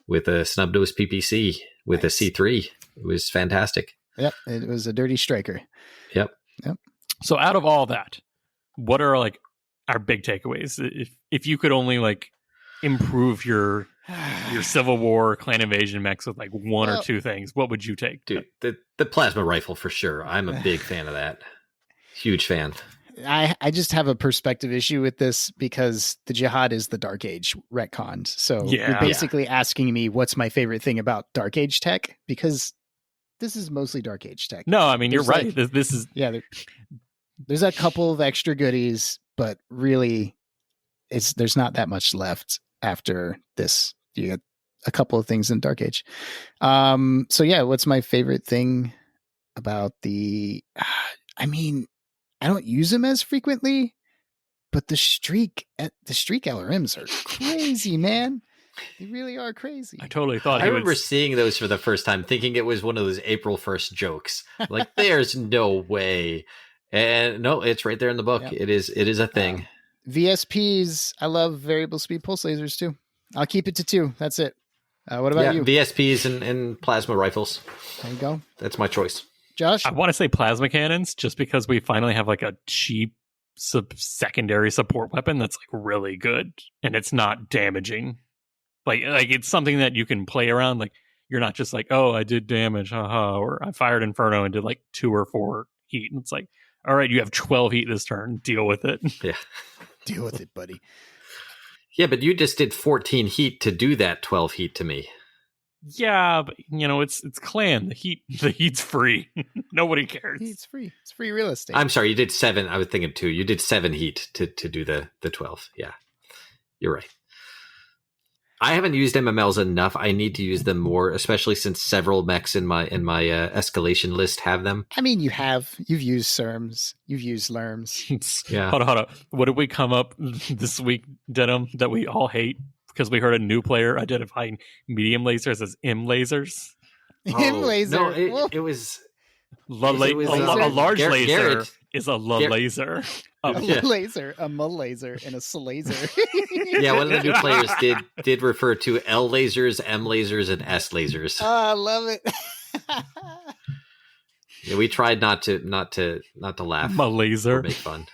Speaker 2: with a snub nose PPC with a C3. It was fantastic.
Speaker 3: Yep, it was a dirty striker.
Speaker 2: Yep.
Speaker 1: So out of all that, what are our big takeaways? If you could only improve your Civil War Clan Invasion mechs with one or two things, what would you take?
Speaker 2: Dude, the plasma rifle for sure. I'm a big fan of that. Huge fan.
Speaker 3: I just have a perspective issue with this because the Jihad is the Dark Age retconned. So you're basically asking me what's my favorite thing about Dark Age tech, because this is mostly Dark Age tech.
Speaker 1: No, I mean, you're right. This is...
Speaker 3: Yeah, there's a couple of extra goodies, but really there's not that much left after this. You got a couple of things in Dark Age. So yeah, what's my favorite thing about the... I mean... I don't use them as frequently, but the streak LRMs are crazy, man. They really are crazy.
Speaker 1: I totally thought
Speaker 2: I remember seeing those for the first time, thinking it was one of those April 1st jokes. There's no way. And no, it's right there in the book. Yep. It is a thing.
Speaker 3: VSPs. I love variable speed pulse lasers too. I'll keep it to 2. That's it. What about you?
Speaker 2: VSPs and plasma rifles.
Speaker 3: There you go.
Speaker 2: That's my choice.
Speaker 3: Josh?
Speaker 1: I want to say plasma cannons, just because we finally have a cheap secondary support weapon that's really good, and it's not damaging. It's something that you can play around. You're not just oh, I did damage, haha, or I fired Inferno and did 2 or 4 heat, and it's all right, you have 12 heat this turn, deal with it.
Speaker 2: Yeah.
Speaker 3: Deal with it, buddy.
Speaker 2: Yeah, but you just did 14 heat to do that 12 heat to me.
Speaker 1: Yeah, but it's clan. The heat's free. Nobody cares.
Speaker 3: It's free. It's free real estate.
Speaker 2: I'm sorry, you did 7. I was thinking 2. You did 7 heat to do the 12. Yeah. You're right. I haven't used MMLs enough. I need to use them more, especially since several mechs in my escalation list have them.
Speaker 3: I mean, you've used SERMs, you've used LERMs.
Speaker 2: Yeah.
Speaker 1: Hold on. What did we come up this week, Denham, that we all hate? Because we heard a new player identifying medium lasers as M lasers.
Speaker 3: M laser.
Speaker 2: No, it was
Speaker 1: a large laser
Speaker 2: Garrett.
Speaker 1: Is a laser.
Speaker 3: A laser, a laser, and a laser.
Speaker 2: Yeah, one of the new players did refer to L lasers, M lasers, and S lasers.
Speaker 3: Oh, I love it.
Speaker 2: Yeah, we tried not to laugh.
Speaker 1: My laser.
Speaker 2: Or make fun.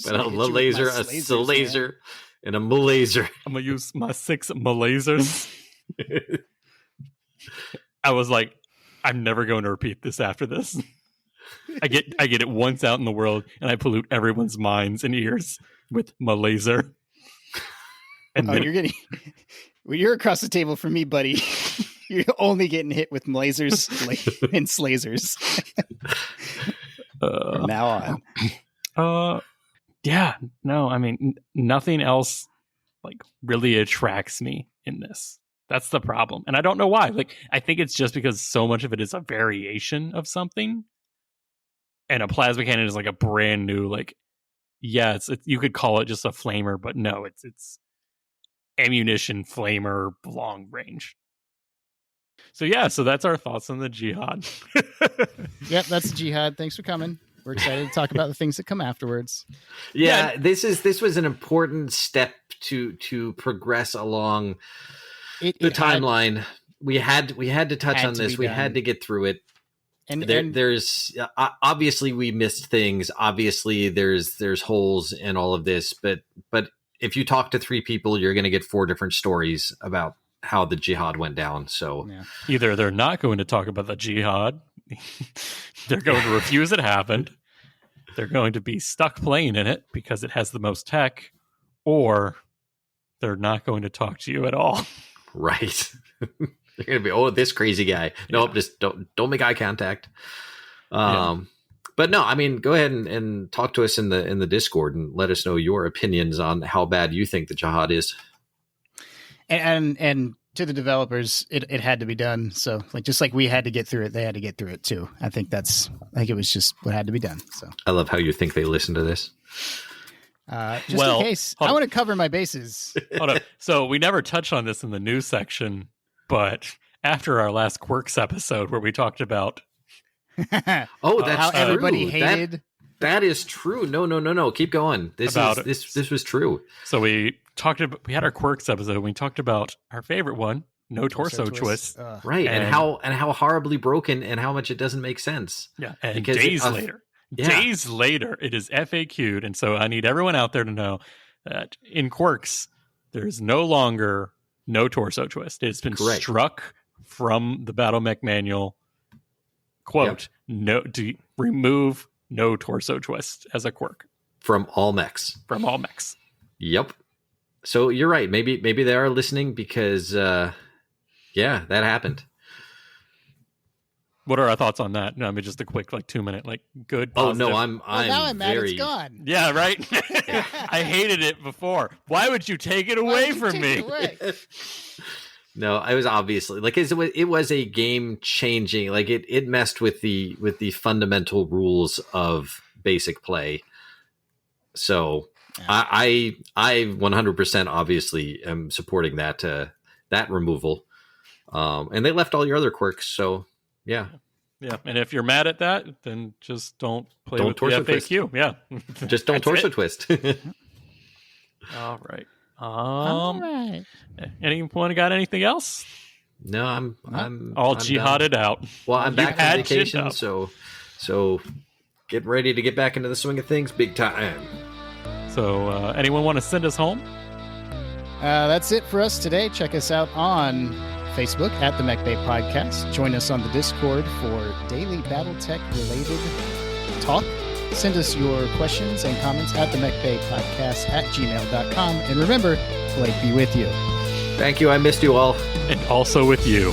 Speaker 2: But a laser, a laser. And a laser.
Speaker 1: I'm gonna use my 6 lasers. I was I'm never going to repeat this after this. I get it once out in the world, and I pollute everyone's minds and ears with my laser. And then
Speaker 3: when you're across the table from me, buddy, you're only getting hit with lasers and slazers. From now on.
Speaker 1: Yeah, no, I mean, nothing else really attracts me in this. That's the problem. And I don't know why. I think it's just because so much of it is a variation of something. And a plasma cannon is a brand new, yeah, it's you could call it just a flamer, but no, it's ammunition flamer long range. So yeah, so that's our thoughts on the Jihad.
Speaker 3: Yep, that's the Jihad. Thanks for coming. We're excited to talk about the things that come afterwards.
Speaker 2: Yeah, this was an important step to progress along the timeline. We had to touch on this. We had to get through it. And there's obviously we missed things. Obviously there's holes in all of this, but if you talk to 3 people, you're going to get 4 different stories about how the Jihad went down. So
Speaker 1: either they're not going to talk about the Jihad, they're going to refuse it happened, they're going to be stuck playing in it because it has the most tech, or they're not going to talk to you at all.
Speaker 2: Right. They're going to be, this crazy guy. Nope, just don't make eye contact. But no, I mean, go ahead and talk to us in the Discord and let us know your opinions on how bad you think the Jihad is.
Speaker 3: And to the developers, it had to be done. So just like we had to get through it, they had to get through it too. I think it was just what had to be done. So
Speaker 2: I love how you think they listen to this.
Speaker 3: In case, I want to cover my bases.
Speaker 1: Hold on. So we never touched on this in the news section, but after our last Quirks episode where we talked about
Speaker 2: that's
Speaker 3: how
Speaker 2: true.
Speaker 3: Everybody hated.
Speaker 2: That is true. No. Keep going. This was true.
Speaker 1: So we had our Quirks episode. We talked about our favorite one, no torso twist.
Speaker 2: Right. And how horribly broken and how much it doesn't make sense.
Speaker 1: Yeah. And because days later, it is FAQ'd. And so I need everyone out there to know that in Quirks, there's no longer no torso twist. It's been struck from the Battle Mech manual. Quote, remove no torso twist as a quirk.
Speaker 2: From all mechs. Yep. So you're right. Maybe they are listening because, that happened.
Speaker 1: What are our thoughts on that? No, I mean, just a quick, 2-minute, good. Positive.
Speaker 3: Oh no, I'm now I'm mad it's gone.
Speaker 1: Yeah, right. I hated it before. Why would you take it away from me?
Speaker 2: No, I was obviously it was a game changing. It messed with the fundamental rules of basic play. So I 100% obviously am supporting that removal. And they left all your other quirks. So yeah.
Speaker 1: Yeah, and if you're mad at that, then just don't play with the FAQ.
Speaker 2: Twist. Yeah, just don't torso twist.
Speaker 1: All right.
Speaker 3: All right.
Speaker 1: Anyone got anything else?
Speaker 2: No, I'm
Speaker 1: jihaded
Speaker 2: done.
Speaker 1: out.
Speaker 2: Well, I'm back from vacation, so get ready to get back into the swing of things big time.
Speaker 1: So, anyone want to send us home?
Speaker 3: That's it for us today. Check us out on Facebook at the Mechbay Podcast. Join us on the Discord for daily BattleTech related talk. Send us your questions and comments at the Mechbay Podcast at gmail.com. And remember, Blake be with you.
Speaker 2: Thank you. I missed you all.
Speaker 1: And also with you.